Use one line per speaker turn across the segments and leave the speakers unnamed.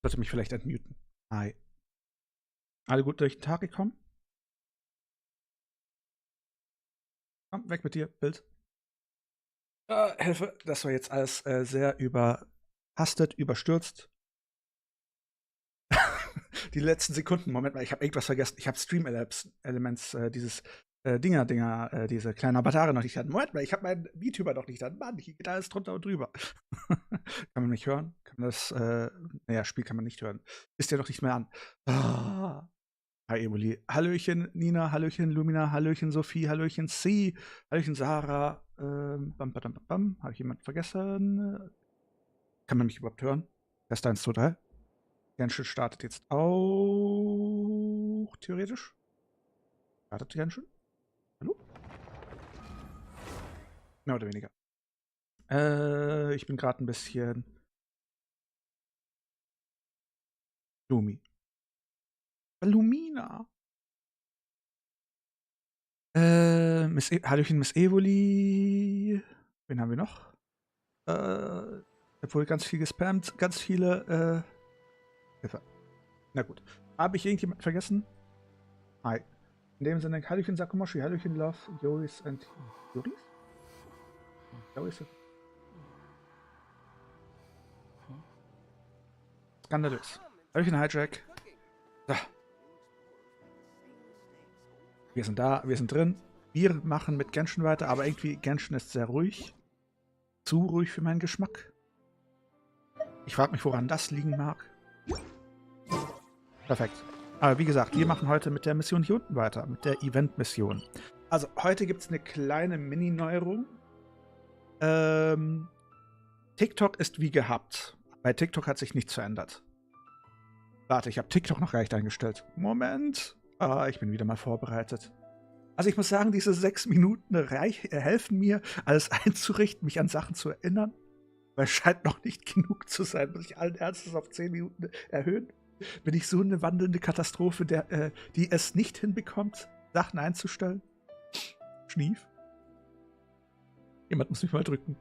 Sollte mich vielleicht entmuten. Hi. Alle gut durch den Tag gekommen? Komm, weg mit dir, Bild. Helfe, das war jetzt alles sehr überhastet, überstürzt. Die letzten Sekunden, Moment mal, ich habe irgendwas vergessen. Ich habe Stream-Elements, dieses diese kleinen Avatare noch nicht an. Moment mal, ich habe meinen VTuber noch nicht an. Mann, hier geht alles drunter und drüber. Kann man mich hören? Kann man das, naja, Spiel kann man nicht hören. Ist ja noch nicht mehr an. Ah. Hi, Emily. Hallöchen, Nina. Hallöchen, Lumina. Hallöchen, Sophie. Hallöchen, C. Hallöchen, Sarah. Bam, badam, bam, bam. Habe ich jemanden vergessen? Kann man mich überhaupt hören? Test 1, 2, 3. Genshin startet jetzt auch theoretisch. Startet Genshin? Hallo? Mehr oder weniger. Ich bin gerade ein bisschen Lumina. Hallöchen, Miss Evoli. Wen haben wir noch? Obwohl ganz viel gespammt, ganz viele, Hilfe. Na gut. Habe ich irgendjemanden vergessen? Hi. In dem Sinne, Hallöchen Sakumoshi, Hallöchen Love, Joris und Joris? Joris? Skandalös. Hallöchen Hijack. So. Wir sind da, wir sind drin. Wir machen mit Genshin weiter, aber irgendwie Genshin ist sehr ruhig. Zu ruhig für meinen Geschmack. Ich frage mich, woran das liegen mag. Perfekt. Aber wie gesagt, wir machen heute mit der Mission hier unten weiter, mit der Event-Mission. Also, heute gibt es eine kleine Mini-Neuerung. TikTok ist wie gehabt. Bei TikTok hat sich nichts verändert. Warte, ich habe TikTok noch gar nicht eingestellt. Moment. Ich bin wieder mal vorbereitet. Also ich muss sagen, diese 6 Minuten helfen mir, alles einzurichten, mich an Sachen zu erinnern. Weil es scheint noch nicht genug zu sein. Muss ich allen Ernstes auf 10 Minuten erhöhen? Bin ich so eine wandelnde Katastrophe, die es nicht hinbekommt, Sachen einzustellen? Schnief. Jemand muss mich mal drücken.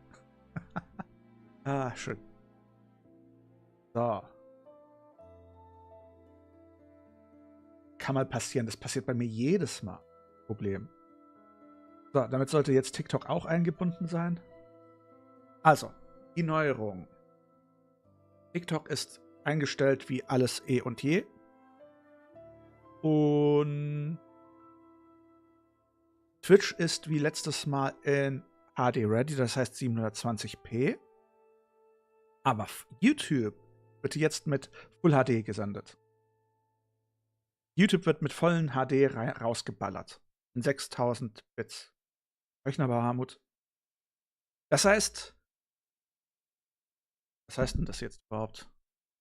Schön. So. Kann mal passieren. Das passiert bei mir jedes Mal. Problem. So, damit sollte jetzt TikTok auch eingebunden sein. Also, die Neuerung. TikTok ist eingestellt wie alles eh und je. Und Twitch ist wie letztes Mal in HD Ready, das heißt 720p. Aber YouTube wird jetzt mit Full HD gesendet. YouTube wird mit vollen HD rausgeballert. In 6000 Bits. Rechnerbarmut. Das heißt, was heißt denn das jetzt überhaupt?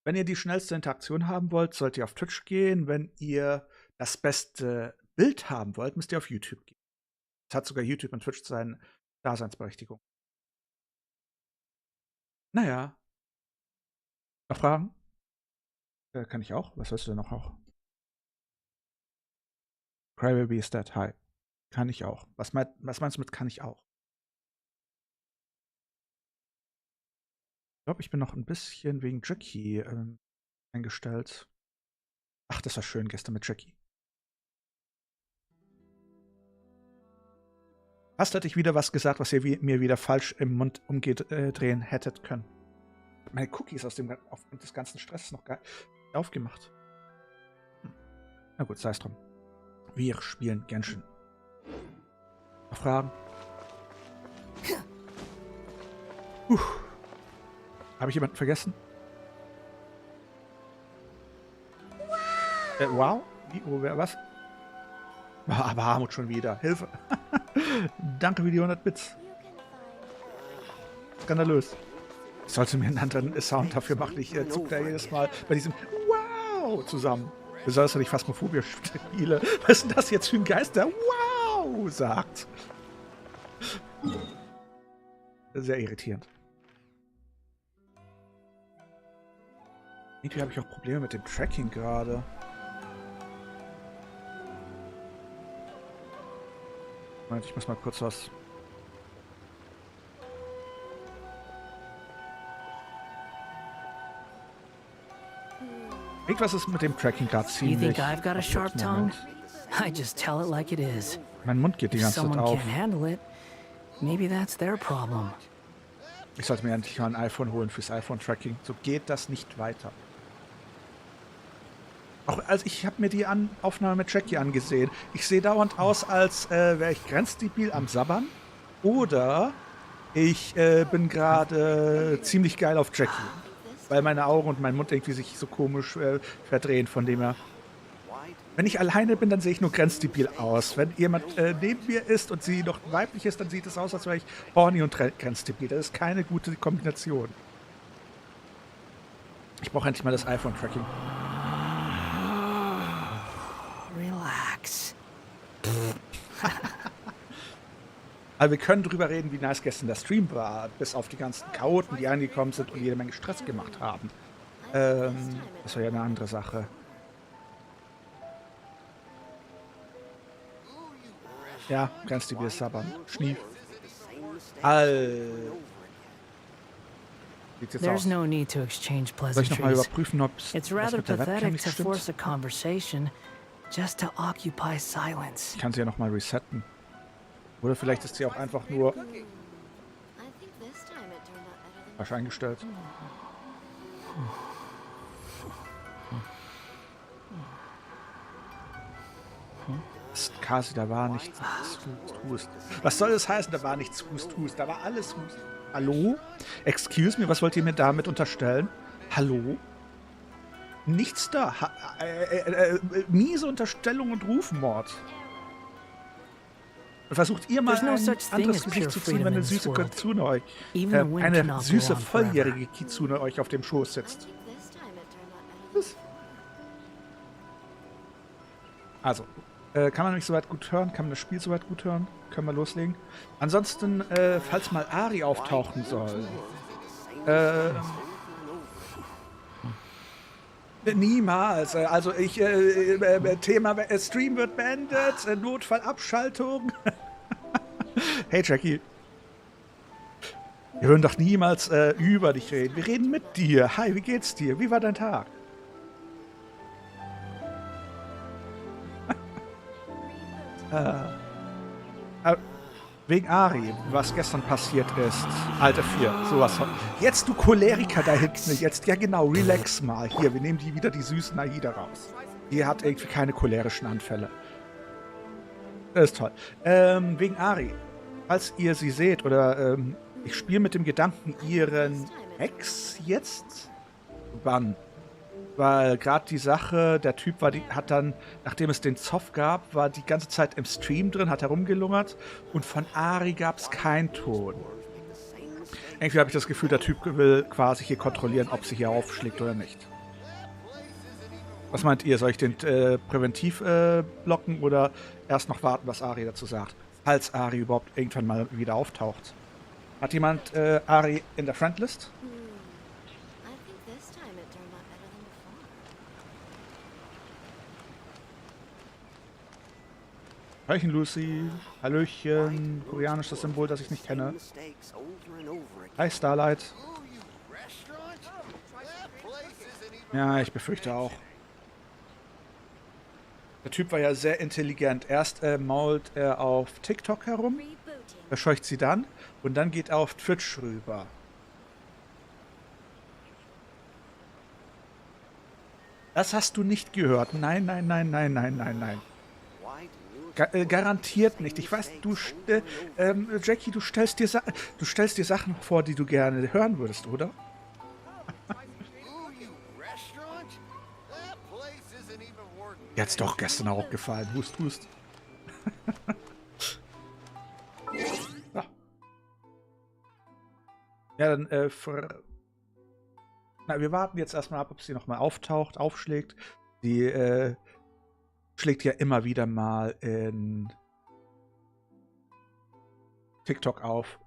Wenn ihr die schnellste Interaktion haben wollt, sollt ihr auf Twitch gehen. Wenn ihr das beste Bild haben wollt, müsst ihr auf YouTube gehen. Das hat sogar YouTube und Twitch seine Daseinsberechtigung. Naja. Noch Fragen? Kann ich auch? Was willst du denn noch auch? Crybaby is dead. Hi. Kann ich auch. Was meinst du mit kann ich auch? Ich glaube, ich bin noch ein bisschen wegen Jackie eingestellt. Ach, das war schön gestern mit Jackie. Fast hätte ich wieder was gesagt, was ihr mir wieder falsch im Mund umdrehen hättet können. Meine Cookies aufgrund des ganzen Stresses noch gar nicht aufgemacht. Na gut, sei es drum. Wir spielen Genshin. Noch Fragen? Habe ich jemanden vergessen? Wow? Was? Aber Harmut schon wieder. Hilfe. Danke für die 100 Bits. Skandalös. Ich sollte mir einen anderen Sound dafür machen. Ich zuck da jedes Mal bei diesem Wow zusammen. Besonders, wenn ich Phasmophobia spiele. Was ist denn das jetzt für ein Geist, der Wow sagt? Sehr irritierend. Irgendwie habe ich auch Probleme mit dem Tracking gerade. Moment, ich muss mal kurz was. Irgendwas ist mit dem Tracking gerade
You think
ziemlich.
I've got a sharp tongue? I just tell it like it is.
Mein Mund geht die
If
ganze Zeit
someone
auf.
can't handle it, maybe that's their problem.
Ich sollte mir endlich mal ein iPhone holen fürs iPhone-Tracking. So geht das nicht weiter. Auch also ich habe mir die Aufnahme mit Jackie angesehen. Ich sehe dauernd aus, als wäre ich grenzdebil am Sabbern. Oder ich bin gerade ziemlich geil auf Jackie. Weil meine Augen und mein Mund irgendwie sich so komisch verdrehen, von dem her. Wenn ich alleine bin, dann sehe ich nur grenzdebil aus. Wenn jemand neben mir ist und sie noch weiblich ist, dann sieht es aus, als wäre ich horny und grenzdebil. Das ist keine gute Kombination. Ich brauche endlich mal das iPhone-Tracking.
Relax.
Aber wir können drüber reden, wie nice gestern der Stream war. Bis auf die ganzen Chaoten, die angekommen sind und jede Menge Stress gemacht haben. Das war ja eine andere Sache. Ja, grenzdebil sabbern. Schnief. Sieht's jetzt
There's
aus.
no need to exchange
Soll ich nochmal
pleasantries.
überprüfen, ob es
It's
was
rather
mit der Webcam
pathetic
nicht
to force
stimmt?
a conversation just to occupy silence.
Ich kann sie ja nochmal resetten. Oder vielleicht ist sie auch einfach nur falsch eingestellt. Kasi, da war nichts Hust. Was soll das heißen, da war nichts Hust? Da war alles Hust. Hallo? Excuse me, was wollt ihr mir damit unterstellen? Hallo? Nichts da. Miese Unterstellung und Rufmord. Versucht ihr mal
There's no
ein
such thing
anderes
as
Gesicht
pure
zu ziehen,
freedom
wenn eine
in this
süße
world.
Kitsune euch,
Even the wind
eine
cannot go
süße
on forever.
volljährige Kitsune euch auf dem Schoß sitzt. Also, kann man mich soweit gut hören? Kann man das Spiel soweit gut hören? Können wir loslegen? Ansonsten, falls mal Ari auftauchen soll. Niemals. Also Thema Stream wird beendet, Notfallabschaltung. Hey Jackie. Wir würden doch niemals über dich reden. Wir reden mit dir. Hi, wie geht's dir? Wie war dein Tag? Wegen Ari, was gestern passiert ist. Alter 4, sowas von. Jetzt du Choleriker da hinten. Jetzt, ja genau, relax mal. Hier, wir nehmen wieder die süßen Aida raus. Die hat irgendwie keine cholerischen Anfälle. Das ist toll. Wegen Ari. Falls ihr sie seht, oder ich spiele mit dem Gedanken, ihren Ex jetzt zu bannen. Weil gerade die Sache, der Typ hat dann, nachdem es den Zoff gab, war die ganze Zeit im Stream drin, hat herumgelungert und von Ari gab es keinen Ton. Irgendwie habe ich das Gefühl, der Typ will quasi hier kontrollieren, ob sie hier aufschlägt oder nicht. Was meint ihr? Soll ich den präventiv blocken oder erst noch warten, was Ari dazu sagt? Falls Ari überhaupt irgendwann mal wieder auftaucht. Hat jemand Ari in der Friendlist? Hallöchen, Lucy. Hallöchen. Koreanisch das Symbol, das ich nicht kenne. Hi, Starlight. Ja, ich befürchte auch. Der Typ war ja sehr intelligent. Erst mault er auf TikTok herum, verscheucht sie dann und dann geht er auf Twitch rüber. Das hast du nicht gehört. Nein, nein, nein, nein, nein, nein, nein. Garantiert nicht. Ich weiß, Jackie, du stellst dir Sachen vor, die du gerne hören würdest, oder? Jetzt doch gestern auch gefallen. Hust, hust. Ja, dann, wir warten jetzt erstmal ab, ob sie nochmal auftaucht, aufschlägt. Die, schlägt ja immer wieder mal in TikTok auf.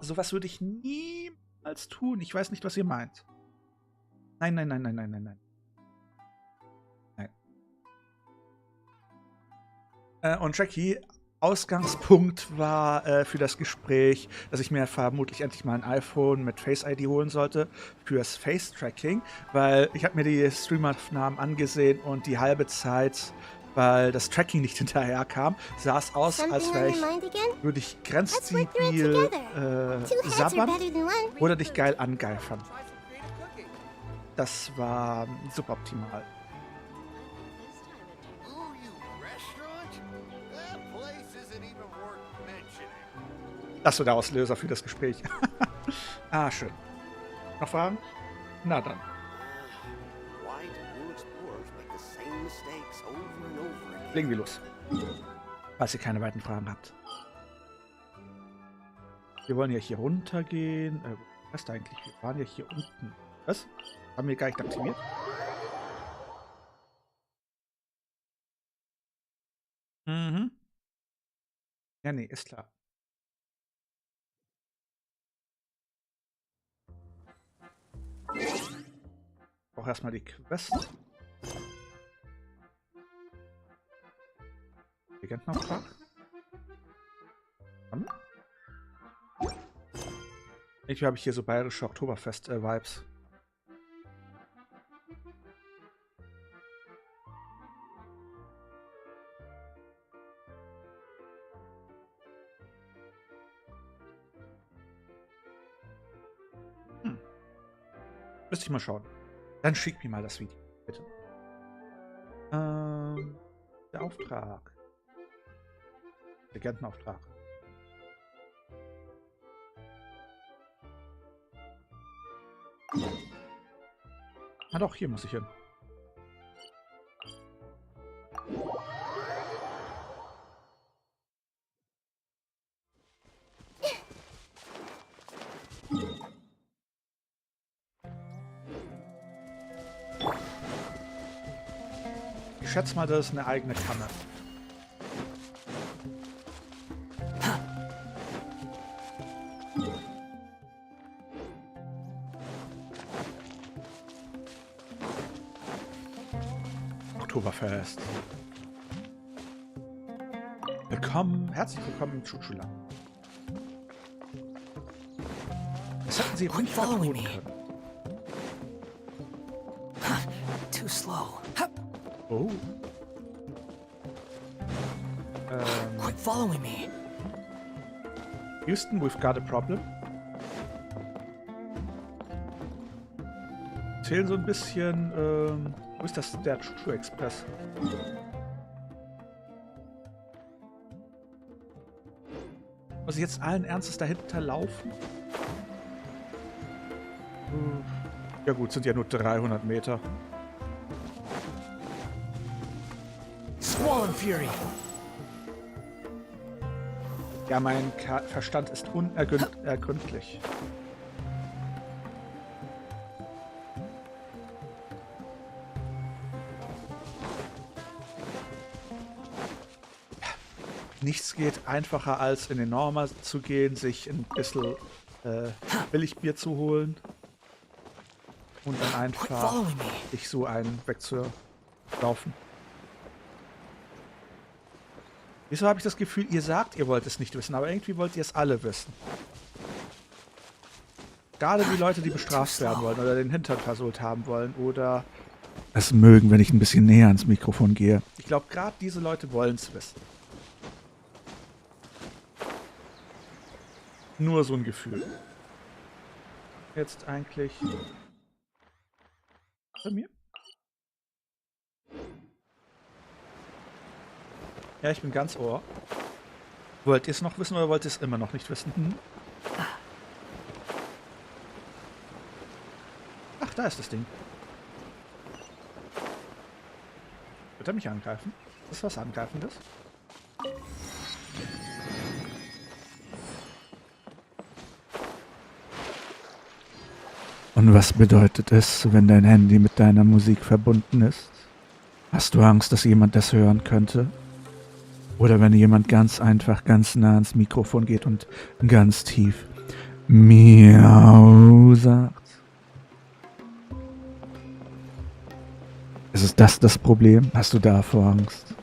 Sowas würde ich niemals tun. Ich weiß nicht, was ihr meint. Nein, nein, nein, nein, nein, nein, nein. Und Jackie, Ausgangspunkt war für das Gespräch, dass ich mir vermutlich endlich mal ein iPhone mit Face ID holen sollte fürs Face-Tracking, weil ich habe mir die Streamaufnahmen angesehen und die halbe Zeit, weil das Tracking nicht hinterher kam, sah es aus, als würde ich grenzdebil sabbern oder dich geil angeifern. Das war suboptimal. Das war der Auslöser für das Gespräch. Ah, schön. Noch Fragen? Na dann. Legen wir los. Falls ihr keine weiteren Fragen habt. Wir wollen ja hier runtergehen. Was ist da eigentlich? Wir waren ja hier unten. Was? Haben wir gar nicht aktiviert? Mhm. Ja, nee, ist klar. Auch erstmal die Quest. Legendenauftrag. Irgendwie habe ich hier so bayerische Oktoberfest-Vibes. Müsste ich mal schauen. Dann schick mir mal das Video, bitte. Der Auftrag. Legendenauftrag. Ah doch, hier muss ich hin. Ich schätze mal, das ist eine eigene Kammer. Oktoberfest. Willkommen, herzlich willkommen im Chuchula. Das hätten sie ruhig vertun können.
Too slow.
Oh.
Quit following me.
Houston, we've got a problem. Zählen so ein bisschen, wo ist das, der Chuchu Express? Muss ich jetzt allen Ernstes dahinter laufen? Ja gut, sind ja nur 300 Meter.
Fury.
Ja, mein Verstand ist unergründlich. Nichts geht einfacher, als in den Norma zu gehen, sich ein bisschen Billigbier zu holen und dann einfach sich so einen wegzulaufen. Wieso habe ich das Gefühl, ihr sagt, ihr wollt es nicht wissen, aber irgendwie wollt ihr es alle wissen. Gerade die Leute, die bestraft werden wollen oder den Hintern versohlt haben wollen oder es mögen, wenn ich ein bisschen näher ans Mikrofon gehe. Ich glaube, gerade diese Leute wollen es wissen. Nur so ein Gefühl. Jetzt eigentlich bei mir? Ja, ich bin ganz Ohr. Wollt ihr es noch wissen oder wollt ihr es immer noch nicht wissen? Hm? Ach, da ist das Ding. Wird er mich angreifen? Ist das was Angreifendes? Und was bedeutet es, wenn dein Handy mit deiner Musik verbunden ist? Hast du Angst, dass jemand das hören könnte? Oder wenn jemand ganz einfach ganz nah ans Mikrofon geht und ganz tief Miau sagt? Ist das Problem? Hast du davor Angst?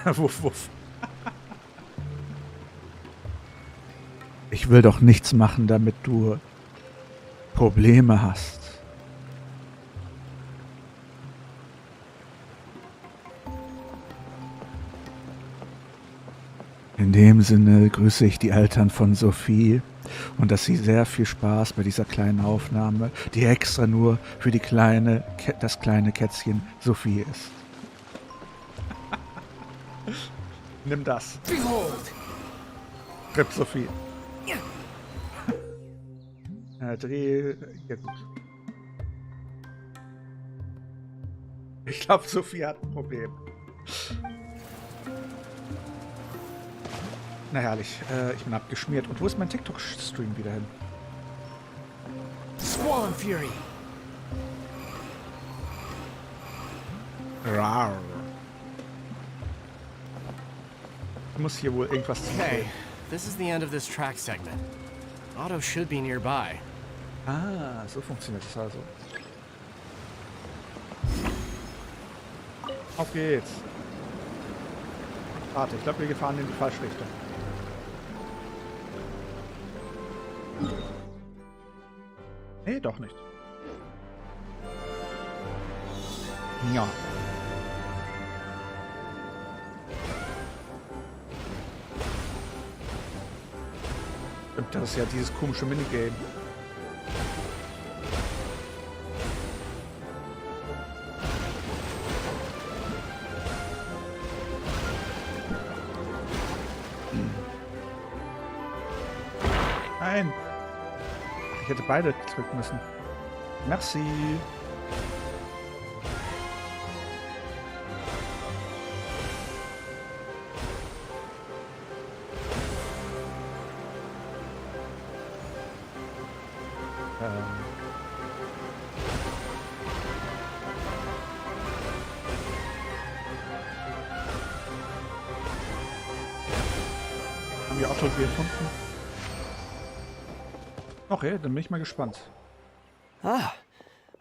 Wuff, wuff. Ich will doch nichts machen, damit du Probleme hast. In dem Sinne grüße ich die Eltern von Sophie und dass sie sehr viel Spaß bei dieser kleinen Aufnahme, die extra nur für die das kleine Kätzchen Sophie ist. Nimm das. Rip Sophie. Dreh. Ja, gut. Ich glaube, Sophie hat ein Problem. Na herrlich, ich bin abgeschmiert. Und wo ist mein TikTok-Stream wieder hin?
Swan Fury.
Rar. Ich muss hier wohl irgendwas
Okay, this is the end of this track segment. Otto should be nearby.
Ah, so funktioniert es also. Auf geht's. Warte, ich glaube, wir fahren in die falsche Richtung. Nee, doch nicht. Ja. Und das ist ja dieses komische Minigame. Nein. Ich hätte beide drücken müssen. Merci. Haben wir Otto gefunden? Okay, dann bin ich mal gespannt.
Ah,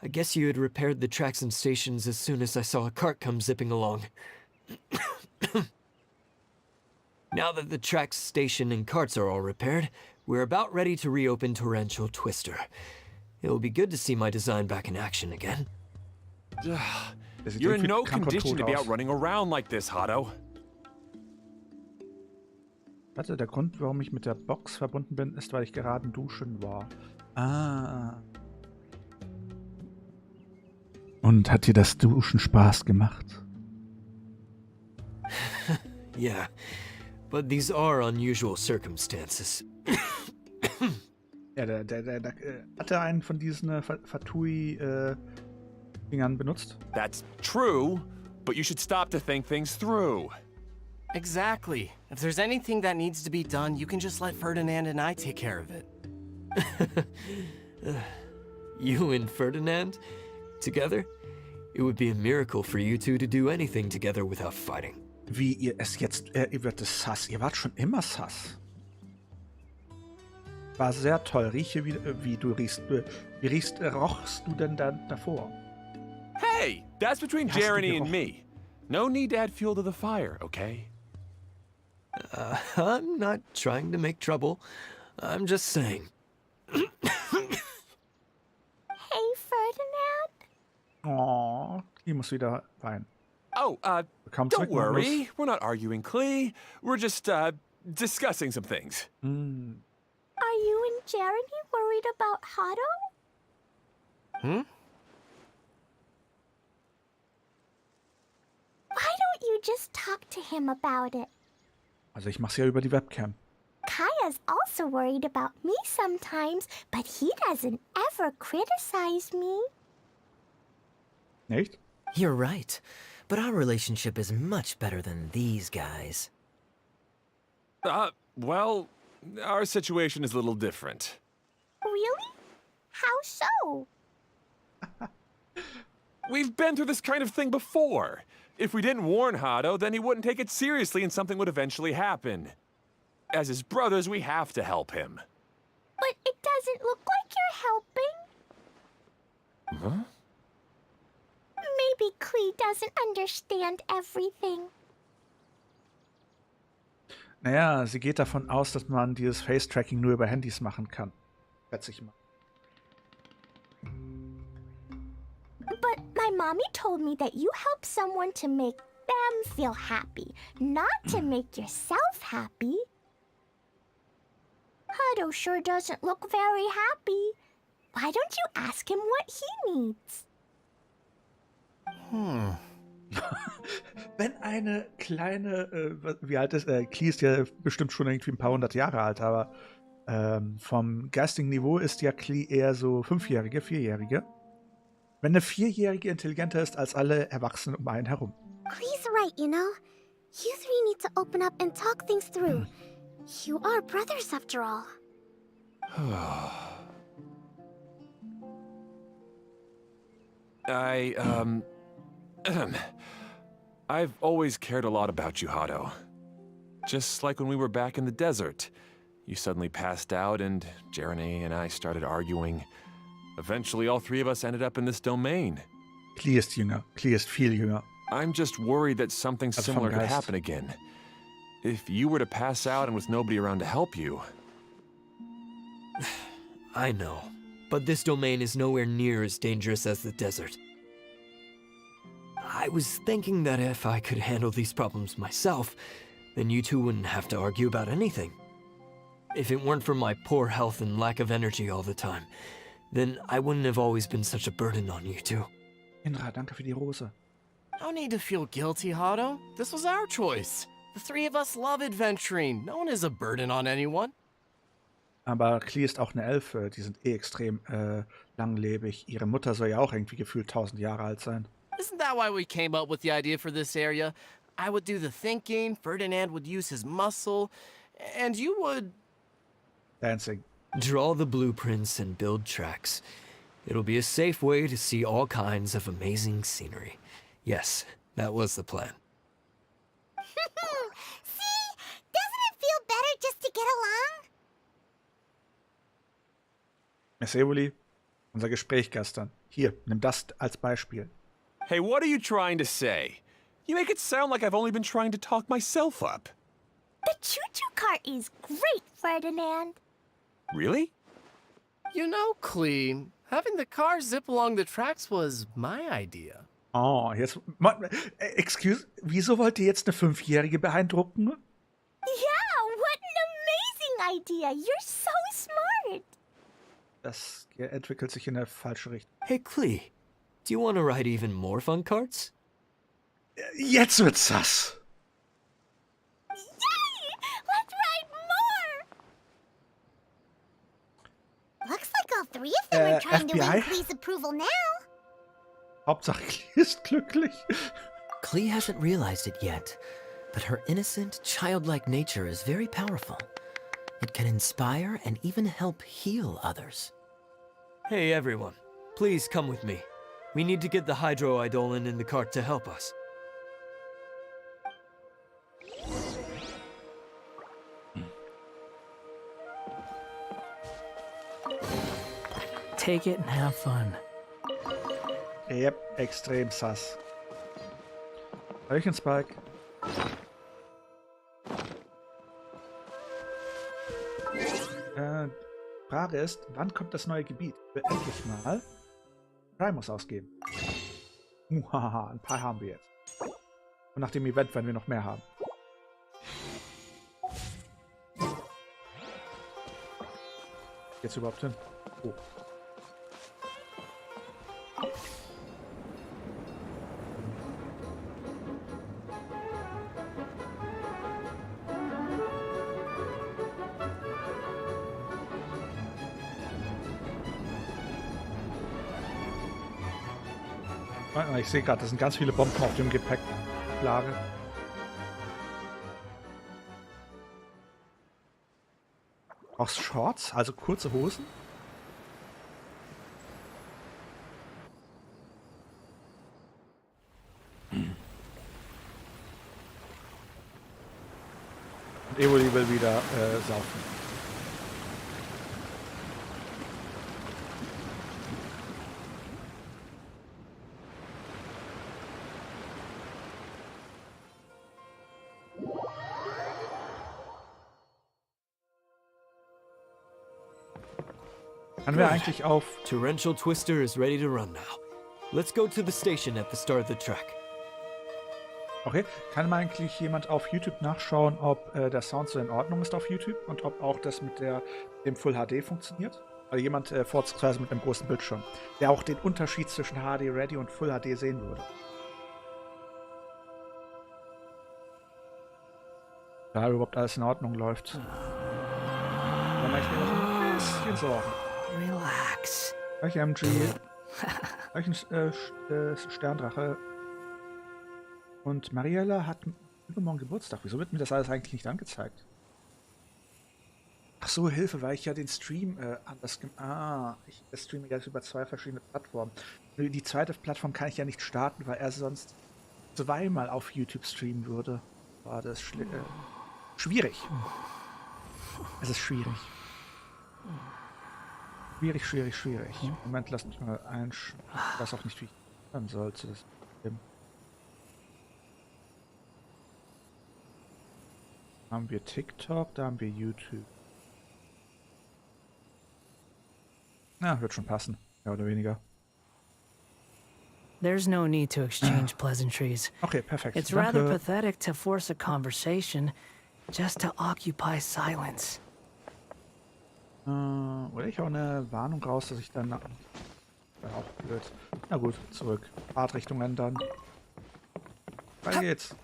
I guess you had repaired the tracks and stations as soon as I saw a cart come zipping along. Now that the tracks, station, and carts are all repaired, we're about ready to reopen Torrential Twister. It'll be good to see my design back in action again.
You're in no condition to be out running around like this, Otto.
Warte, der Grund, warum ich mit der Box verbunden bin, ist, weil ich gerade duschen war. Ah. Und hat dir das Duschen Spaß gemacht?
Yeah, but these are unusual circumstances.
Ja, der hat er einen von diesen Fatui-Dingern benutzt?
That's true, but you should stop to think things through.
Exactly. If there's anything that needs to be done, you can just let Ferdinand and I take care of it.
You and Ferdinand? Together? It would be a miracle for you two to do anything together without fighting.
Wie ihr es jetzt, ihr werdet Sass. Ihr wart schon immer Sass. War sehr toll. Rieche wie du riechst. Wie rochst du denn dann davor?
Hey, that's between
Hast du
Jeremy and
gerochen?
me. No need to add fuel to the fire, okay?
I'm not trying to make trouble. I'm just saying.
Hey, Ferdinand.
Oh, ich muss wieder weinen.
Oh,
Komm
don't
zurück, Magnus.
worry. We're not arguing, Klee. We're just, discussing some things.
Hm.
Are you and Jeremy worried about Otto? Why don't you just talk to him about it?
Also ich mach's ja über die Webcam.
Kaya's also worried about me sometimes, but he doesn't ever criticize me.
Echt?
You're right, but our relationship is much better than these guys.
Well, our situation is a little different.
Really? How so?
We've been through this kind of thing before. If we didn't warn Hado, then he wouldn't take it seriously and something would eventually happen. As his brothers, we have to help him.
But it doesn't look like you're helping.
Huh?
Maybe Klee doesn't understand everything.
Naja, sie geht davon aus, dass man dieses Face-Tracking nur über Handys machen kann. Schätze ich mal.
But my mommy told me that you help someone to make them feel happy, not to make yourself happy. Hado sure doesn't look very happy. Why don't you ask him what he needs?
Wenn eine kleine, wie alt ist, Klee ist ja bestimmt schon irgendwie ein paar hundert Jahre alt, aber vom geistigen Niveau ist ja Klee eher so 5-Jährige, 4-Jährige. Wenn eine 4-Jährige intelligenter ist als alle Erwachsenen um einen herum.
Klee's right, you know. You three need to open up and talk things through. You are brothers after all.
I've always cared a lot about you, Hado. Just like when we were back in the desert. You suddenly passed out and Jeremy and I started arguing. Eventually, all three of us ended up in this domain.
Klee ist jünger. Klee ist viel jünger.
I'm just worried that something
That's
similar
from
could
Geist.
happen again. If you were to pass out and with nobody around to help you.
I know, but this domain is nowhere near as dangerous as the desert. I was thinking that if I could handle these problems myself, then you two wouldn't have to argue about anything. If it weren't for my poor health and lack of energy all the time, then I wouldn't have always been such a burden on you two.
Indra, danke für die Rose.
No need to feel guilty, Hado. This was our choice. The three of us love adventuring. No one is a burden on anyone.
Aber Klee ist auch eine Elfe. Die sind eh extrem langlebig. Ihre Mutter soll ja auch irgendwie gefühlt 1000 Jahre alt sein.
Isn't that why we came up with the idea for this area? I would do the thinking, Ferdinand would use his muscle, and you would...
Dancing.
Draw the blueprints and build tracks. It'll be a safe way to see all kinds of amazing scenery. Yes, that was the plan.
See? Doesn't it feel better just to get along?
Miss Evoli, unser Gespräch gestern. Hier, nimm das als Beispiel.
Hey, what are you trying to say? You make it sound like I've only been trying to talk myself up.
The choo-choo cart is great, Ferdinand.
Really?
You know, Klee, having the car zip along the tracks was my idea.
Oh, jetzt. Excuse, wieso wollt ihr jetzt eine 5-Jährige beeindrucken?
Yeah, what an amazing idea. You're so smart.
Das entwickelt sich in eine falsche Richtung.
Hey, Klee, do you want to ride even more fun carts?
Jetzt wird's sass.
Yay! Let's ride more.
Looks like all three of them are trying to
FBI?
win Klee's approval now.
Hauptsache Klee ist glücklich.
Klee hasn't realized it yet, but her innocent, childlike nature is very powerful. It can inspire and even help heal others.
Hey, everyone. Please come with me. We need to get the Hydro-Eidolon in the cart to help us.
Take it and have fun.
Yep, extrem sass. Hallöchen, Spike. Frage ist, wann kommt das neue Gebiet? Wir endlich mal Primus ausgeben. Muhaha, ein paar haben wir jetzt. Und nach dem Event werden wir noch mehr haben. Geht's überhaupt hin? Oh. Ich sehe gerade, das sind ganz viele Bomben auf dem Gepäcklager. Auch Shorts, also kurze Hosen? Und Evoli will wieder saufen. Können wir eigentlich auf...
Torrential Twister is ready to run now. Let's go to the station at the start of the track.
Okay, kann mal eigentlich jemand auf YouTube nachschauen, ob der Sound so in Ordnung ist auf YouTube und ob auch das mit dem Full HD funktioniert? Also jemand vorzugsweise mit einem großen Bildschirm, der auch den Unterschied zwischen HD Ready und Full HD sehen würde. Da überhaupt alles in Ordnung läuft. Da mache ich mir noch ein bisschen Sorgen.
Relax.
Gleich MG. Gleich ein Sterndrache. Und Mariella hat übermorgen Geburtstag. Wieso wird mir das alles eigentlich nicht angezeigt? Ach so, Hilfe, weil ich ja den Stream anders ich streame jetzt über 2 verschiedene Plattformen. Die zweite Plattform kann ich ja nicht starten, weil er sonst zweimal auf YouTube streamen würde. War das schwierig. Es ist schwierig. Schwierig. Moment, lass mich mal Ich weiß auch nicht, wie ich hören sollte. Das Da haben wir TikTok, da haben wir YouTube. Ja, wird schon passen. Mehr oder weniger.
There's no need to exchange pleasantries.
Okay, perfekt.
It's
Danke.
rather pathetic to force a conversation just to occupy silence.
Oder ich hau eine Warnung raus, dass ich dann... Wäre auch blöd. Na gut, zurück. Fahrtrichtung ändern. Weiter geht's.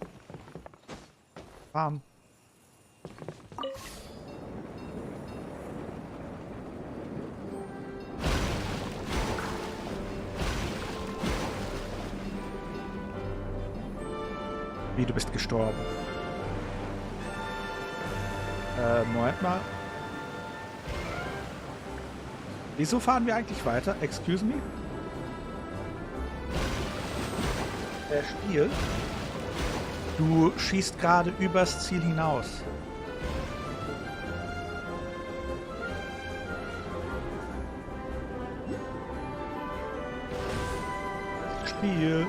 Fahren. Wie, du bist gestorben? Moment mal. Wieso fahren wir eigentlich weiter? Excuse me? Spiel. Du schießt gerade übers Ziel hinaus. Spiel.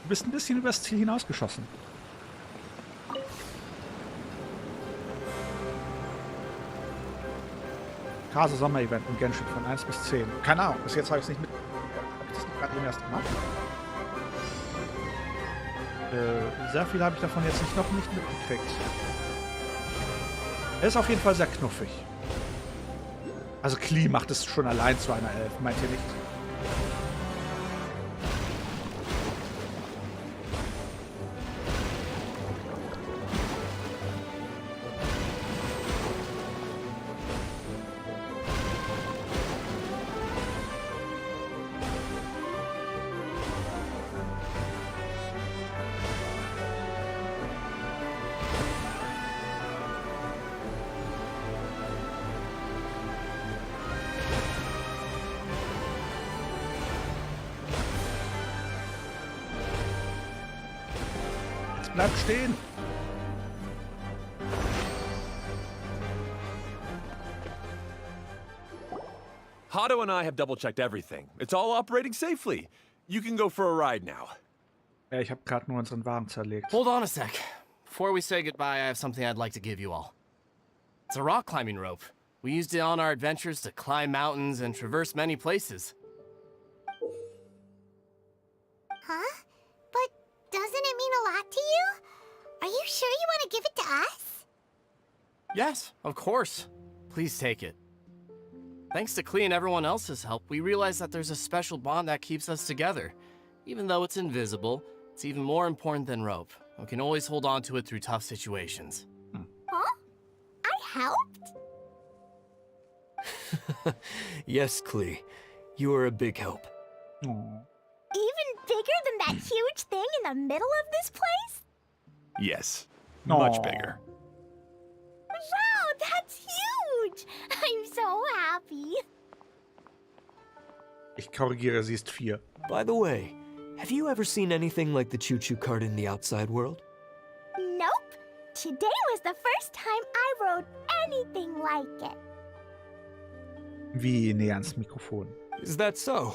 Du bist ein bisschen übers Ziel hinausgeschossen. Sommer-Event in Genshin von 1 bis 10. Keine Ahnung, bis jetzt habe ich es nicht mit... Habe ich das nicht gerade eben erst gemacht? Sehr viel habe ich davon jetzt noch nicht mitgekriegt. Er ist auf jeden Fall sehr knuffig. Also Klee macht es schon allein zu einer Elf, meint ihr nicht? Bleib stehen!
Hado and I have double-checked everything. It's all operating safely. You can go for a ride now.
Ja, ich habe gerade nur unseren Wagen zerlegt.
Hold on a sec. Before we say goodbye, I have something I'd like to give you all. It's a rock climbing rope. We used it on our adventures to climb mountains and traverse many places.
Huh? But doesn't it mean a lot to you? Are you sure you want to give it to us?
Yes, of course. Please take it. Thanks to Klee and everyone else's help, we realized that there's a special bond that keeps us together. Even though it's invisible, it's even more important than rope. We can always hold on to it through tough situations.
Huh? I helped?
Yes, Klee. You are a big help.
Oh.
Even bigger than that huge thing in the middle of this place?
Yes,
Aw.
much bigger.
Wow, that's huge! I'm so happy.
Ich korrigiere, sie ist 4.
By the way, have you ever seen anything like the choo-choo cart in the outside world?
Nope. Today was the first time I rode anything like it.
Wie näher ans Mikrofon?
Is that so?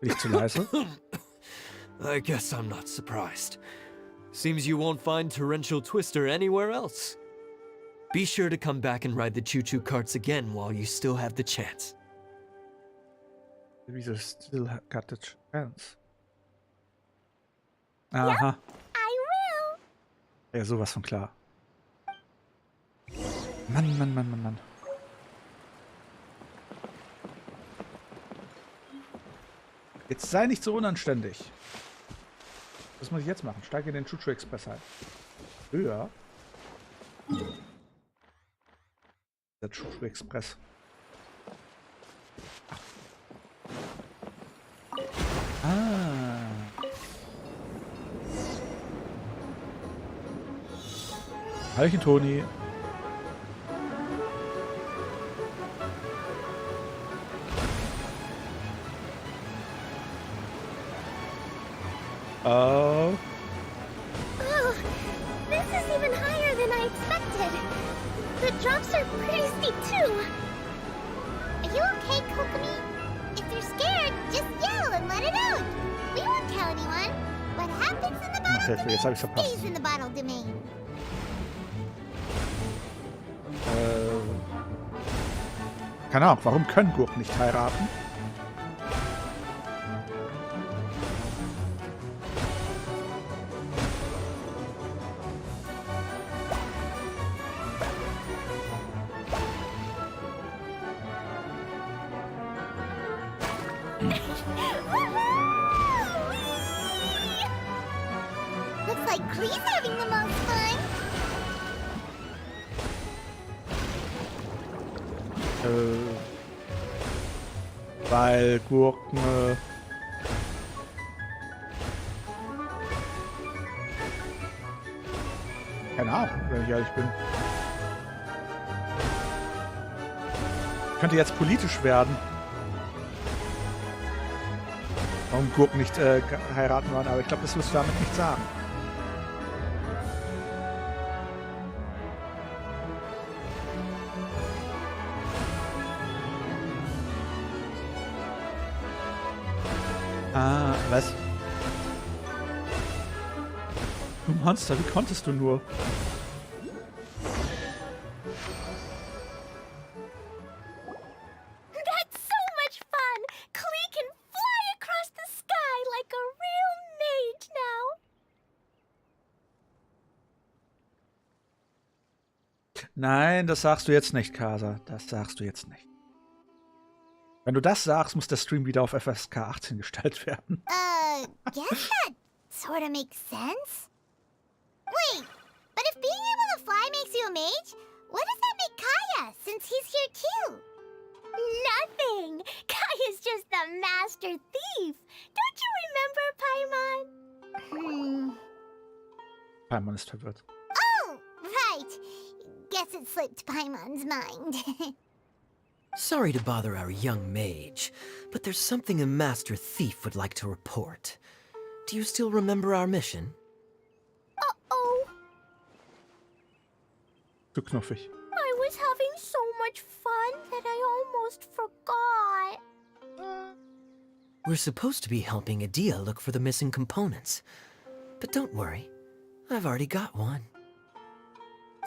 Bin ich zu leise?
I guess I'm not surprised. Seems you won't find Torrential Twister anywhere else. Be sure to come back and ride the choo-choo carts again while you still have the chance.
Wieso still got the chance? Aha.
I will.
Ja, sowas von klar. Mann, Mann, Mann, Mann, Mann. Jetzt sei nicht so unanständig. Was muss ich jetzt machen? Steige in den Choo-Choo Express ein. Höher. Der Choo-Choo Express. Ah. Hallöchen, Toni. Oh.
Oh, this is even higher than I expected. The drops are pretty steep too.
Are you okay, Kokomi? If you're scared, just yell and let it out. We won't tell anyone. What happens in the bottle
Okay, jetzt habe ich
domain
verpasst.
stays in the bottle domain.
Keine Ahnung, warum können Gurken nicht heiraten?
Looks like Klee's having the most fun.
Weil Gurken... keine Ahnung, wenn ich ehrlich bin. Könnte jetzt politisch werden. Warum Gurken nicht heiraten wollen, aber ich glaube, das wirst du damit nicht sagen. Ah, was? Du Monster, wie konntest du nur?
That's so much fun! Klee can fly across the sky like a real mage now.
Nein, das sagst du jetzt nicht, Kasa. Das sagst du jetzt nicht. Wenn du das sagst, muss der Stream wieder auf FSK 18 gestellt werden.
Guess that sorta makes sense. Wait, but if being able to fly makes you a mage, what does that make Kaya, since he's here too? Nothing! Kaya's just the master thief! Don't you remember, Paimon?
Paimon ist verwirrt.
Oh, right. Guess it slipped Paimon's mind.
Sorry to bother our young mage, but there's something a master thief would like to report. Do you still remember our mission?
Uh-oh.
Zu knuffig.
I was having so much fun that I almost forgot.
We're supposed to be helping Adia look for the missing components. But don't worry, I've already got one.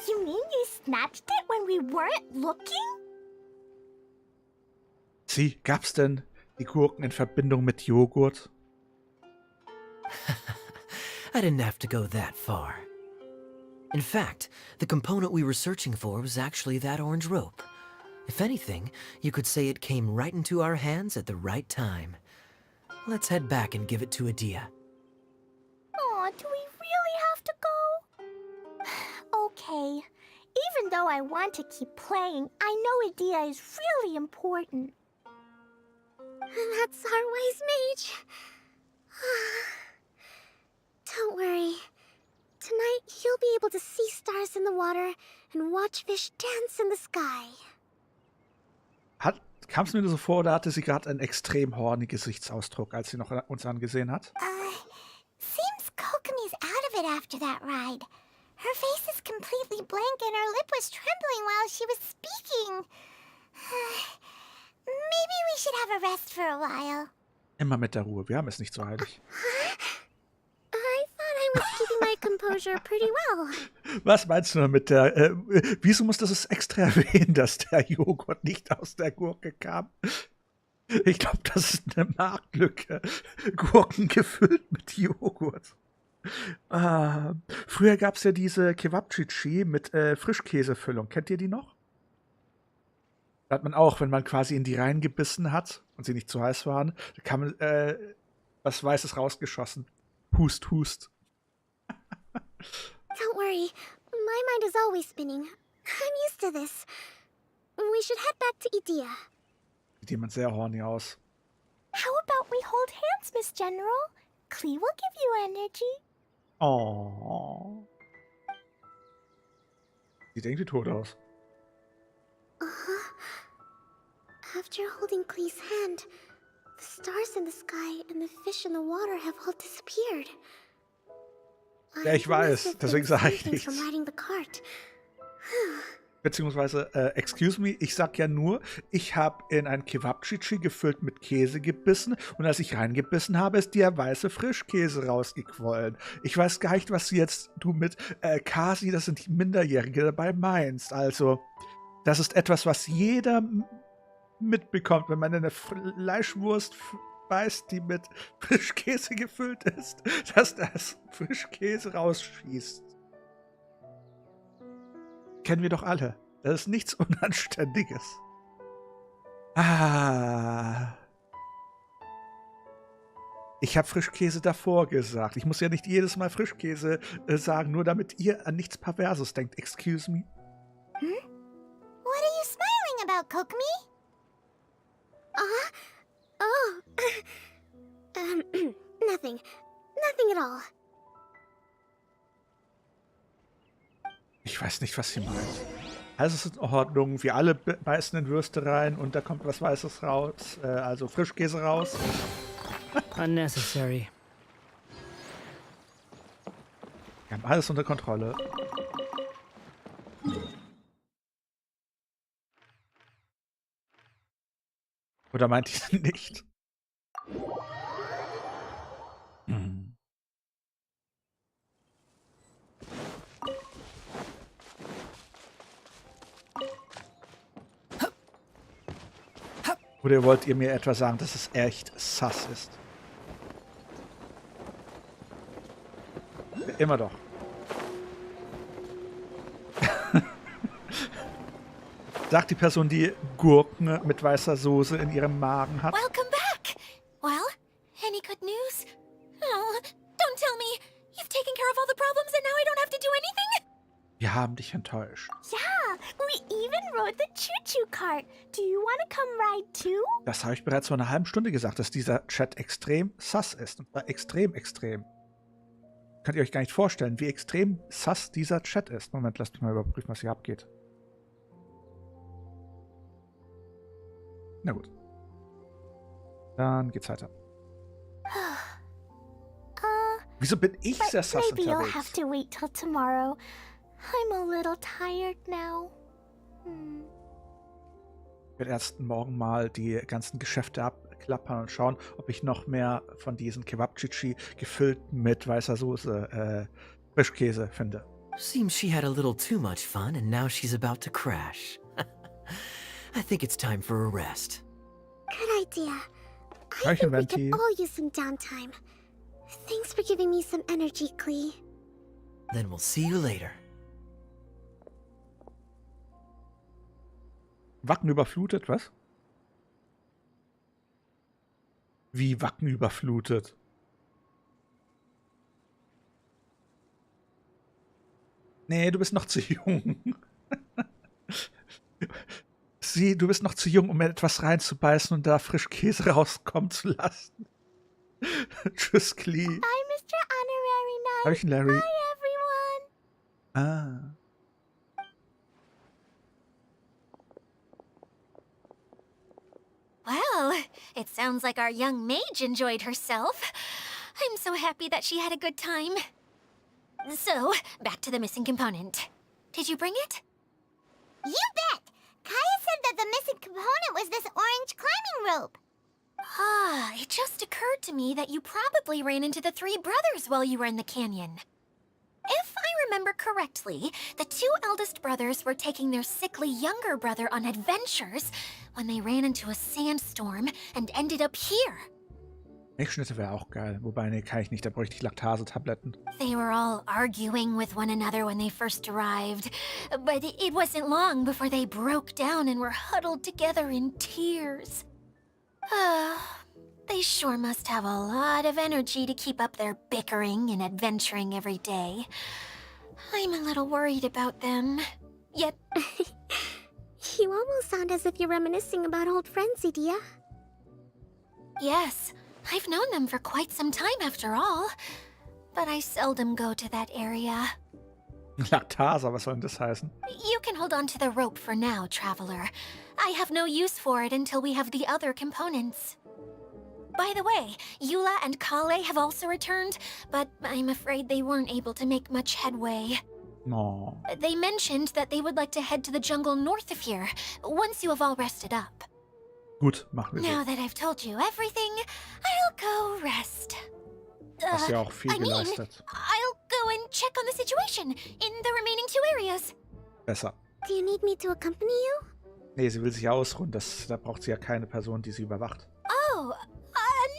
You mean you snatched it when we weren't looking?
Sie, gab's denn die Gurken in Verbindung mit Joghurt?
I didn't have to go that far. In fact, the component we were searching for was actually that orange rope. If anything, you could say it came right into our hands at the right time. Let's head back and give it to Adia.
Aw, do we really have to go? Okay. Even though I want to keep playing, I know Adia is really important.
That's our wise mage. Don't worry. Tonight, you'll be able to see stars in the water and watch fish dance in the sky.
Kam es mir nur so vor, oder hatte sie gerade einen extrem hornigen Gesichtsausdruck, als sie noch uns angesehen hat?
Seems Kokomi's out of it after that ride. Her face is completely blank and her lip was trembling while she was speaking. Maybe we should have a rest for a while.
Immer mit der Ruhe, wir haben es nicht so eilig.
I thought I was keeping my composure. composure pretty well.
Was meinst du mit der, wieso muss das extra erwähnen, dass der Joghurt nicht aus der Gurke kam? Ich glaube, das ist eine Marktlücke. Gurken gefüllt mit Joghurt. Früher gab es ja diese Kebabchichi mit Frischkäsefüllung. Kennt ihr die noch? Da hat man auch, wenn man quasi in die reingebissen hat und sie nicht zu heiß waren, da kam was Weißes rausgeschossen. Hust, hust.
Don't worry, my mind is always spinning. I'm used to this. We should head back to Idea.
Sieht jemand sehr horny aus.
How about we hold hands, Miss General? Klee will give you energy.
Oh. Sieht irgendwie tot aus.
After holding Klee's hand, the stars in the sky and the fish in the water have all disappeared.
Ja, ich weiß, deswegen sage ich
nichts.
nichts. Beziehungsweise, excuse me, ich sag ja nur, ich habe in ein Kebabchichi gefüllt mit Käse gebissen und als ich reingebissen habe, ist der weiße Frischkäse rausgequollen. Ich weiß gar nicht, was du mit Kasi, das sind die Minderjährige, dabei meinst. Also, das ist etwas, was jeder mitbekommt, wenn man eine Fleischwurst beißt, die mit Frischkäse gefüllt ist, dass das Frischkäse rausschießt. Kennen wir doch alle. Das ist nichts Unanständiges. Ich habe Frischkäse davor gesagt. Ich muss ja nicht jedes Mal Frischkäse sagen, nur damit ihr an nichts Perverses denkt. Excuse me?
What are you smiling about, Kokomi?
Nothing. Nothing at all.
Ich weiß nicht, was sie meint. Also es ist in Ordnung. Wir alle beißen in Würste rein und da kommt was Weißes raus. Also Frischkäse raus.
Unnecessary.
Wir haben alles unter Kontrolle. Oder meint ihr nicht? Oder wollt ihr mir etwa sagen, dass es echt sass ist? Immer doch. Sagt die Person, die Gurken mit weißer Soße in ihrem Magen hat.
Welcome back! Well, any good news? Oh, don't tell me! You've taken care of all the problems and now I don't have to do anything?
Wir haben dich enttäuscht.
Yeah, we even rode the choo-choo cart. Do you want to come ride too?
Das habe ich bereits vor einer halben Stunde gesagt, dass dieser Chat extrem sass ist. Und zwar extrem, extrem. Könnt ihr euch gar nicht vorstellen, wie extrem sass dieser Chat ist. Moment, lasst mich mal überprüfen, was hier abgeht. Na gut. Dann geht's weiter. Wieso bin ich sehr sass
Maybe you'll have
unterwegs?
to wait till tomorrow. I'm a little tired now.
Ich werde erst morgen mal die ganzen Geschäfte abklappern und schauen, ob ich noch mehr von diesen Kebabchichi gefüllt mit weißer Soße Frischkäse finde.
Seems she had a little too much fun and now she's about to crash. I think it's time for a rest.
Good idea. I
Thank you,
think we
Venti.
could all use some downtime. Thanks for giving me some energy, Klee.
Then we'll see you later.
Wacken überflutet, was? Wie Wacken überflutet? Nee, du bist noch zu jung. Du bist noch zu jung, um etwas reinzubeißen und da Frischkäse rauskommen zu lassen. Tschüss, Klee.
Bye, Mr. Honorary Knight.
Hallöchen, Larry.
Bye, everyone.
Ah.
Well, it sounds like our young mage enjoyed herself. I'm so happy that she had a good time. So, back to the missing component. Did you bring it? You bet! Kaya said that the missing component was this orange climbing rope. Ah, it just occurred to me that you probably ran into the three brothers while you were in the canyon. If
remember correctly, the two eldest brothers were taking their sickly younger brother on adventures when they ran into a sandstorm and ended up here.
Milchschnitte wäre auch geil. Wobei, nee, kann ich nicht. Da bräuchte ich Laktasetabletten.
They were all arguing with one another when they first arrived, but it wasn't long before they broke down and were huddled together in tears. They sure must have a lot of energy to keep up their bickering and adventuring every day. I'm a little worried about them. Yet...
You almost sound as if you're reminiscing about old friends, Idia.
Yes, I've known them for quite some time after all. But I seldom go to that area.
Laktase, was soll denn das heißen?
You can hold on to the rope for now, Traveler. I have no use for it until we have the other components. By the way, Eula and Kale have also returned, but I'm afraid they weren't able to make much headway.
No.
They mentioned that they would like to head to the jungle north of here, once you have all rested up.
Gut, machen wir
Now
so.
that I've told you everything, I'll go rest.
Hast ja auch viel geleistet.
I'll go and check on the situation in the remaining two areas.
Besser.
Do you need me to accompany you?
Nee, sie will sich ausruhen. Da braucht sie ja keine Person, die sie überwacht.
Oh,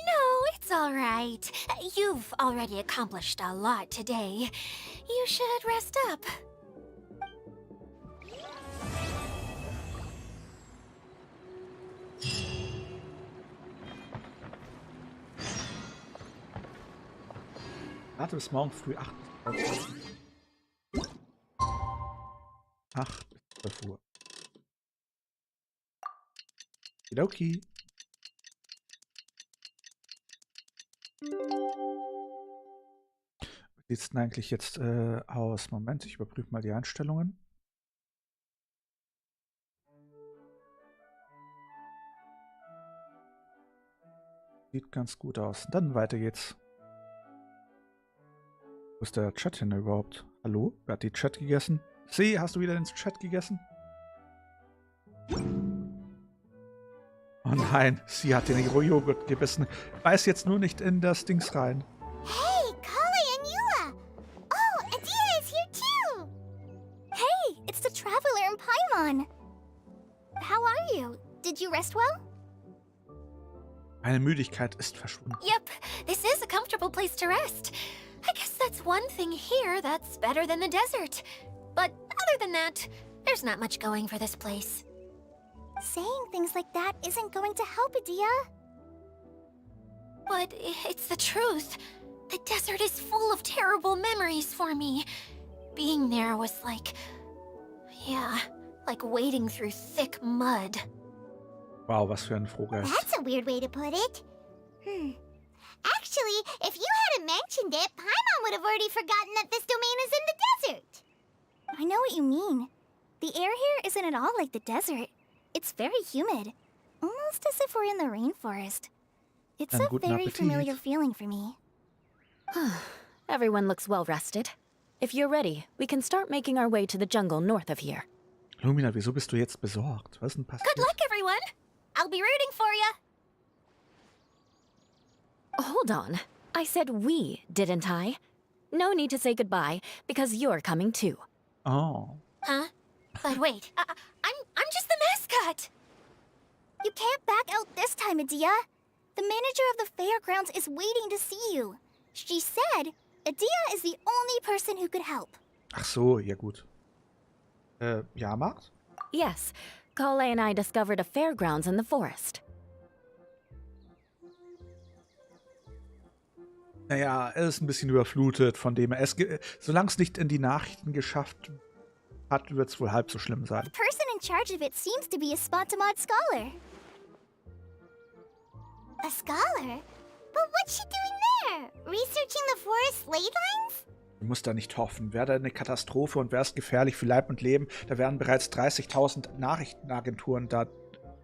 no, it's all right. You've already accomplished a lot today. You should rest up.
Warte bis morgen früh 8 bis 12 Uhr. Okidoki. Wie sieht es denn eigentlich jetzt aus? Moment, ich überprüfe mal die Einstellungen. Sieht ganz gut aus. Dann weiter geht's. Wo ist der Chat hin überhaupt? Hallo? Wer hat die Chat gegessen? See, hast du wieder den Chat gegessen? Oh nein, sie hat den Joghurt gebissen. Beiß jetzt nur nicht in das Dings rein.
Hey, Kale and Eula! Oh, Adia is here too! Hey, it's the Traveler and Paimon! How are you? Did you rest well?
Meine Müdigkeit ist verschwunden.
Yep, this is a comfortable place to rest. I guess that's one thing here that's better than the desert. But other than that, there's not much going for this place.
Saying things like that isn't going to help, Adia.
But it's the truth. The desert is full of terrible memories for me. Being there was like... yeah, like wading through thick mud.
Wow, was für ein Frohgeist.
That's a weird way to put it. Actually, if you hadn't mentioned it, Paimon would have already forgotten that this domain is in the desert. I know what you mean. The air here isn't at all like the desert. It's very humid. Almost as if we're in the rainforest. It's
Dann
a
guten
very
Appetit.
familiar feeling for me.
Everyone looks well rested. If you're ready, we can start making our way to the jungle north of here.
Lumina, wieso bist du jetzt besorgt? Was ist denn passiert?
Good luck, everyone! I'll be rooting for you!
Hold on. I said we, didn't I? No need to say goodbye, because you're coming too.
Oh.
Huh? But wait, I'm just the mascot!
You can't back out this time, Adia. The manager of the fairgrounds is waiting to see you. She said Adia is the only person who could help.
Ach so, ja gut. Ja, Macht?
Yes, Kale and I discovered a fairgrounds in the forest.
Naja, er ist ein bisschen überflutet, von dem er solange es nicht in die Nachrichten geschafft hat, wird es wohl halb so schlimm sein.
The person in charge of it seems to be a Spontamod scholar. A scholar? But what's she doing there? Researching the forest ley lines?
Du musst da nicht hoffen. Wäre da eine Katastrophe und wäre es gefährlich für Leib und Leben, da wären bereits 30.000 Nachrichtenagenturen da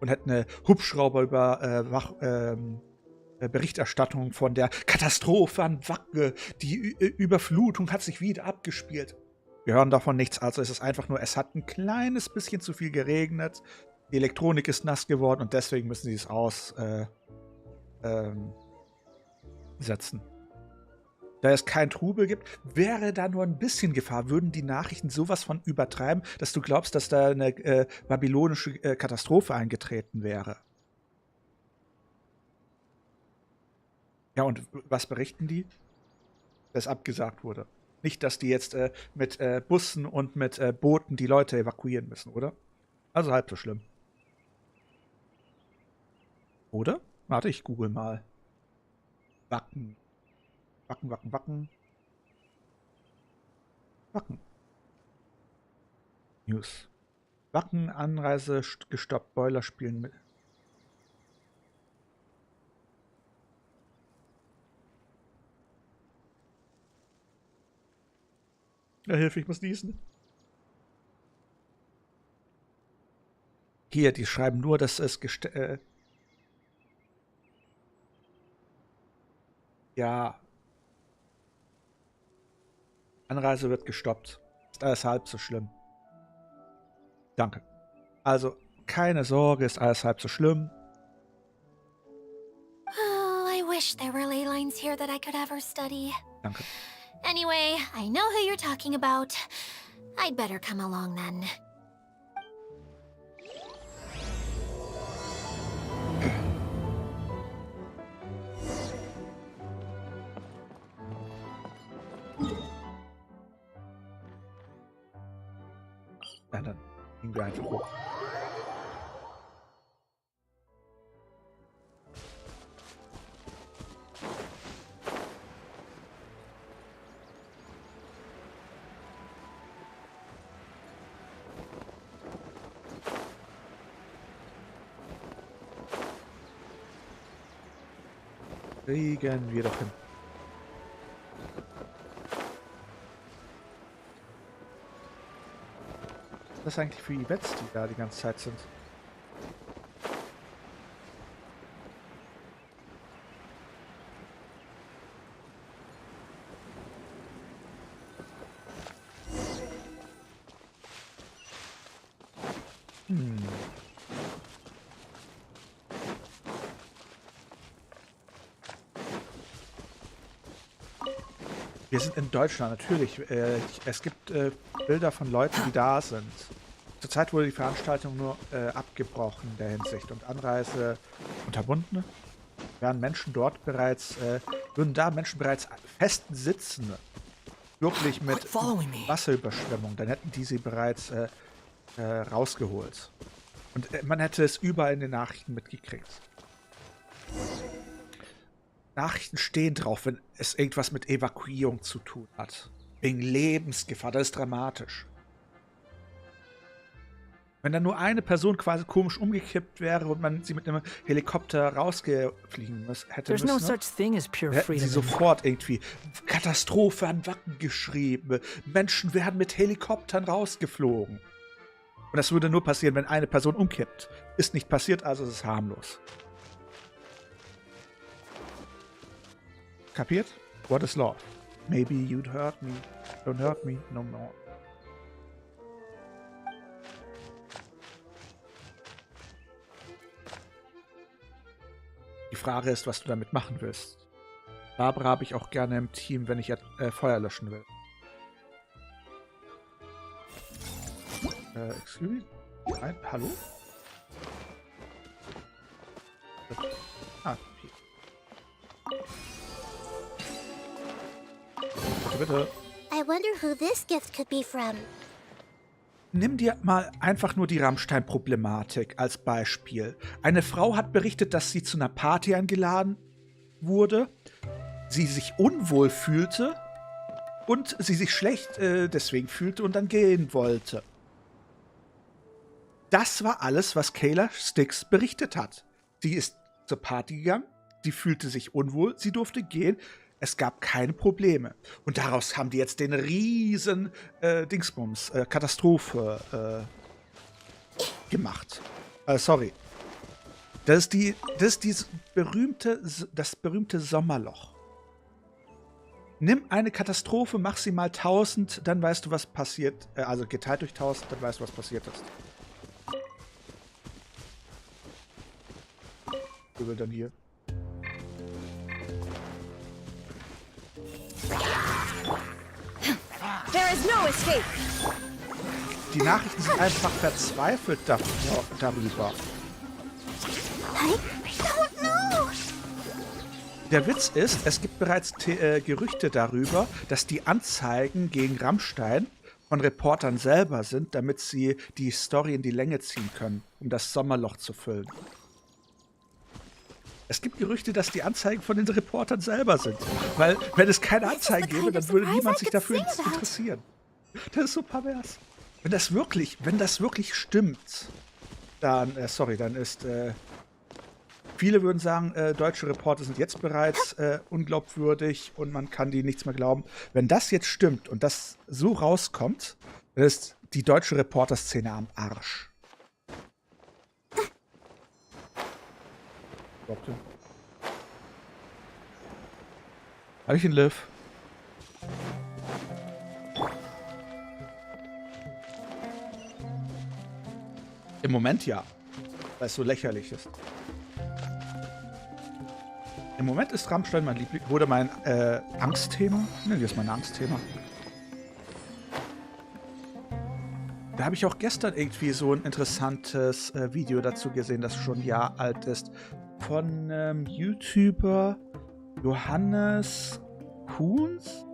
und hätten eine Hubschrauber über Berichterstattung von der Katastrophe an Wacke. Die Überflutung hat sich wieder abgespielt. Wir hören davon nichts, also ist es einfach nur, es hat ein kleines bisschen zu viel geregnet. Die Elektronik ist nass geworden und deswegen müssen sie es aussetzen. Da es keinen Trubel gibt, wäre da nur ein bisschen Gefahr, würden die Nachrichten sowas von übertreiben, dass du glaubst, dass da eine babylonische Katastrophe eingetreten wäre. Ja, und was berichten die? Dass abgesagt wurde. Nicht, dass die jetzt mit Bussen und mit Booten die Leute evakuieren müssen, oder? Also halb so schlimm. Oder? Warte, ich google mal. Wacken. Wacken, Wacken, Wacken. Wacken. News. Wacken, Anreise gestoppt, Boiler spielen mit. Ja, Hilfe, ich muss niesen. Hier, die schreiben nur, dass es ja. Anreise wird gestoppt. Ist alles halb so schlimm. Danke. Also, keine Sorge, ist alles halb so schlimm.
Oh, I wish there were ley lines here that I could ever study.
Danke.
Anyway, I know who you're talking about. I'd better come along then.
Ja, dann gehen wir einfach hoch. Kriegen wir doch hin. Was ist das eigentlich für Events, die da die ganze Zeit sind? Wir sind in Deutschland, natürlich. Es gibt Bilder von Leuten, die da sind. Zurzeit wurde die Veranstaltung nur abgebrochen in der Hinsicht und Anreise unterbunden. Würden da Menschen bereits fest sitzen, wirklich mit Wasserüberschwemmung, dann hätten die sie bereits rausgeholt. Und man hätte es überall in den Nachrichten mitgekriegt. Nachrichten stehen drauf, wenn es irgendwas mit Evakuierung zu tun hat. Wegen Lebensgefahr, das ist dramatisch. Wenn dann nur eine Person quasi komisch umgekippt wäre und man sie mit einem Helikopter rausgefliegen hätte müssen, hätten sie sofort irgendwie Katastrophe an Wacken geschrieben. Menschen werden mit Helikoptern rausgeflogen. Und das würde nur passieren, wenn eine Person umkippt. Ist nicht passiert, also ist es harmlos. Kapiert? What is love? Maybe you'd hurt me. Don't hurt me no more. Die Frage ist, was du damit machen willst. Barbara habe ich auch gerne im Team, wenn ich Feuer löschen will. Excuse me? Nein, hallo? Ah, hier. Bitte.
I wonder who this gift could be from.
Nimm dir mal einfach nur die Rammstein-Problematik als Beispiel. Eine Frau hat berichtet, dass sie zu einer Party eingeladen wurde, sie sich unwohl fühlte und sie sich schlecht deswegen fühlte und dann gehen wollte. Das war alles, was Kayla Styx berichtet hat. Sie ist zur Party gegangen, sie fühlte sich unwohl, sie durfte gehen. Es gab keine Probleme. Und daraus haben die jetzt den riesen Dingsbums, Katastrophe gemacht. Sorry. Das ist das berühmte Sommerloch. Nimm eine Katastrophe, mach sie mal 1000, dann weißt du, was passiert. Also geteilt durch 1000, dann weißt du, was passiert ist. Übel dann hier.
There is no escape.
Die Nachrichten sind einfach verzweifelt darüber.
I don't know.
Der Witz ist, es gibt bereits Gerüchte darüber, dass die Anzeigen gegen Rammstein von Reportern selber sind, damit sie die Story in die Länge ziehen können, um das Sommerloch zu füllen. Es gibt Gerüchte, dass die Anzeigen von den Reportern selber sind. Weil, wenn es keine Anzeigen gäbe, dann würde niemand sich dafür interessieren. Das ist so pervers. Wenn das wirklich stimmt, dann, dann ist, viele würden sagen, deutsche Reporter sind jetzt bereits unglaubwürdig und man kann die nichts mehr glauben. Wenn das jetzt stimmt und das so rauskommt, dann ist die deutsche Reporterszene am Arsch. Hallöchen, Liv. Im Moment ja, weil es so lächerlich ist. Im Moment ist Rammstein mein Liebling, wurde mein Angstthema. Nennen wir es mein Angstthema. Da habe ich auch gestern irgendwie so ein interessantes Video dazu gesehen, das schon ein Jahr alt ist. Von YouTuber Johannes Kuhns?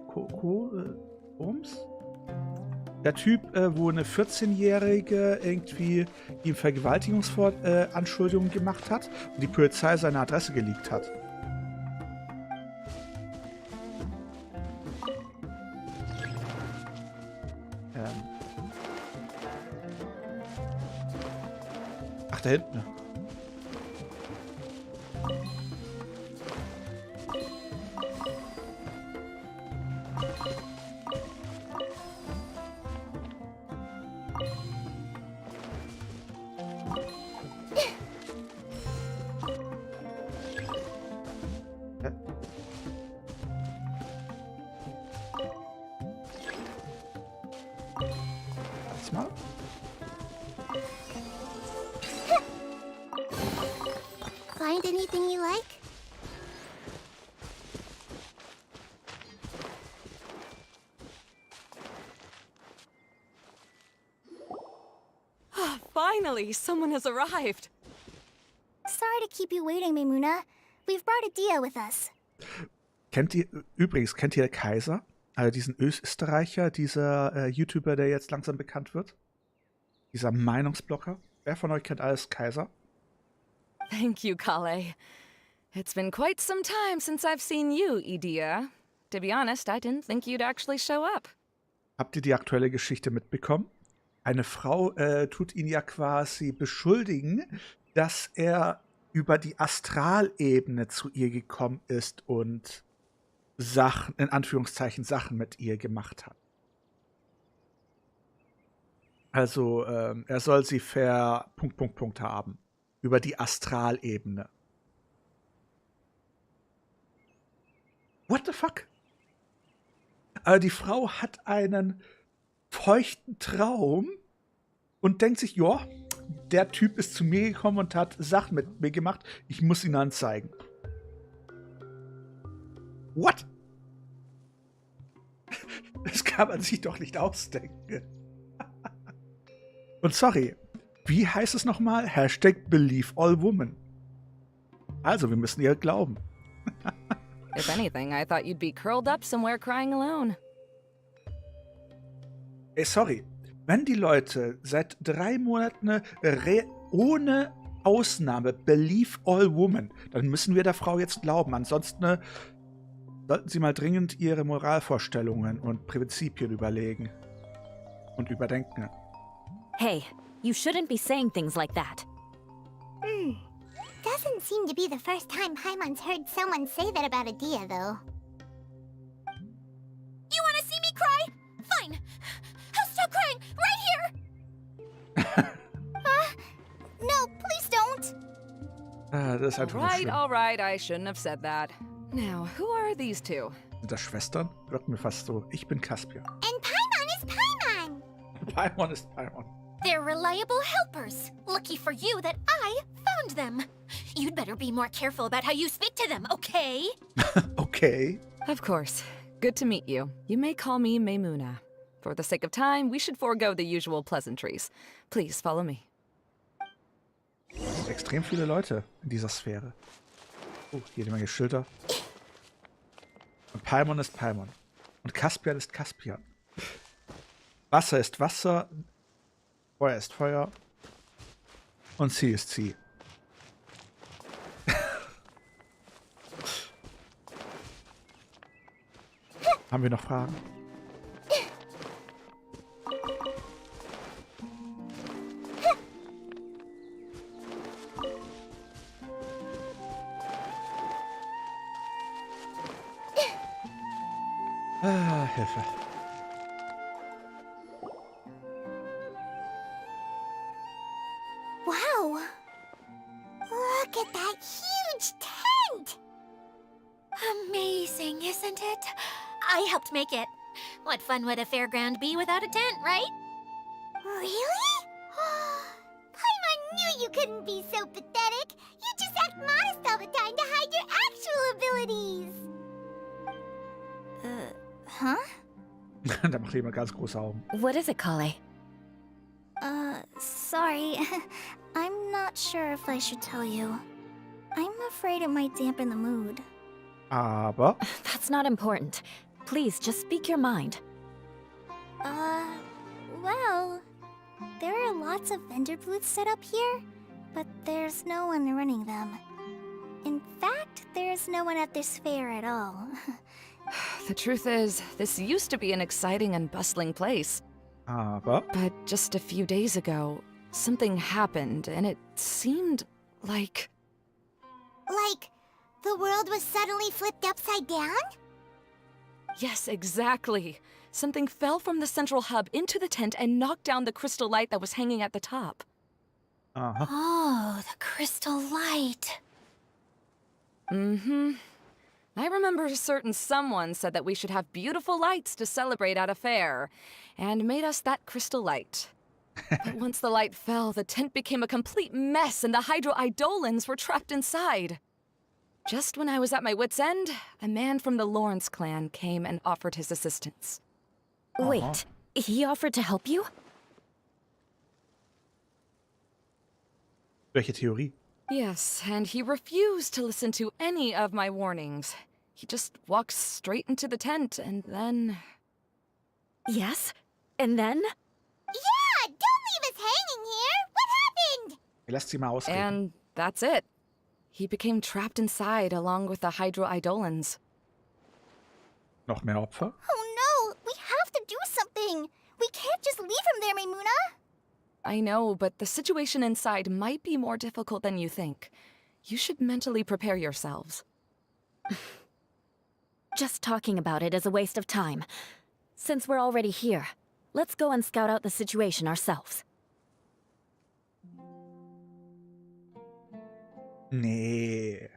Der Typ, wo eine 14-Jährige irgendwie ihm Vergewaltigungsanschuldigungen gemacht hat und die Polizei seine Adresse geleakt hat. Ach, da hinten. Mal.
Find anything you like?
Finally, someone has arrived.
Sorry to keep you waiting, Maimuna. We've brought Adia with us.
Kennt ihr Kaiser? Also diesen Österreicher, dieser YouTuber, der jetzt langsam bekannt wird? Dieser Meinungsblocker? Wer von euch kennt alles Kaiser?
Thank you, Kale. It's been quite some time since I've seen you, Idia. To be honest, I didn't think you'd actually show up.
Habt ihr die aktuelle Geschichte mitbekommen? Eine Frau tut ihn ja quasi beschuldigen, dass er über die Astralebene zu ihr gekommen ist und Sachen, in Anführungszeichen Sachen mit ihr gemacht hat. Also, er soll sie haben. Über die Astralebene. What the fuck? Also die Frau hat einen feuchten Traum und denkt sich, ja, der Typ ist zu mir gekommen und hat Sachen mit mir gemacht, ich muss ihn anzeigen. What? Das kann man sich doch nicht ausdenken. Und sorry, wie heißt es nochmal? #BelieveAllWomen. Also, wir müssen ihr glauben.
If anything, I thought you'd be curled up somewhere crying alone.
Ey, sorry. Wenn die Leute seit 3 Monaten ohne Ausnahme Believe All Women, dann müssen wir der Frau jetzt glauben. Ansonsten sollten sie mal dringend ihre Moralvorstellungen und Prinzipien überlegen und überdenken.
Hey, you shouldn't be saying things like that.
Doesn't seem to be the first time Paimon's heard someone say that about Adia, though.
You want to see me cry? Fine. I'll stop crying right here.
No, please don't.
Das ist einfach nur schlimm.
All right, I shouldn't have said that. Now, who are these two?
Sind das Schwestern? Wirkt mir fast so. Ich bin Caspian.
And Paimon is Paimon.
Paimon ist Paimon.
They're reliable helpers. Lucky for you that I found them. You'd better be more careful about how you speak to them, okay?
Okay.
Of course. Good to meet you. You may call me Maimuna. For the sake of time, we should forego the usual pleasantries. Please follow me.
Es sind extrem viele Leute in dieser Sphäre. Oh, jede Menge Schilder. Und Paimon ist Paimon. Und Caspian ist Caspian. Wasser ist Wasser. Feuer ist Feuer. Und sie ist sie. Haben wir noch Fragen? Ah, Hilfe.
Wow! Look at that huge tent!
Amazing, isn't it? I helped make it. What fun would a fairground be without a tent, right?
Really? Paimon knew you couldn't be so pathetic. You just act modest all the time to hide your actual abilities. Huh?
Da macht jemand ganz große Augen.
What is it, Kale?
Sorry. I'm not sure if I should tell you. I'm afraid it might dampen the mood.
Aber
That's not important. Please, just speak your mind.
Well, there are lots of vendor booths set up here, but there's no one running them. In fact, there's no one at this fair at all.
The truth is, this used to be an exciting and bustling place.
Aber
But just a few days ago, something happened, and it seemed like...
Like, the world was suddenly flipped upside down?
Yes, exactly. Something fell from the central hub into the tent and knocked down the crystal light that was hanging at the top.
aha.
Oh, the crystal light.
Mm-hmm. I remember a certain someone said that we should have beautiful lights to celebrate at a fair, and made us that crystal light. But once the light fell, the tent became a complete mess and the Hydro-Eidolons were trapped inside. Just when I was at my wit's end, a man from the Lawrence clan came and offered his assistance.
Wait, he offered to help you?
Welche Theorie?
Yes, and he refused to listen to any of my warnings. He just walked straight into the tent, and then...
Yes? And then?
Yeah, don't leave us hanging here! What happened?
Er lässt sie mal ausreden.
And that's it. He became trapped inside along with the Hydro-Eidolons.
Noch mehr Opfer?
Oh no, we have to do something! We can't just leave him there, Maimuna!
I know, but the situation inside might be more difficult than you think. You should mentally prepare yourselves.
Just talking about it is a waste of time. Since we're already here, let's go and scout out the situation ourselves.
Nee.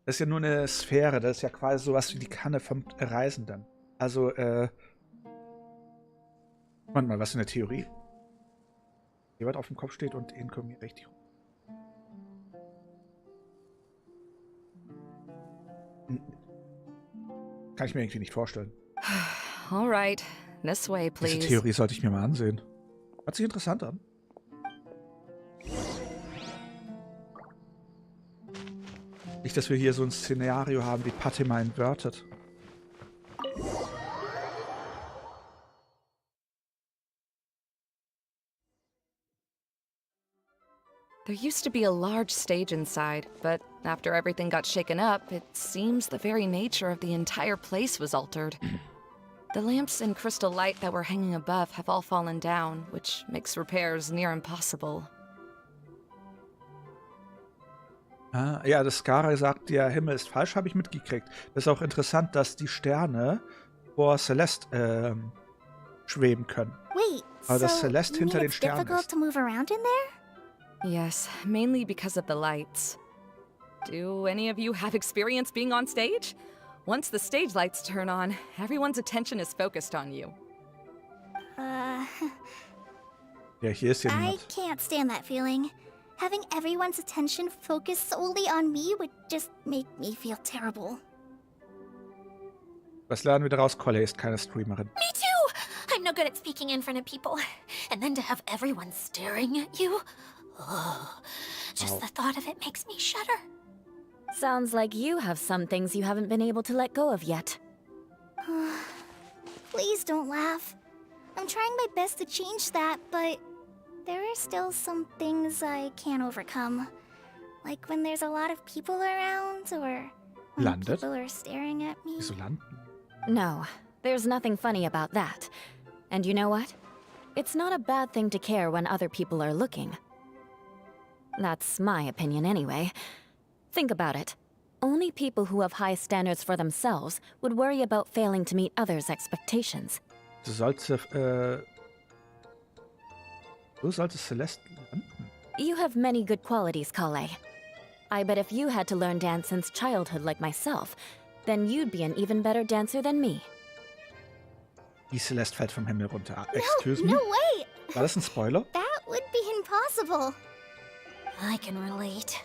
Das ist ja nur eine Sphäre. Das ist ja quasi sowas wie die Kanne vom Reisenden. Also, Moment mal, was für eine Theorie? Jemand auf dem Kopf steht und ihn kommen hier richtig rum. Kann ich mir irgendwie nicht vorstellen.
All right, this way,
Diese
please.
Theorie sollte ich mir mal ansehen. Hört sich interessant an. Nicht, dass wir hier so ein Szenario haben wie Fatima inverted.
There used to be a large stage inside, but after everything got shaken up, it seems the very nature of the entire place was altered. The lamps and crystal light that were hanging above have all fallen down, which makes repairs near impossible.
Ah, ja, das Skara sagt, der Himmel ist falsch, habe ich mitgekriegt. Das ist auch interessant, dass die Sterne vor Celeste schweben können.
Wait,
Aber das
so
Celeste
you
hinter
mean
den
it's
Sternen
difficult
ist.
to move around in there?
Yes, mainly because of the lights. Do any of you have experience being on stage? Once the stage lights turn on, everyone's attention is focused on you.
Ja, hier ist ja
I
niemand.
can't stand that feeling. Having everyone's attention focused solely on me would just make me feel terrible.
Was lernen wir daraus? Kolle ist keine Streamerin.
Me too! I'm I'm no good at speaking in front of people. And then to have everyone staring at you. Oh, just the thought of it makes me shudder.
Sounds like you have some things you haven't been able to let go of yet.
Please don't laugh. I'm trying my best to change that, but there are still some things I can't overcome. Like when there's a lot of people around, or when people are staring at me.
Wieso landen?
No, there's nothing funny about that. And you know what? It's not a bad thing to care when other people are looking. That's my opinion anyway. Think about it. Only people who have high standards for themselves would worry about failing to meet others' expectations.
Wo sollte Celeste landen?
You have many good qualities, Kale. I bet if you had to learn dance since childhood like myself, then you'd be an even better dancer than me.
Die Celeste fällt vom Himmel runter. Excuse me?
No way!
War das ein Spoiler?
That would be impossible.
I can relate.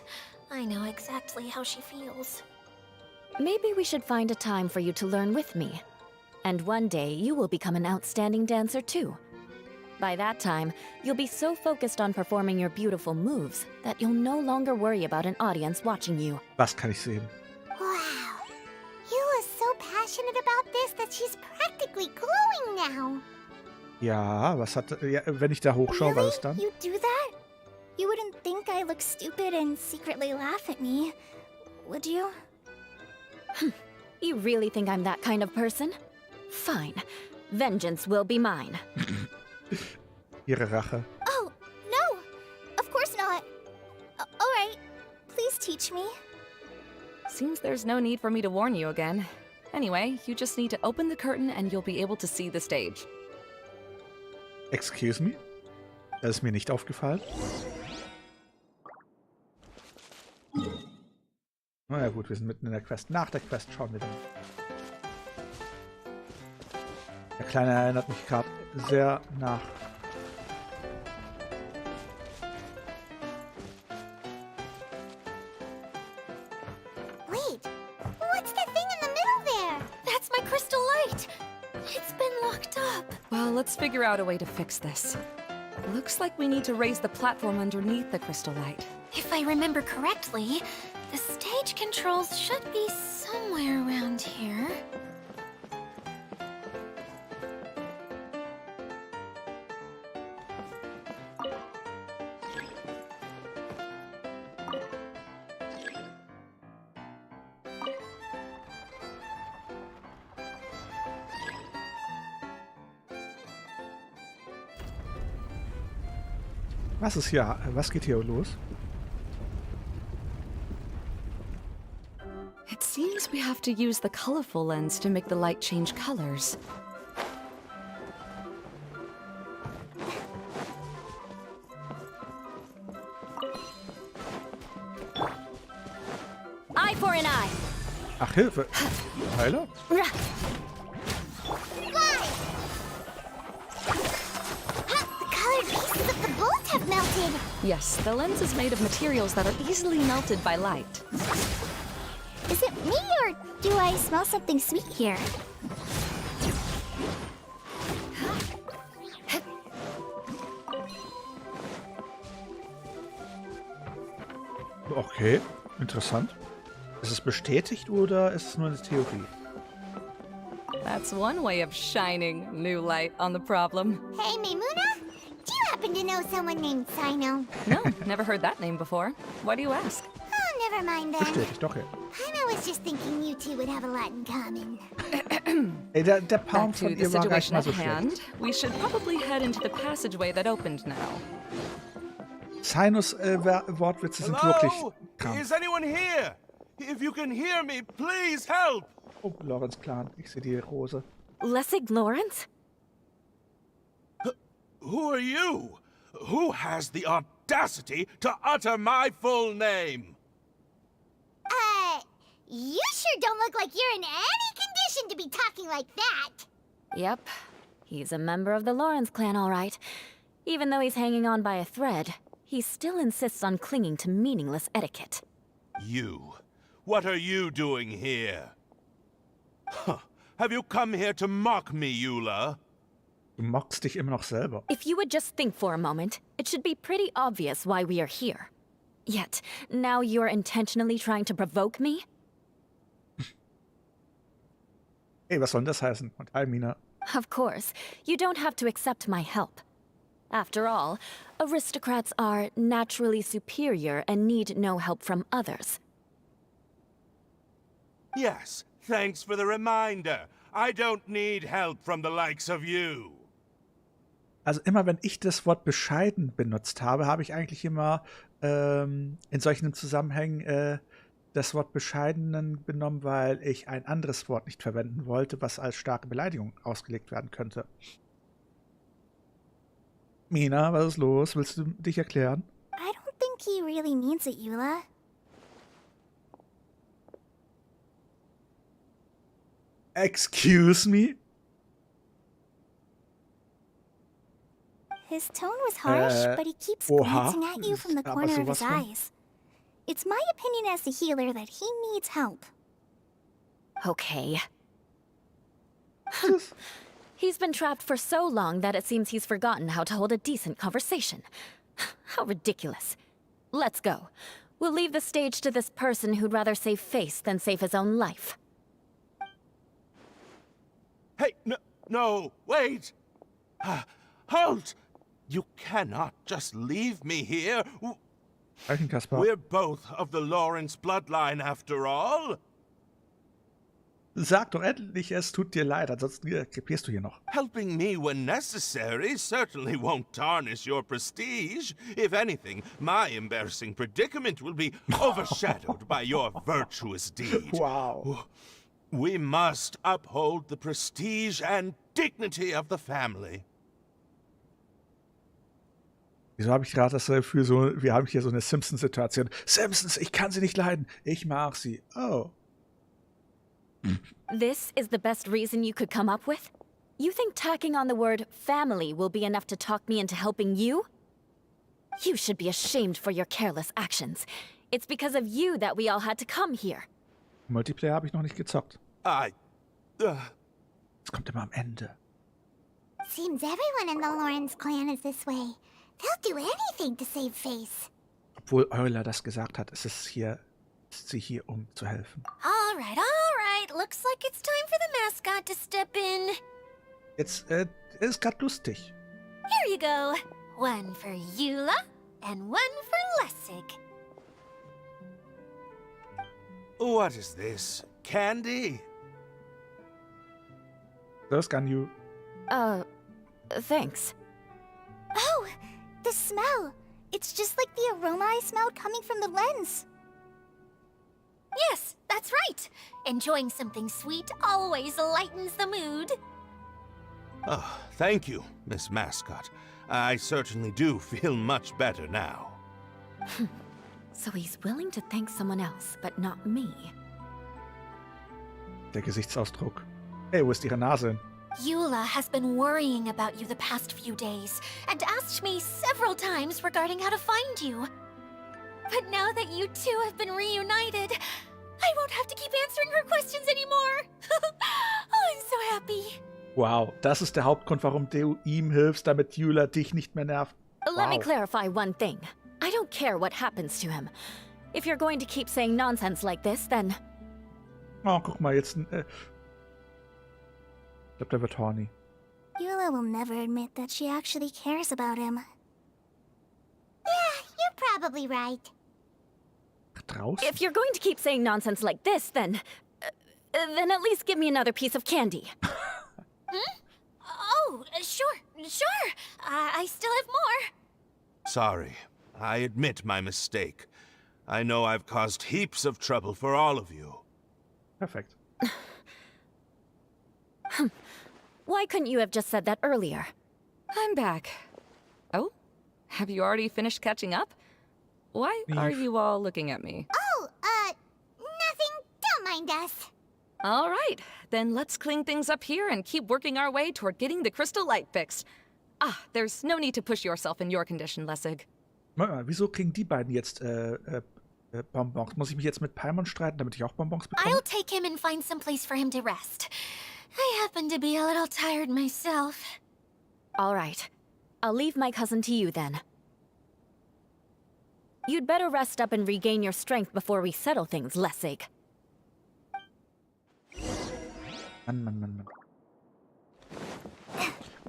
I know exactly how she feels.
Maybe we should find a time for you to learn with me. And one day, you will become an outstanding dancer too. By that time, you'll be so focused on performing your beautiful moves that you'll no longer worry about an audience watching you.
Was kann ich sehen?
Wow. Yula's so passionate about this that she's practically glowing now.
Ja, was hat... Ja, wenn ich da hochschaue,
Really?
was ist dann?
You do that? You wouldn't think I look stupid and secretly laugh at me, would you?
You really think I'm that kind of person? Fine. Vengeance will be mine.
Ihre Rache.
Oh, no! Of course not. Alright, please teach me.
Seems there's no need for me to warn you again. Anyway, you just need to open the curtain and you'll be able to see the stage.
Excuse me? Das ist mir nicht aufgefallen. Na ja gut, wir sind mitten in der Quest. Nach der Quest schauen wir dann. Der Kleine erinnert mich gerade sehr nach.
Wait, what's that thing in the middle there?
That's my crystal light. It's been locked up.
Well, let's figure out a way to fix this. Looks like we need to raise the platform underneath the crystal light.
If I remember correctly, the stage controls should be somewhere around here.
Was ist hier? Was geht hier los?
It seems we have to use the colorful lens to make the light change colors.
Eye for an eye.
Ach, Hilfe! Heiler?
Have melted.
Yes, the lens is made of materials that are easily melted by light.
Is it me, or do I smell something sweet here?
Okay, interessant. Ist es bestätigt oder ist es nur eine Theorie?
That's one way of shining new light on the problem.
Hey, Maimuna? Do you happen to know someone named Sino?
No, never heard that name before. Why do you ask?
Oh, never mind then.
Bestätigt, doch.
I was just thinking you two would have a lot in common.
Ey, der
Back
Pound
to
von
the
ihr war gar nicht
situation
mal
at
so schlecht.
hand. We should probably head into the passageway that opened now.
Sinus Wortwitze sind wirklich krank.
Is anyone here? If you can hear me, please help!
Oh, Lorenz Plan. Ich sehe die Rose.
Lessig Lawrence?
Who are you? Who has the audacity to utter my full name?
You sure don't look like you're in any condition to be talking like that.
Yep. He's a member of the Lawrence clan, all right. Even though he's hanging on by a thread, he still insists on clinging to meaningless etiquette.
You. What are you doing here? Huh. Have you come here to mock me, Eula?
Du mockst dich immer noch selber.
If you would just think for a moment, it should be pretty obvious why we are here. Yet, now you're intentionally trying to provoke me?
Ey, was soll denn das heißen? Und hi, Mina.
Of course, you don't have to accept my help. After all, aristocrats are naturally superior and need no help from others.
Yes, thanks for the reminder. I don't need help from the likes of you.
Also immer wenn ich das Wort bescheiden benutzt habe, habe ich eigentlich immer in solchen Zusammenhängen das Wort bescheidenen genommen, weil ich ein anderes Wort nicht verwenden wollte, was als starke Beleidigung ausgelegt werden könnte. Mina, was ist los? Willst du dich erklären?
I don't think he really means it, Eula.
Excuse me?
His tone was harsh, but he keeps glancing at you from the corner of his eyes. It's my opinion as the healer that he needs help.
Okay. He's been trapped for so long that it seems he's forgotten how to hold a decent conversation. How ridiculous. Let's go. We'll leave the stage to this person who'd rather save face than save his own life.
Hey, no, wait! Halt! You cannot just leave me here. We're both of the Lawrence bloodline after all.
Sag doch endlich, es tut dir leid, ansonsten krepierst du hier noch.
Helping me when necessary certainly won't tarnish your prestige. If anything, my embarrassing predicament will be overshadowed by your virtuous deed.
Wow.
We must uphold the prestige and dignity of the family.
Wieso habe ich gerade das Gefühl, wir haben hier so eine Simpsons-Situation. Simpsons, ich kann sie nicht leiden. Ich mag sie. Oh.
This is the best reason you could come up with? You think tacking on the word family will be enough to talk me into helping you? You should be ashamed for your careless actions. It's because of you that we all had to come here.
Multiplayer habe ich noch nicht gezockt. Das kommt immer am Ende.
Seems everyone in the Lawrence clan is this way. They'll do anything to save face.
Obwohl Euler das gesagt hat, ist sie hier, um zu helfen.
All right. Looks like it's time for the mascot to step in.
Jetzt ist gerade lustig.
Here you go. One for Eula and one for Lessig.
What is this? Candy?
Das kann you.
Thanks.
Oh, the smell. It's just like the aroma I smelled coming from the lens.
Yes, that's right. Enjoying something sweet always lightens the mood.
Oh, thank you, Miss Mascot. I certainly do feel much better now.
So he's willing to thank someone else, but not me.
Der Gesichtsausdruck. Hey, wo ist ihre Nase hin?
Eula has been worrying about you the past few days, and asked me several times regarding how to find you. But now that you two have been reunited, I won't have to keep answering her questions anymore. Oh, I'm so happy.
Wow, das ist der Hauptgrund, warum du ihm hilfst, damit Eula dich nicht mehr nervt.
Let me clarify one thing. I don't care what happens to him. If you're going to keep saying nonsense like this, then...
Oh, guck mal, jetzt... ich glaube, der wird horny.
Eula will never admit that she actually cares about him. Yeah, you're probably right.
Draußen?
If you're going to keep saying nonsense like this, then at least give me another piece of candy.
Oh, sure. I still have more.
Sorry. I admit my mistake. I know I've caused heaps of trouble for all of you.
Perfekt.
Why couldn't you have just said that earlier?
I'm back. Oh? Have you already finished catching up? Why are you all looking at me?
Oh, nothing. Don't mind us.
All right, then let's clean things up here and keep working our way toward getting the crystal light fixed. There's no need to push yourself in your condition, Lessig.
Wieso kriegen die beiden jetzt Bonbons? Muss ich mich jetzt mit Paimon streiten, damit ich auch Bonbons bekomme?
I'll take him and find some place for him to rest. I happen to be a little tired myself.
All right. I'll leave my cousin to you then. You'd better rest up and regain your strength before we settle things, Lessig.
Mann.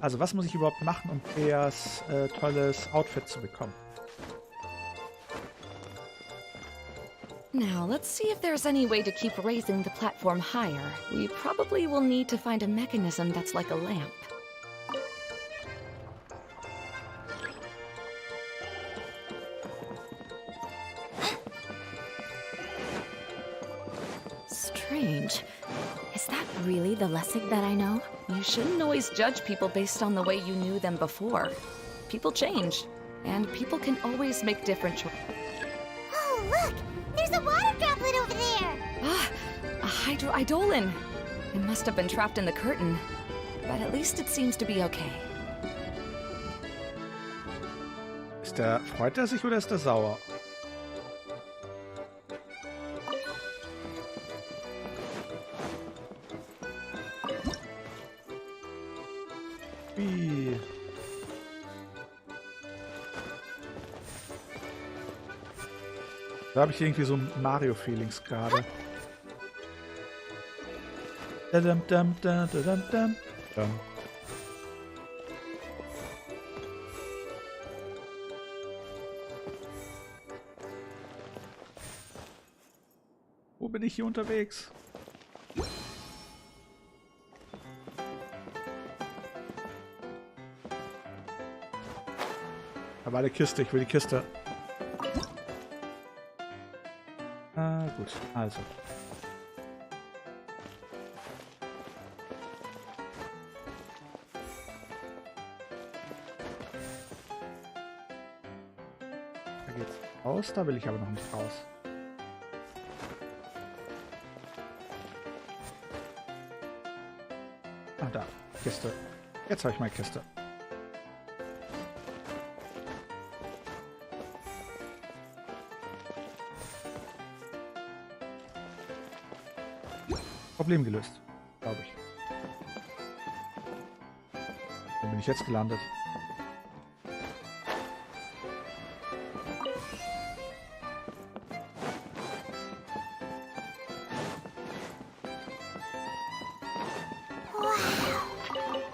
Also, was muss ich überhaupt machen, um Theas tolles Outfit zu bekommen?
Now, let's see if there's any way to keep raising the platform higher. We probably will need to find a mechanism that's like a lamp.
Strange. Is that really the Lessig that I know?
You shouldn't always judge people based on the way you knew them before. People change, and people can always make different choices.
Oh, look! There's a water droplet over there!
Ah, a hydroidolin. It must have been trapped in the curtain, but at least it seems to be okay.
Freut er sich oder ist er sauer? Wie? Da habe ich irgendwie so Mario-Feelings gerade. Wo bin ich hier unterwegs? Da war eine Kiste, ich will die Kiste. Gut, also. Da geht's raus, da will ich aber noch nicht raus. Ah, da, Kiste. Jetzt habe ich meine Kiste. Problem gelöst, glaube ich. Wo bin ich jetzt gelandet?
Wow!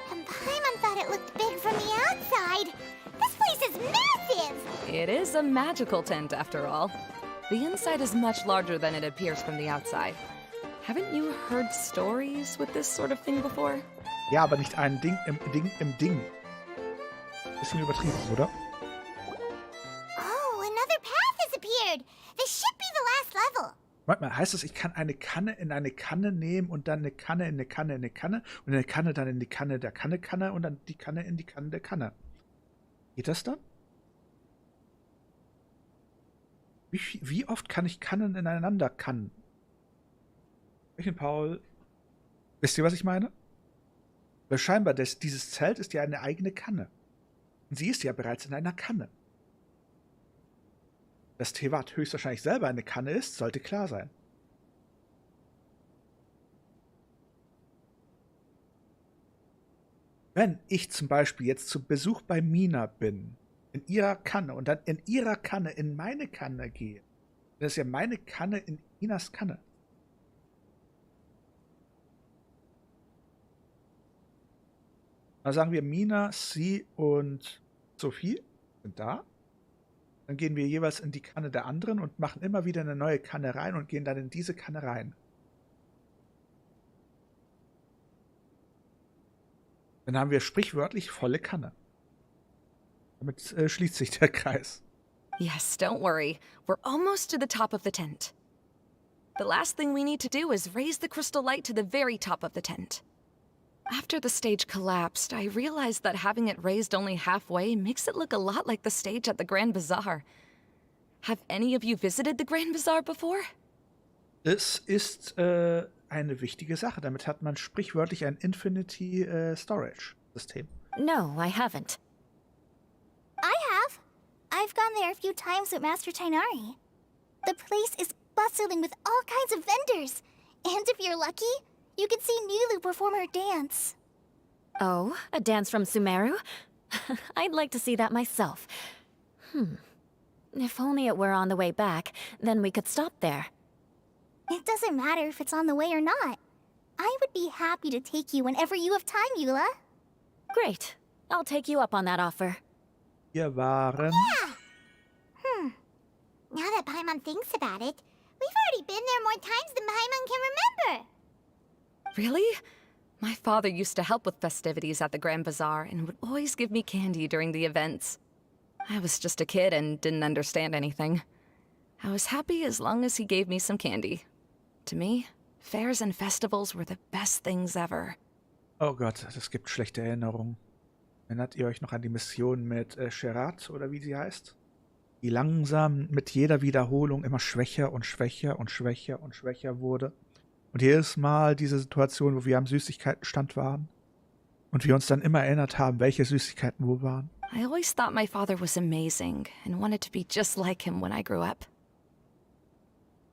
And Paimon thought it looked big from the outside! This place is massive!
It is a magical tent, after all. The inside is much larger than it appears from the outside. Haven't you heard stories with this sort of thing before?
Ja, aber nicht ein Ding im Ding. Bisschen übertrieben, oder?
Oh, another path has appeared! This should be the last level!
Warte mal, heißt das, ich kann eine Kanne in eine Kanne nehmen und dann eine Kanne in eine Kanne in eine Kanne und eine Kanne dann in die Kanne der Kanne und dann die Kanne in die Kanne der Kanne? Geht das dann? Wie oft kann ich Kannen ineinander kannen? Paul, wisst ihr, was ich meine? Weil scheinbar, dieses Zelt ist ja eine eigene Kanne. Und sie ist ja bereits in einer Kanne. Dass Tevat höchstwahrscheinlich selber eine Kanne ist, sollte klar sein. Wenn ich zum Beispiel jetzt zu Besuch bei Mina bin, in ihrer Kanne, und dann in ihrer Kanne in meine Kanne gehe, dann ist ja meine Kanne in Minas Kanne. Dann sagen wir, Mina, sie und Sophie sind da. Dann gehen wir jeweils in die Kanne der anderen und machen immer wieder eine neue Kanne rein und gehen dann in diese Kanne rein. Dann haben wir sprichwörtlich volle Kanne. Damit schließt sich der Kreis.
Yes, don't worry. We're almost to the top of the tent. The last thing we need to do is raise the crystal light to the very top of the tent. After the stage collapsed, I realized that having it raised only halfway makes it look a lot like the stage at the Grand Bazaar. Have any of you visited the Grand Bazaar before?
Es ist eine wichtige Sache. Damit hat man sprichwörtlich ein Infinity Storage System.
No, I haven't.
I have. I've gone there a few times with Master Tainari. The place is bustling with all kinds of vendors. And if you're lucky, you can see Nilu perform her dance.
Oh, a dance from Sumeru? I'd like to see that myself. If only it were on the way back, then we could stop there.
It doesn't matter if it's on the way or not. I would be happy to take you whenever you have time, Eula.
Great. I'll take you up on that offer.
Wir waren...
Yeah. Now that Paimon thinks about it, we've already been there more times than Paimon can remember.
Really? My father used to help with festivities at the Grand Bazaar and would always give me candy during the events. I was just a kid and didn't understand anything. I was happy as long as he gave me some candy. To me, fairs and festivals were the best things ever.
Oh Gott, das gibt schlechte Erinnerungen. Erinnert ihr euch noch an die Mission mit Sherat, oder wie sie heißt? Die langsam mit jeder Wiederholung immer schwächer und schwächer und schwächer und schwächer wurde. Und jedes Mal diese Situation, wo wir am Süßigkeitenstand waren und wir uns dann immer erinnert haben, welche Süßigkeiten wo waren.
I always thought my father was amazing and wanted to be just like him when I grew up.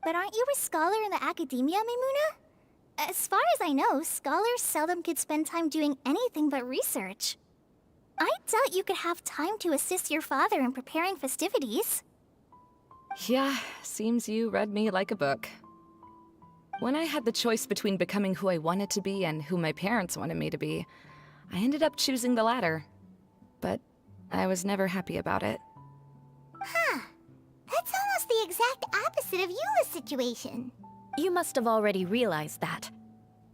But aren't you a scholar in the academia, Maimuna? As far as I know, scholars seldom could spend time doing anything but research. I doubt you could have time to assist your father in preparing festivities.
Yeah, seems you read me like a book. When I had the choice between becoming who I wanted to be and who my parents wanted me to be, I ended up choosing the latter. But I was never happy about it.
Huh. That's almost the exact opposite of Eula's situation.
You must have already realized that.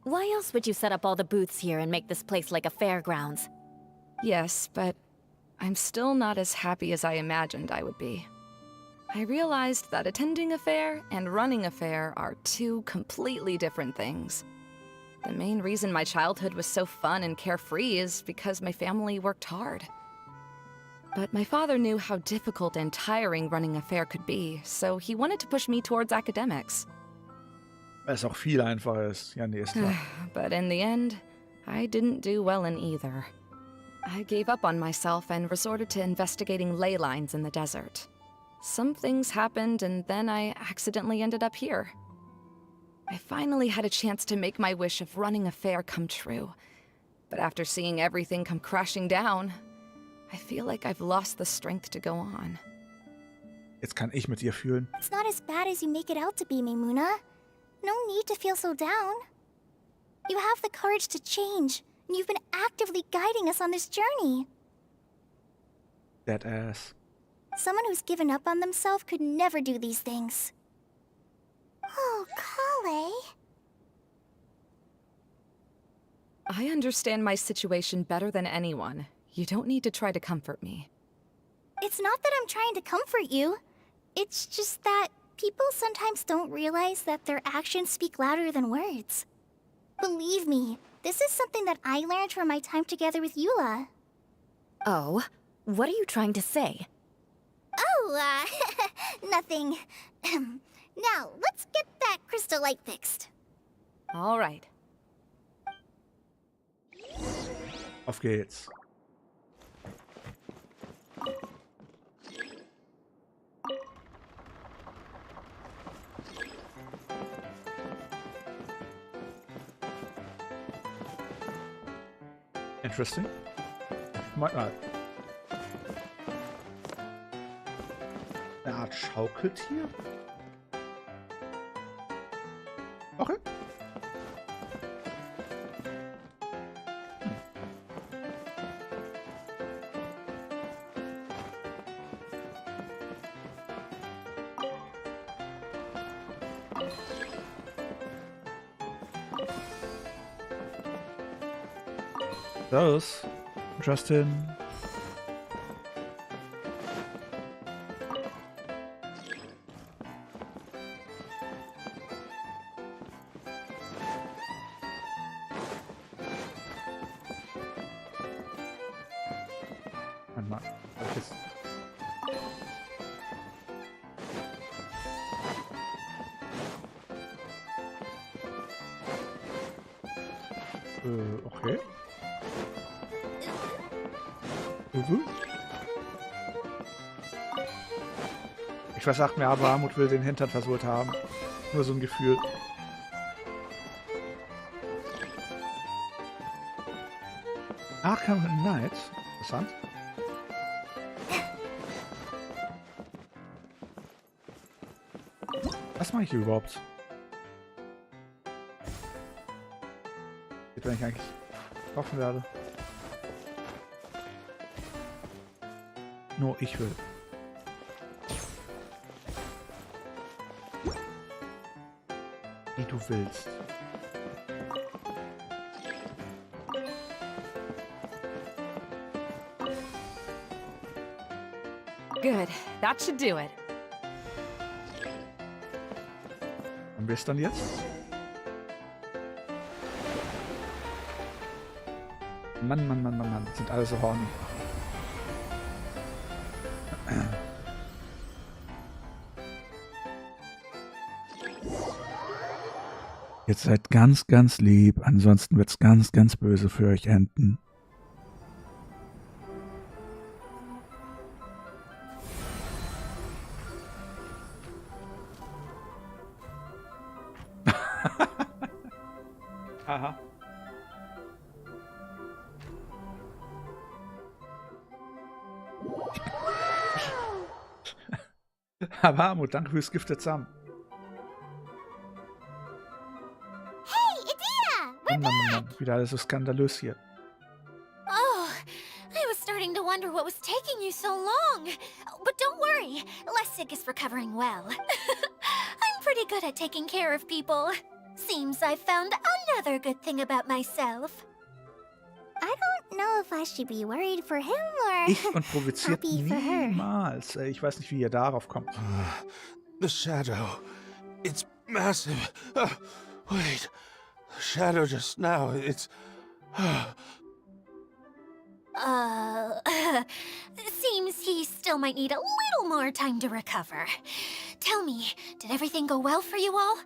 Why else would you set up all the booths here and make this place like a fairgrounds?
Yes, but I'm still not as happy as I imagined I would be. I realized that attending a fair and running a fair are two completely different things. The main reason my childhood was so fun and carefree is because my family worked hard. But my father knew how difficult and tiring running a fair could be, so he wanted to push me towards academics.
Weil es auch viel einfacher ist. Ja, nee, ist klar.
But in the end, I didn't do well in either. I gave up on myself and resorted to investigating ley lines in the desert. Some things happened, and then I accidentally ended up here. I finally had a chance to make my wish of running a fair come true. But after seeing everything come crashing down, I feel like I've lost the strength to go on.
Jetzt kann ich mit ihr fühlen.
It's not as bad as you make it out to be, Maimuna. No need to feel so down. You have the courage to change, and you've been actively guiding us on this journey.
That ass.
Someone who's given up on themselves could never do these things. Oh, Kale.
I understand my situation better than anyone. You don't need to try to comfort me.
It's not that I'm trying to comfort you. It's just that people sometimes don't realize that their actions speak louder than words. Believe me, this is something that I learned from my time together with Eula.
Oh? What are you trying to say?
Oh, nothing. Now, let's get that crystal light fixed.
All right.
Auf geht's. Interesting. Moment mal. Eine Art Schaukeltier? Okay. Servus, Justin. Warte mal, hab ich jetzt... Okay. Ich versag mir, aber Armut will den Hintern versohlt haben. Nur so ein Gefühl. Arkham Knight. Interessant. Was mache ich hier überhaupt? Wenn ich eigentlich kaufen werde. Nur ich will. Wie du willst.
Good. That should do it.
Haben wir es dann jetzt? Mann. Sind alle so horny. Jetzt seid ganz, ganz lieb. Ansonsten wird's ganz, ganz böse für euch enden. Aha. Aber Armut, danke fürs Gift zusammen.
Hey, Idea!
Mann. Wieder alles so skandalös hier.
Oh, I was starting to wonder what was taking you so long. But don't worry, Lessig is recovering well. I'm pretty good at taking care of people. Seems I've found another good thing about myself.
I don't know if I should be worried for him or
Ich und provoziert
happy for her.
niemals. Ich weiß nicht, wie ihr darauf kommt.
The shadow. It's massive. Wait. The shadow just now. It's...
Seems he still might need a little more time to recover. Tell me, did everything go well for you all?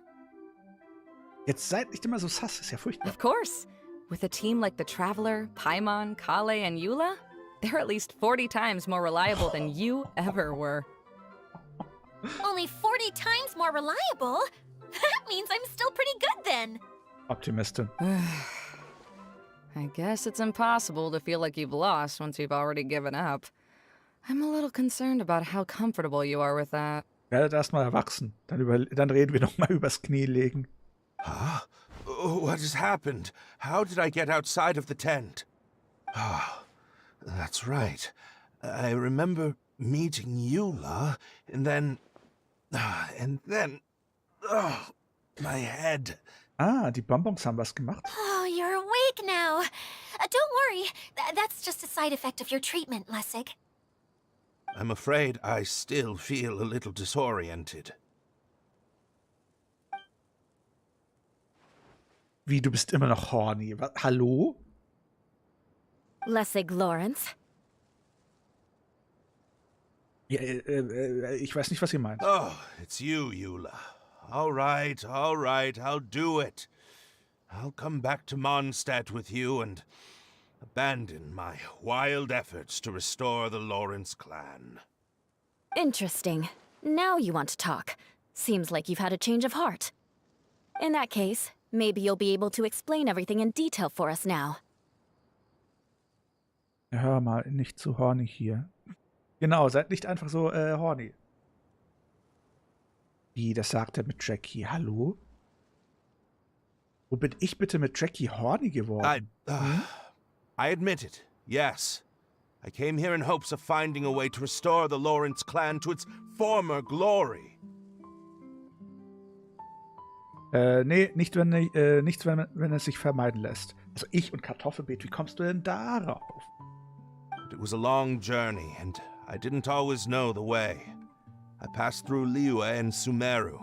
Jetzt seid nicht immer so sass, ist ja furchtbar.
Of course. With a team like the Traveler, Paimon, Kale, and Eula, they're at least 40 times more reliable than you ever were.
Only 40 times more reliable? That means I'm still pretty good then.
Optimistin.
I guess it's impossible to feel like you've lost once you've already given up. I'm a little concerned about how comfortable you are with that.
Werdet erstmal erwachsen. Dann reden wir noch mal übers Knie legen.
Huh? What has happened? How did I get outside of the tent? Ah, that's right. I remember meeting Eula, and then... my head.
Ah, die Bonbons haben was gemacht.
Oh, you're awake now. Don't worry, that's just a side effect of your treatment, Lessig.
I'm afraid I still feel a little disoriented.
Wie, du bist immer noch horny. Hallo?
Lessig Lawrence?
Ja, ich weiß nicht, was ihr meint.
Oh, it's you, Eula. All right, I'll do it. I'll come back to Mondstadt with you and abandon my wild efforts to restore the Lawrence clan.
Interesting. Now you want to talk. Seems like you've had a change of heart. In that case, maybe you'll be able to explain everything in detail for us now.
Hör mal, nicht so horny hier. Genau, seid nicht einfach so horny. Wie, das sagt er mit Jackie. Hallo? Wo bin ich bitte mit Jackie horny geworden?
I admit it, yes. I came here in hopes of finding a way to restore the Lawrence clan to its former glory.
Nee, nichts, wenn es sich vermeiden lässt. Also ich und Kartoffelbeet, wie kommst du denn darauf?
It was a long journey, and I didn't always know the way. I passed through Liyue and Sumeru.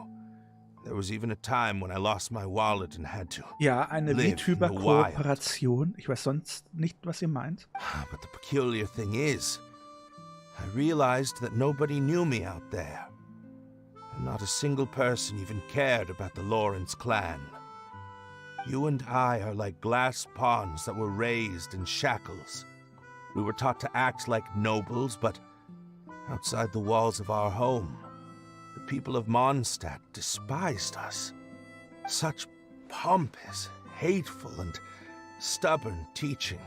There was even a time when I lost my wallet and had to
Ja, eine
live in the wild.
Vtuber-Kooperation. Ich weiß sonst nicht, was ihr meint.
But the peculiar thing is, I realized that nobody knew me out there. And not a single person even cared about the Lawrence clan. You and I are like glass pawns that were raised in shackles. We were taught to act like nobles, but outside the walls of our home, the people of Mondstadt despised us. Such pompous, hateful, and stubborn teaching.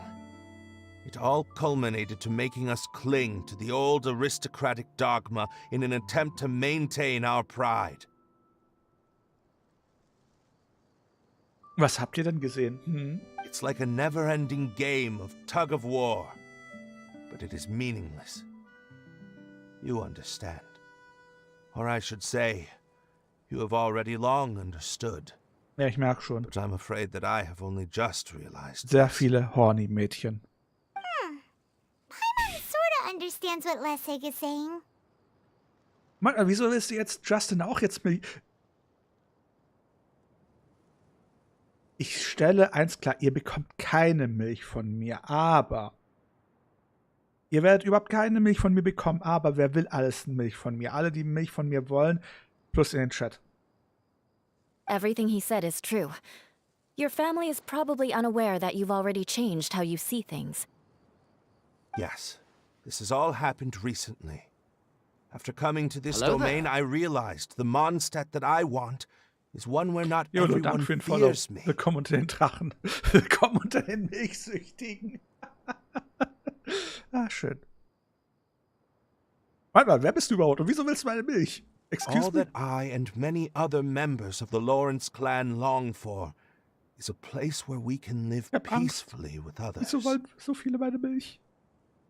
It all culminated to making us cling to the old aristocratic dogma in an attempt to maintain our pride.
Was habt ihr denn gesehen? Hm?
It's like a never-ending game of tug-of-war, but it is meaningless. You understand. Or I should say, you have already long understood.
Ja, ich merke schon.
But I'm afraid that I have only just realized.
Sehr viele horny Mädchen.
Paimon sorta understands what Lessig is saying.
Mann, wieso willst du jetzt Justin auch jetzt Milch? Ich stelle eins klar, ihr bekommt keine Milch von mir, aber ihr werdet überhaupt keine Milch von mir bekommen, aber wer will alles Milch von mir? Alle, die Milch von mir wollen, plus in den Chat.
Everything he said is true. Your family is probably unaware that you've already changed how you see things.
Yes, this has all happened recently. After coming to this
Hello
domain,
there.
I realized the Mondstadt that I want is one where not
Jolo,
everyone
danke für den Follow.
fears me.
Willkommen unter den Drachen. Willkommen unter den Milchsüchtigen. Ah, schön. Warte mal, wer bist du überhaupt und wieso willst du meine Milch? Excuse
All
me?
that I and many other members of the Lawrence clan long for is a place where we can live
Ich hab Angst.
peacefully with others.
Wieso wollen so viele meine Milch?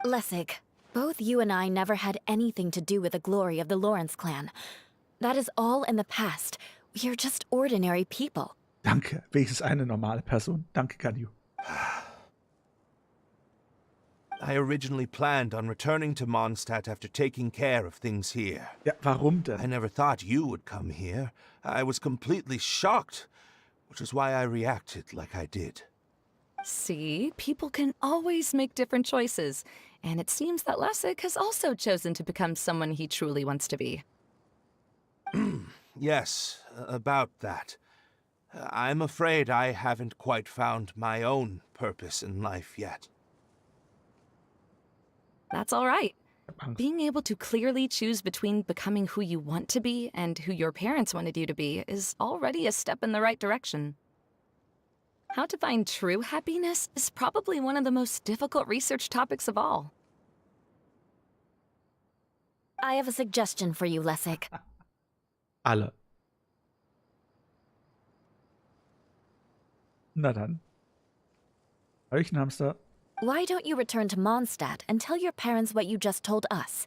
Lessig, both you and I never had anything to do with the glory of the Lawrence clan. That is all in the past. We are just ordinary people.
Danke, wenigstens eine normale Person. Danke, Ganyu.
I originally planned on returning to Mondstadt after taking care of things here.
Ja, warum
I
denn?
never thought you would come here. I was completely shocked, which is why I reacted like I did.
See, people can always make different choices, and it seems that Lessig has also chosen to become someone he truly wants to be.
Yes, about that. I'm afraid I haven't quite found my own purpose in life yet.
That's all right.
Angst.
Being able to clearly choose between becoming who you want to be and who your parents wanted you to be is already a step in the right direction. How to find true happiness is probably one of the most difficult research topics of all.
I have a suggestion for you, Lessig.
Alle. Na dann. Hallöchen, Hamster.
Why don't you return to Mondstadt and tell your parents what you just told us?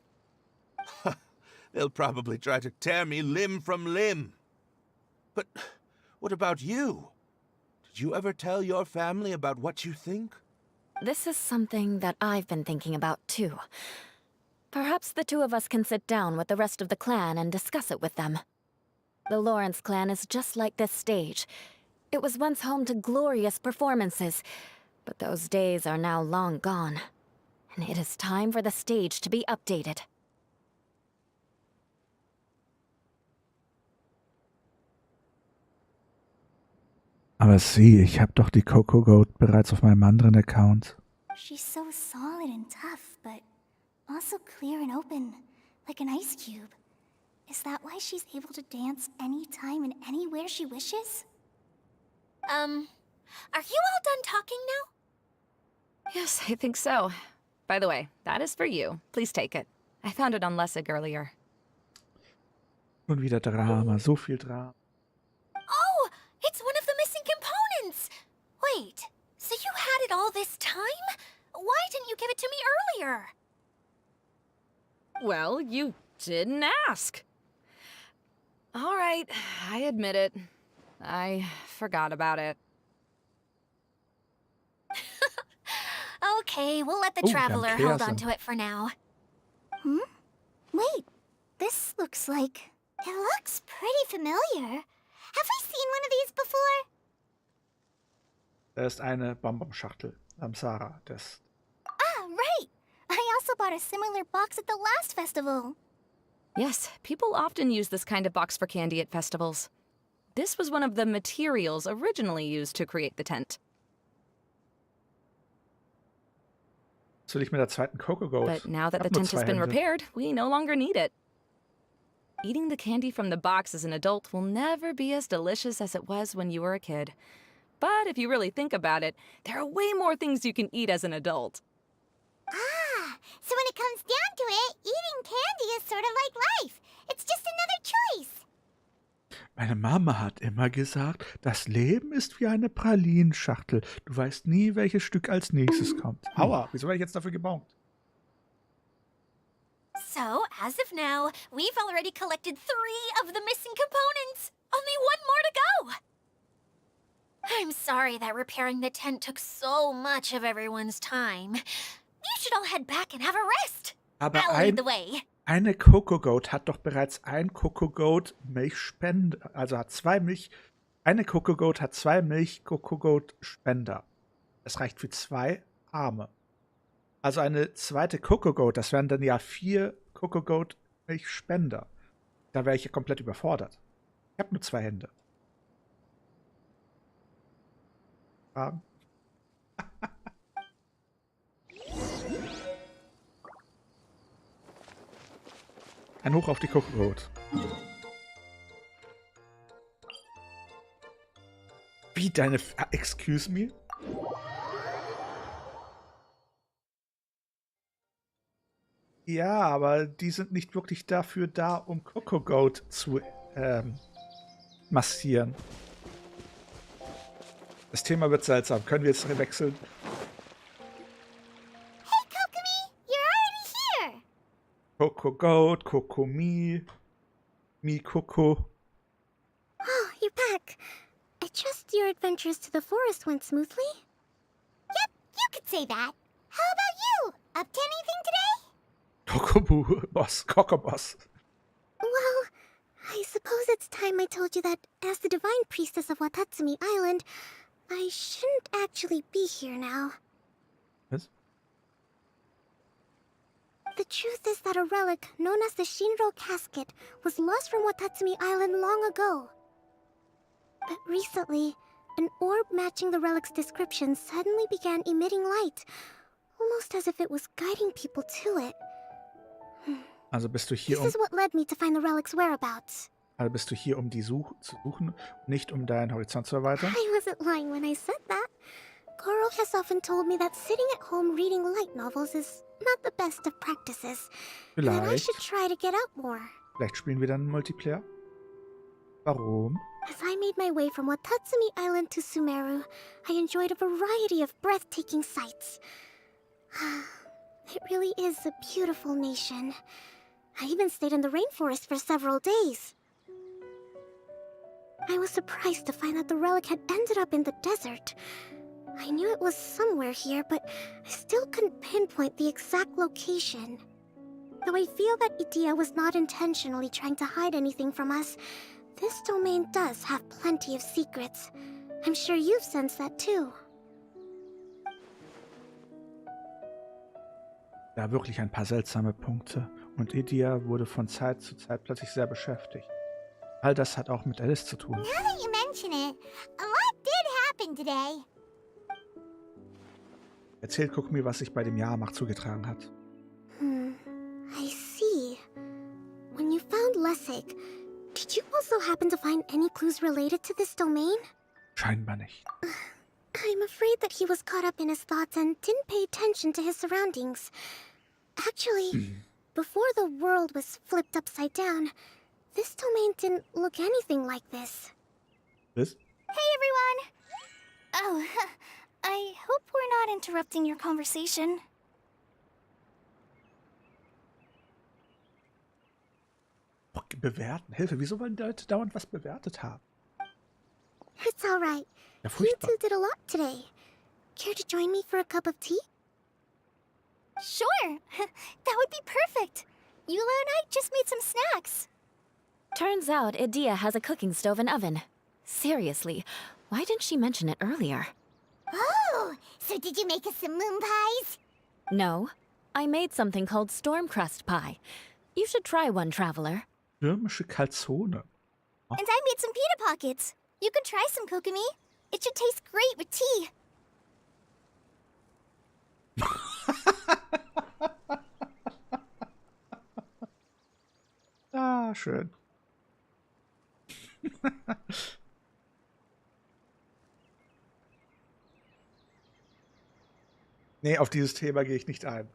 They'll probably try to tear me limb from limb. But what about you? Did you ever tell your family about what you think?
This is something that I've been thinking about, too. Perhaps the two of us can sit down with the rest of the clan and discuss it with them. The Lawrence clan is just like this stage. It was once home to glorious performances, but those days are now long gone. And it is time for the stage to be updated.
Aber sieh, ich habe doch die Coco Goat bereits auf meinem anderen Account.
She's so solid and tough, but also clear and open, like an ice cube. Is that why she's able to dance anytime and anywhere she wishes?
Are you all done talking now?
Yes, I think so. By the way, that is for you. Please take it. I found it on Lessig earlier.
Und wieder Drama, so viel Drama.
Oh, it's one of the missing components! Wait, so you had it all this time? Why didn't you give it to me earlier?
Well, you didn't ask. All right, I admit it. I forgot about it.
Okay, we'll let the
Oh,
traveler
damn
hold
chaos.
on to it for now.
Wait, this looks like... It looks pretty familiar. Have we seen one of these before?
Da ist eine Bonbonschachtel. Samsara. Das.
Ah, right! I also bought a similar box at the last festival.
Yes, people often use this kind of box for candy at festivals. This was one of the materials originally used to create the tent.
Was will ich mit der zweiten Coco Goat?
But now that
Ich
the
hab nur
tent has
zwei
been
Hände.
repaired, we no longer need it. Eating the candy from the box as an adult will never be as delicious as it was when you were a kid. But if you really think about it, there are way more things you can eat as an adult.
Ah, so when it comes down to it, eating candy is sort of like life. It's just another choice.
Meine Mama hat immer gesagt, das Leben ist wie eine Pralinenschachtel. Du weißt nie, welches Stück als nächstes kommt. Aua, wieso werde ich jetzt dafür gebongt?
So, as of now, we've already collected 3 of the missing components. Only 1 more to go. I'm sorry that repairing the tent took so much of everyone's time. You should all head back and have a rest.
Aber
I'll lead the way.
eine Coco Goat hat doch bereits ein Coco Goat Milchspender. Also hat 2 Milch. Eine Coco Goat hat 2 Milch Coco Goat Spender. Das reicht für 2 Arme. Also eine zweite Coco Goat, das wären dann ja 4 Coco Goat Milchspender. Da wäre ich ja komplett überfordert. Ich habe nur 2 Hände. Fragen? Ein Hoch auf die Coco Goat. Wie deine... Excuse me? Ja, aber die sind nicht wirklich dafür da, um Coco Goat zu massieren. Das Thema wird seltsam. Können wir jetzt wechseln?
Hey, Kokomi, you're already here.
Coco Goat, Coco Mi Coco.
Oh, you're back. I trust your adventures to the forest went smoothly?
Yep, you could say that. How about you? Up to anything today?
Coco Boss, Coco Boss.
Well, I suppose it's time I told you that as the divine priestess of Watatsumi Island, I shouldn't actually be here now.
Was?
The truth is that a relic known as the Shinro Casket was lost from Watatsumi Island long ago. But recently, an orb matching the relic's description suddenly began emitting light, almost as if it was guiding people to it.
Also bist du hier,
This is what led me to find the relic's whereabouts.
Also bist du hier, um die zu suchen, nicht um deinen Horizont zu erweitern?
I wasn't lying when I said that. Goro has often told me that sitting at home reading light novels is not the best of practices. And that I should try to get out more.
Vielleicht spielen wir dann Multiplayer? Warum?
As I made my way from Watatsumi Island to Sumeru, I enjoyed a variety of breathtaking sights. It really is a beautiful nation. I even stayed in the rainforest for several days. I was surprised to find that the relic had ended up in the desert. I knew it was somewhere here, but I still couldn't pinpoint the exact location. Though I feel that Idia was not intentionally trying to hide anything from us, this domain does have plenty of secrets. I'm sure you've sensed that too.
Ja, wirklich ein paar seltsame Punkte. Und Idia wurde von Zeit zu Zeit plötzlich sehr beschäftigt. All das hat auch mit Alice zu tun.
Now that you mention it, a lot did happen today.
Erzählt Kokomi, was sich bei dem Jahrmarkt zugetragen hat.
I see. When you found Lessig, did you also happen to find any clues related to this domain?
Scheinbar nicht.
I'm afraid that he was caught up in his thoughts and didn't pay attention to his surroundings. Actually, before the world was flipped upside down, this domain didn't look anything like this.
Was?
Hey, everyone! Oh, I hope we're not interrupting your conversation.
Bewerten? Hilfe, wieso wollen die Leute dauernd was bewertet haben?
It's all right.
Ja,
You
furchtbar.
two did a lot today. Care to join me for a cup of tea?
Sure! That would be perfect! Eula and I just made some snacks.
Turns out Idia has a cooking stove and oven. Seriously, why didn't she mention it earlier?
Oh, so did you make us some moon pies?
No, I made something called storm crust pie. You should try one, traveler.
Stürmische Calzone.
And I made some pita pockets. You could try some, Kokomi. It should taste great with tea.
Ah, schön. Nee, auf dieses Thema gehe ich nicht ein.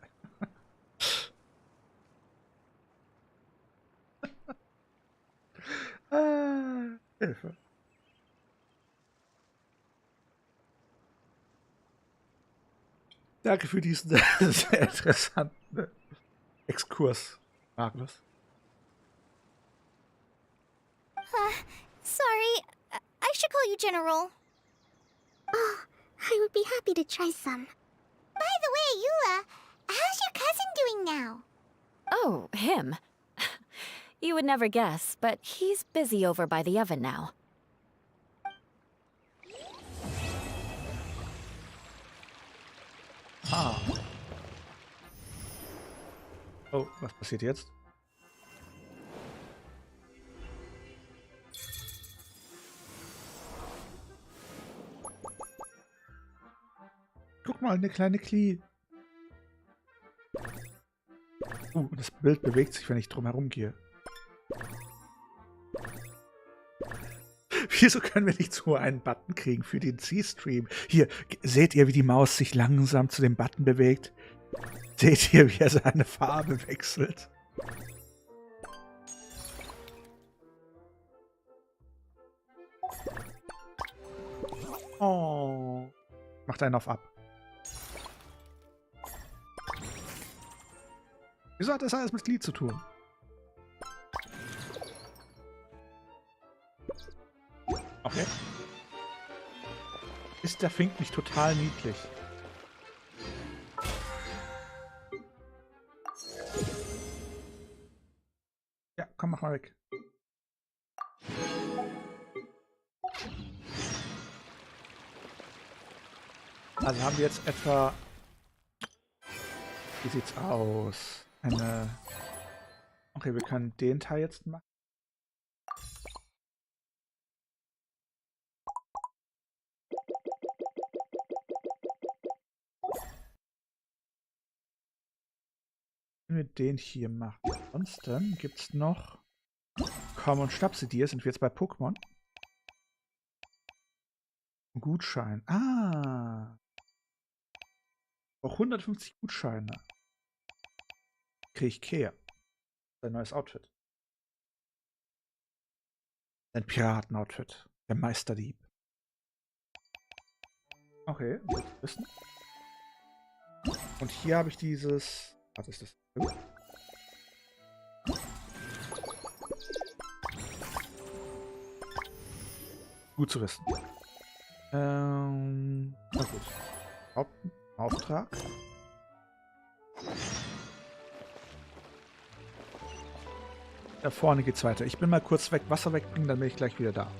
Hilfe. Danke für diesen sehr interessanten Exkurs, Magnus.
Sorry, I should call you General.
Oh, I would be happy to try some.
By the way, Eula, how's your cousin doing now?
Oh, him. You would never guess, but he's busy over by the oven now.
Ah. Oh, was passiert jetzt? Guck mal, eine kleine Klee. Das Bild bewegt sich, wenn ich drum herum gehe. Wieso können wir nicht so einen Button kriegen für den C-Stream? Hier, seht ihr, wie die Maus sich langsam zu dem Button bewegt? Seht ihr, wie er seine Farbe wechselt? Oh. Macht einen auf ab. Wieso hat das alles mit Glied zu tun? Okay. Ist der Fink nicht total niedlich? Ja, komm, mach mal weg. Also haben wir jetzt etwa... Wie sieht's aus? Okay, wir können den Teil jetzt machen. Wenn wir den hier machen. Ansonsten gibt es noch... Komm und schnapp sie dir. Sind wir jetzt bei Pokémon? Gutschein. Ah. Auch 150 Gutscheine. Kriege ich Kehr. Sein neues Outfit. Sein Piratenoutfit. Der Meisterdieb. Okay, gut zu wissen. Und hier habe ich dieses... Was ist das? Gut zu wissen. Na gut. Auftrag. Da vorne geht's weiter. Ich bin mal kurz weg, Wasser wegbringen, dann bin ich gleich wieder da.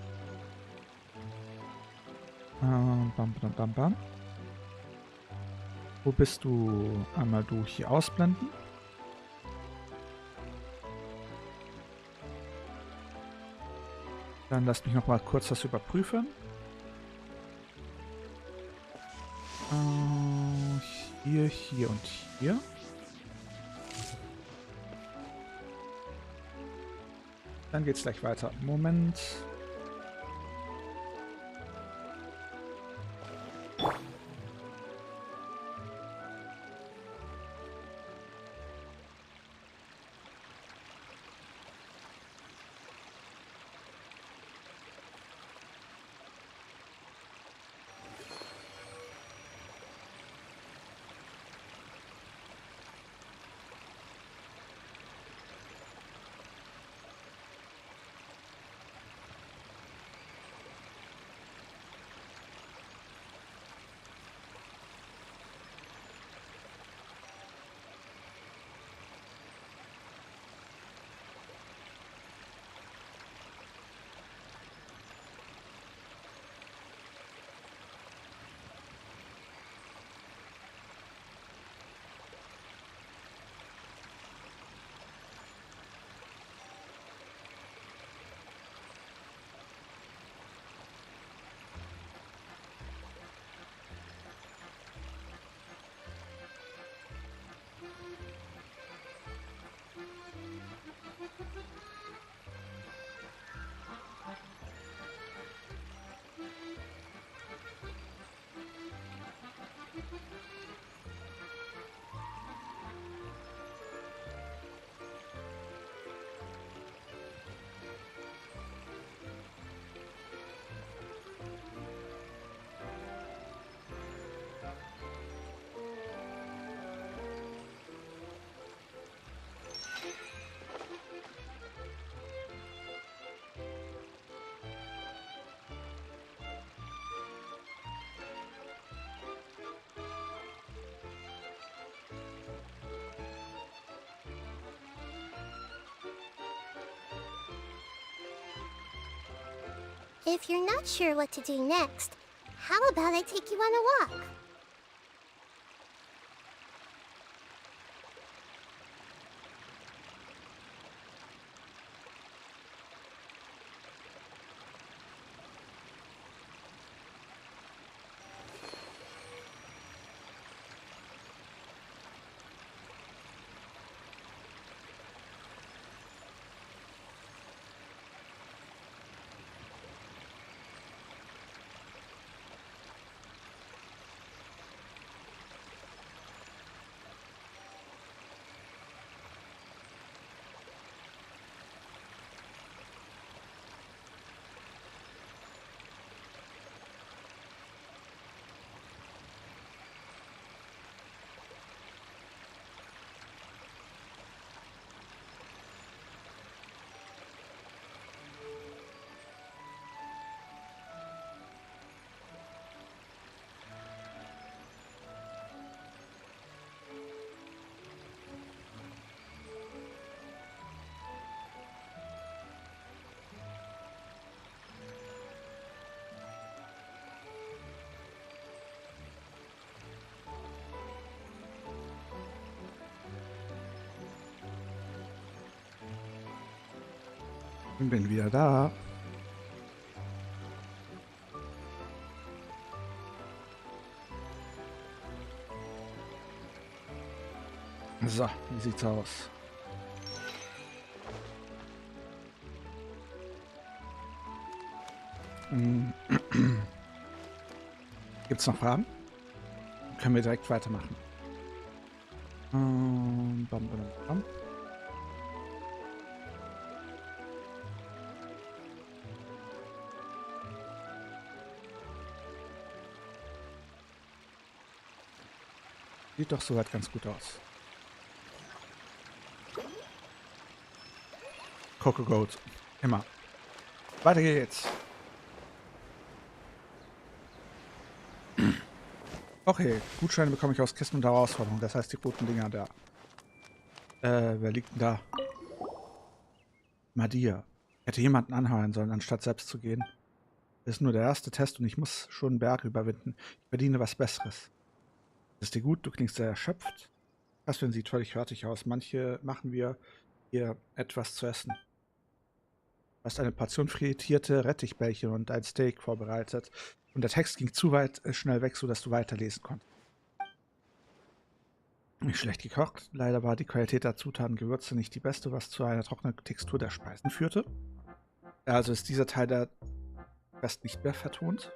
Bam, bam, bam, bam. Wo bist du? Einmal du hier ausblenden. Dann lass mich noch mal kurz das überprüfen. Hier, hier und hier. Dann geht's gleich weiter. Moment.
If you're not sure what to do next, how about I take you on a walk?
Ich bin wieder da. So, wie sieht's aus? Gibt's noch Fragen? Können wir direkt weitermachen. Bam, bam, bam. Sieht doch soweit ganz gut aus. Coco Goat. Immer. Weiter geht's. Okay, Gutscheine bekomme ich aus Kisten und Herausforderungen. Das heißt, die roten Dinger da. Wer liegt denn da? Madia. Ich hätte jemanden anheuern sollen, anstatt selbst zu gehen. Das ist nur der erste Test und ich muss schon einen Berg überwinden. Ich verdiene was Besseres. Ist dir gut? Du klingst sehr erschöpft. Das sieht völlig fertig aus. Manche machen wir hier etwas zu essen. Du hast eine Portion frittierte Rettichbällchen und ein Steak vorbereitet. Und der Text ging zu weit schnell weg, sodass du weiterlesen konntest. Nicht schlecht gekocht. Leider war die Qualität der Zutaten und Gewürze nicht die beste, was zu einer trockenen Textur der Speisen führte. Also ist dieser Teil der Rest nicht mehr vertont.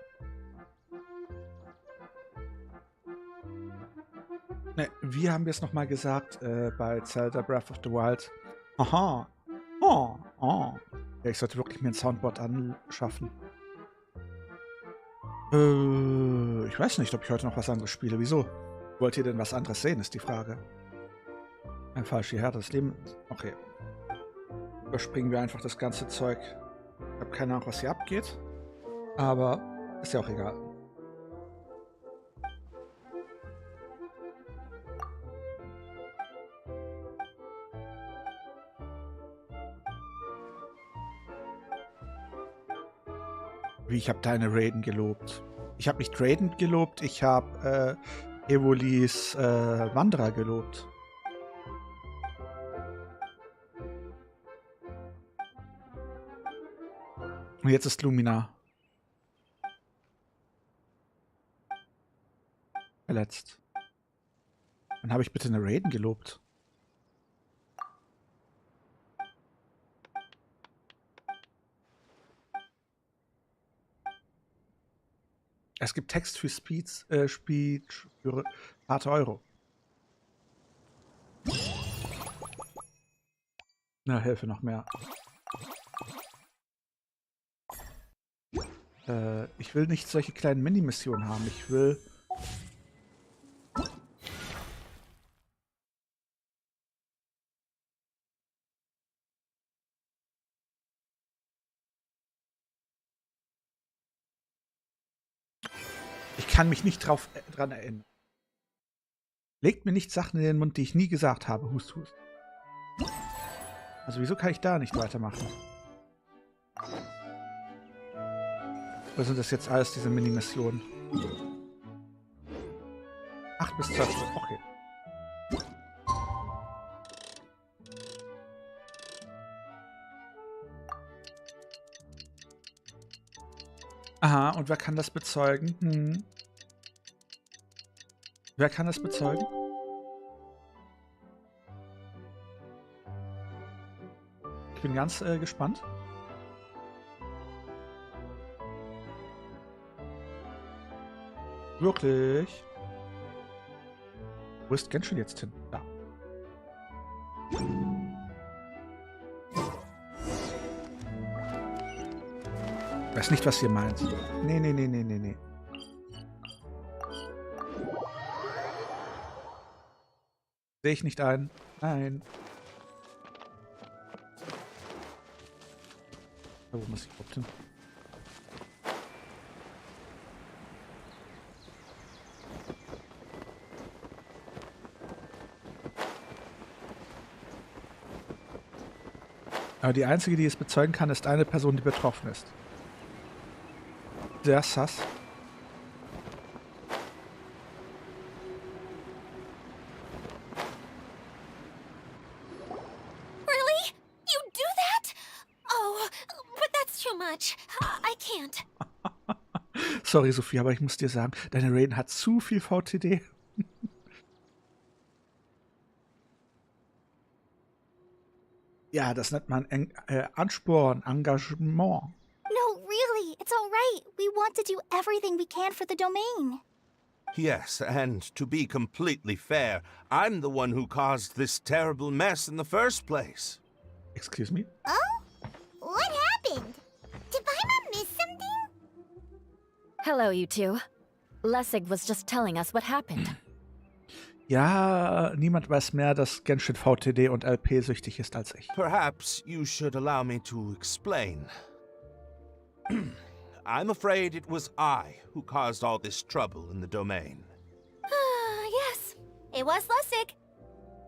Ne, wie haben wir es nochmal gesagt bei Zelda Breath of the Wild? Aha. Oh, oh. Ja, ich sollte wirklich mir ein Soundboard anschaffen. Ich weiß nicht, ob ich heute noch was anderes spiele. Wieso? Wollt ihr denn was anderes sehen, ist die Frage. Ein falsch hierher, das Leben... Okay. Überspringen wir einfach das ganze Zeug. Ich habe keine Ahnung, was hier abgeht. Aber ist ja auch egal. Wie, ich habe deine Raiden gelobt. Ich habe nicht Raiden gelobt, ich habe Evolis Wanderer gelobt. Und jetzt ist Lumina verletzt. Dann habe ich bitte eine Raiden gelobt. Es gibt Text für Speech für harte Euro. Na, Hilfe noch mehr. Ich will nicht solche kleinen Mini-Missionen haben. Ich will... Ich kann mich nicht dran erinnern. Legt mir nicht Sachen in den Mund, die ich nie gesagt habe. Hust, hust. Also wieso kann ich da nicht weitermachen? Oder sind das jetzt alles diese Mini-Missionen? 8 bis 12 Stunden, okay. Aha, und wer kann das bezeugen? Wer kann das bezeugen? Ich bin ganz gespannt. Wirklich? Wo ist Genshin jetzt hin? Da. Ich weiß nicht, was ihr meint. Nee. Sehe ich nicht ein. Nein. Wo muss ich überhaupt hin? Aber die einzige, die es bezeugen kann, ist eine Person, die betroffen ist. Sehr sass.
Really? You do that? Oh, but that's too much. I can't.
Sorry, Sophie, aber ich muss dir sagen, deine Raiden hat zu viel VTD. Ja, das nennt man Ansporn, Engagement.
No, really, it's all right. We want to do everything we can for the domain.
Yes, and to be completely fair, I'm the one who caused this terrible mess in the first place.
Excuse me?
Oh? What happened? Did Paimon miss something?
Hello, you two. Lessig was just telling us what happened.
Ja, niemand weiß mehr, dass Genshin VTD und LP süchtig ist als ich.
Perhaps you should allow me to explain. I'm afraid it was I who caused all this trouble in the domain.
Yes, it was Lessig.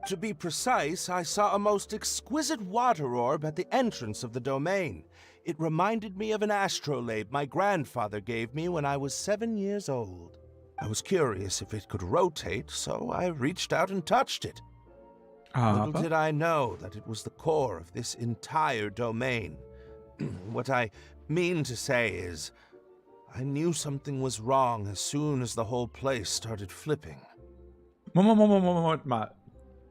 To be precise, I saw a most exquisite water orb at the entrance of the domain. It reminded me of an astrolabe my grandfather gave me when I was 7 years old. I was curious if it could rotate, so I reached out and touched it. Little did I know that it was the core of this entire domain. What I mean to say is, I knew something was wrong as soon as the whole place started flipping.
Moment mal.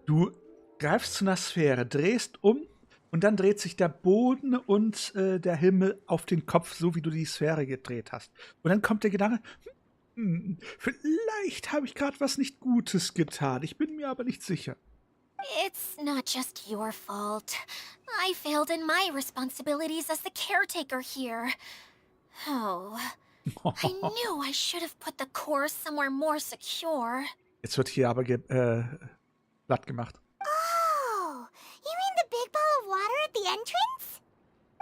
Du greifst zu einer Sphäre, drehst um und dann dreht sich der Boden und der Himmel auf den Kopf, so wie du die Sphäre gedreht hast. Und dann kommt der Gedanke, vielleicht habe ich gerade was nicht Gutes getan. Ich bin mir aber nicht sicher.
It's not just your fault. I failed in my responsibilities as the caretaker here. Oh, I knew I should have put the core somewhere more secure.
Jetzt wird hier aber platt gemacht.
Oh, you mean the big ball of water at the entrance?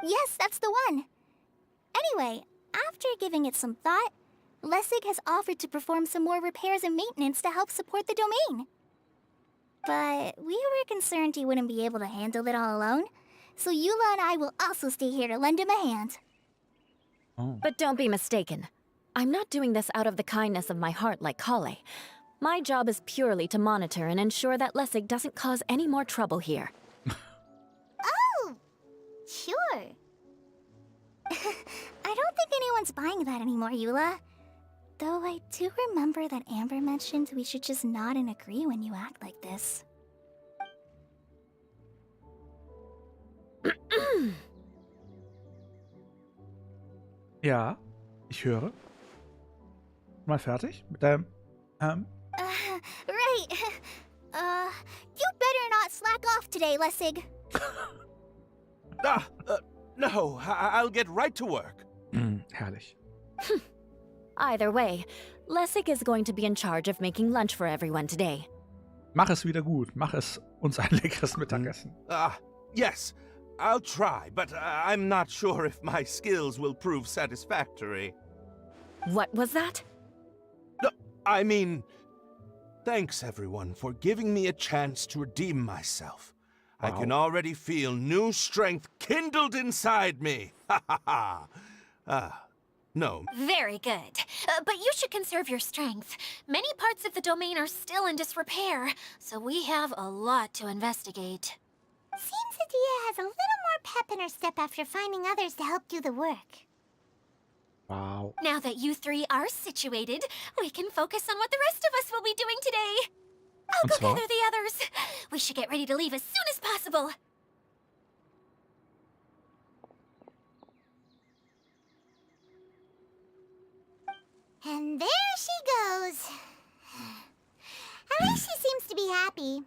Yes, that's the one. Anyway, after giving it some thought, Lessig has offered to perform some more repairs and maintenance to help support the domain. But we were concerned he wouldn't be able to handle it all alone, so Eula and I will also stay here to lend him a hand.
Oh.
But don't be mistaken. I'm not doing this out of the kindness of my heart like Kale. My job is purely to monitor and ensure that Lessig doesn't cause any more trouble here.
Oh, sure. I don't think anyone's buying that anymore, Eula. Though I do remember that Amber mentioned we should just nod and agree when you act like this.
Ja, ich höre. Mal fertig mit deinem
Right. You better not slack off today, Lessig.
No, I'll get right to work.
Herrlich.
Either way, Lessig is going to be in charge of making lunch for everyone today.
Mach es wieder gut. Mach es uns ein leckeres Mittagessen.
Yes, I'll try, but I'm not sure if my skills will prove satisfactory.
What was that?
No, I mean, thanks everyone for giving me a chance to redeem myself. Wow. I can already feel new strength kindled inside me. Ha ha ha. gnome.
Very good. But you should conserve your strength. Many parts of the domain are still in disrepair, so we have a lot to investigate.
Seems Adia has a little more pep in her step after finding others to help do the work.
Wow.
Now that you three are situated, we can focus on what the rest of us will be doing today. I'll go gather the others. We should get ready to leave as soon as possible.
And there she goes. At least she seems to be happy.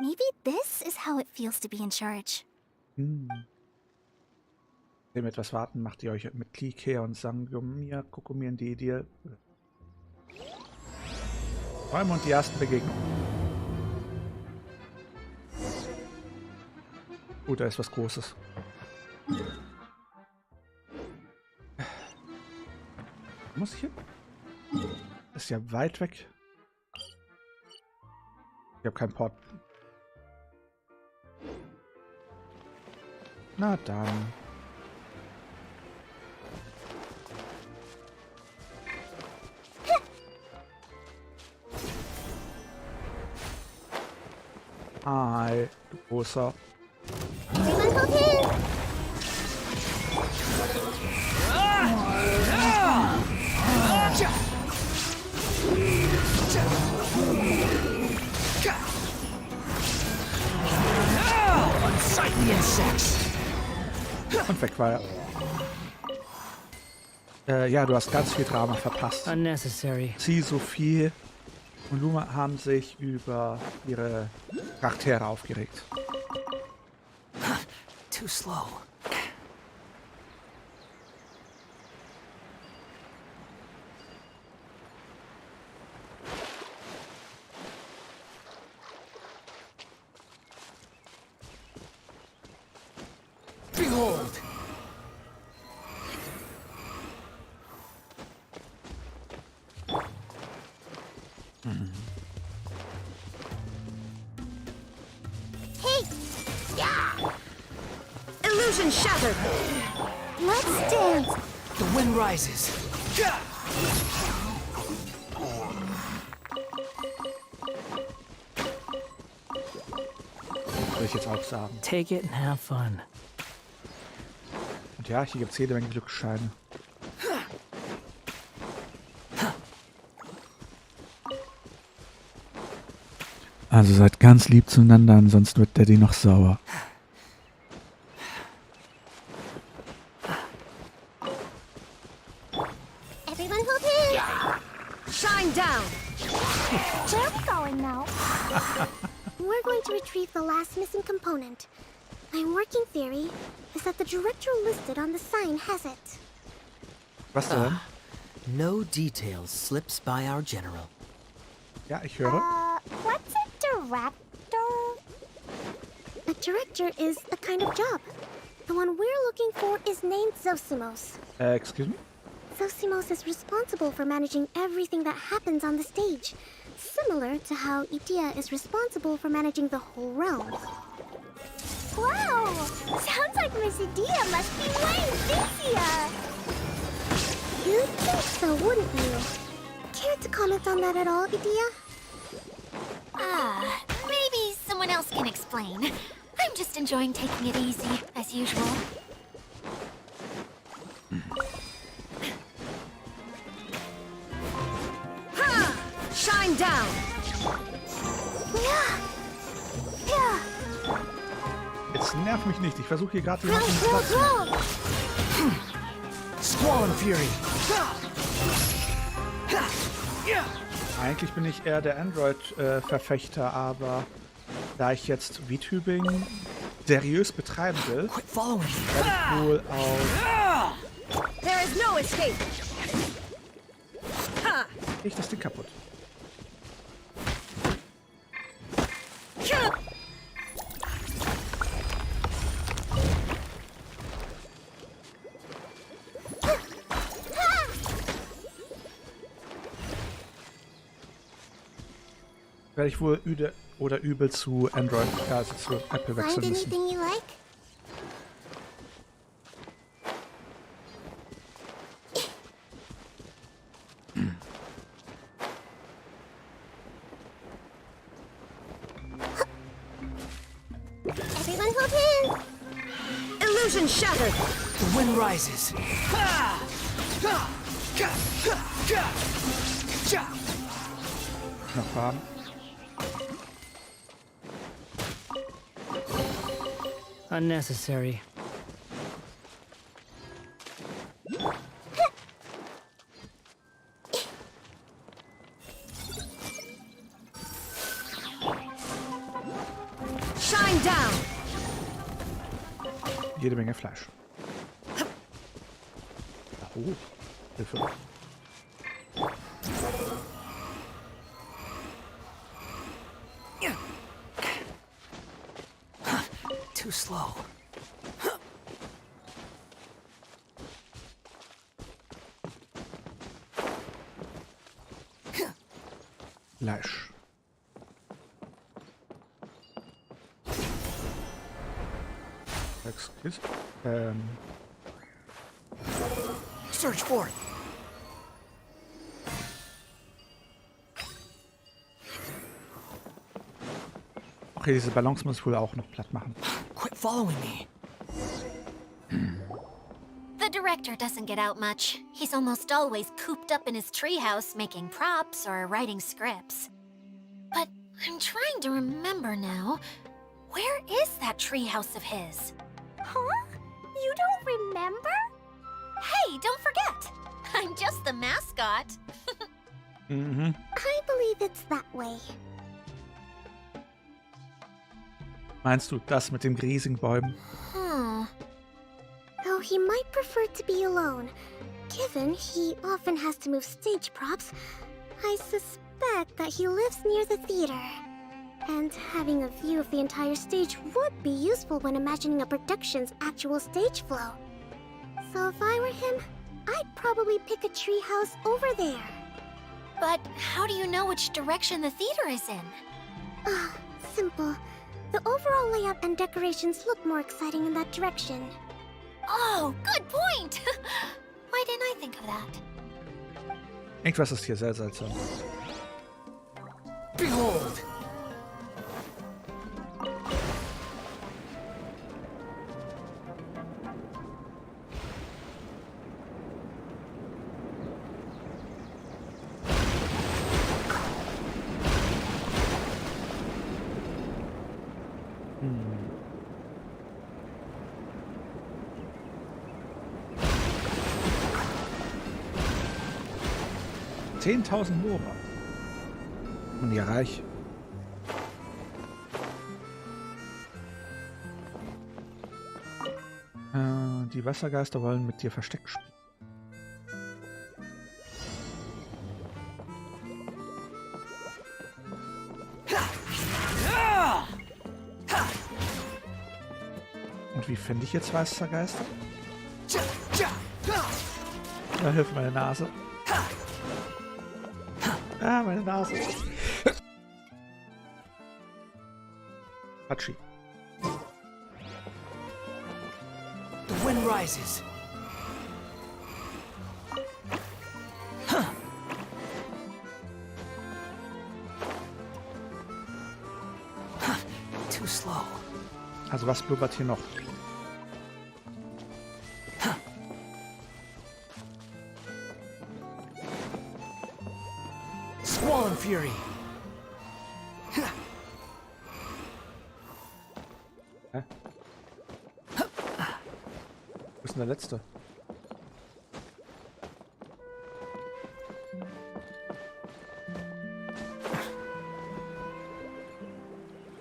Maybe this is how it feels to be in charge.
Dem etwas warten, macht ihr euch mit Klick her und Sangomir, Kokomir in die Idee. Räume und die ersten Begegnungen. Da ist was Großes. Muss ich hin? Ist ja weit weg. Ich habe keinen Port. Na dann. Hi, du Großer. Und weg war er. Ja, du hast ganz viel Drama verpasst.
Unnecessary.
Sie, Sophie und Luma haben sich über ihre Charaktere aufgeregt.
Too slow.
Behold!
Hey!
Yeah! Illusion shattered!
Let's dance!
The wind rises.
Würde ich jetzt auch sagen.
Take it and have fun.
Und ja, hier gibt es jede Menge Glücksscheine. Also seid ganz lieb zueinander, ansonsten wird Daddy noch sauer.
Everyone hold hands!
Shine down!
Where are we going now? We're going to retrieve the last missing component. My working theory is that the director listed on the sign has it.
Was denn?
No details slips by our general.
Ja, ich höre.
What's a director? A director is a kind of job. The one we're looking for is named Zosimos.
Excuse me?
Zosimos is responsible for managing everything that happens on the stage. Similar to how Idia is responsible for managing the whole realm. Wow! Sounds like Miss Idia must be way busier! You'd think so, wouldn't you? Care to comment on that at all, Idia?
Maybe someone else can explain. I'm just enjoying taking it easy, as usual.
Ha! Shine down!
Jetzt nerv mich nicht. Ich versuche hier gerade die
Squall and Fury.
Eigentlich bin ich eher der Android-Verfechter, aber da ich jetzt VTubing seriös betreiben will, werde ich wohl auf...
There is no escape!
Ich das Ding kaputt. Werde ich wohl oder übel zu Android, also zu Apple wechseln
Find
müssen.
anything you like?
Illusion shattered.
The wind rises.
Noch Farben.
Unnecessary.
Shine down.
Jede Menge Fleisch. Oh, Hilfe.
Too slow.
Fleisch. Excuse.
Search for it.
Okay, diese Ballons muss ich wohl auch noch platt machen.
Quit following me.
The director doesn't get out much. He's almost always cooped up in his treehouse making props or writing scripts. But I'm trying to remember now. Where is that treehouse of his?
Huh? You don't remember?
Hey, don't forget! I'm just the mascot.
I believe it's that way.
Meinst du das mit den riesigen Bäumen?
Though he might prefer to be alone, given he often has to move stage props, I suspect that he lives near the theater. And having a view of the entire stage would be useful when imagining a production's actual stage flow. So if I were him, I'd probably pick a treehouse over there.
But how do you know which direction the theater is in?
Simple. The overall layout and decorations look more exciting in that direction.
Oh, good point! Why didn't I think of that?
Irgendwas ist hier sehr seltsam.
Behold!
Hm. 10.000 Mora. Und ja reich. Die Wassergeister wollen mit dir Versteck spielen. Und wie finde ich jetzt Wassergeister? Da hilft meine Nase. Ah, meine Nase. Hatschi.
The wind rises. Too slow.
Also was blubbert hier noch?
Squall Fury.
Hä? Wo ist denn der letzte?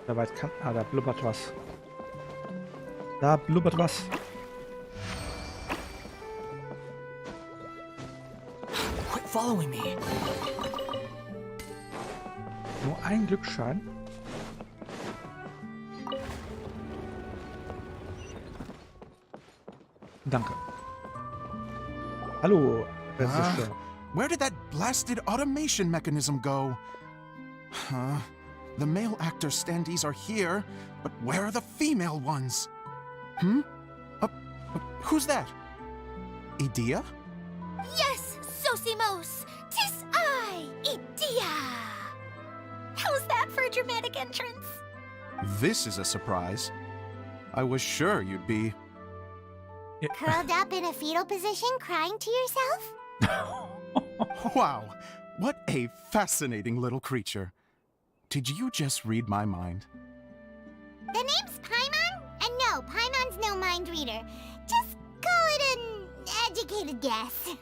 Da weit kann. Ah, da blubbert was. Da blubbert was.
Quit following me.
Nur ein Glücksschein. Danke. Hallo,
where did that blasted automation mechanism go? Huh? The male actor standees are here, but where are the female ones? Who's that? Idea?
Yes, Sosimos! 'Tis I, Idea! How's that for a dramatic entrance?
This is a surprise. I was sure you'd be...
Curled up in a fetal position, crying to yourself?
Wow, what a fascinating little creature. Did you just read my mind?
The name's Paimon? And no, Paimon's no mind reader. Just call it an educated guess.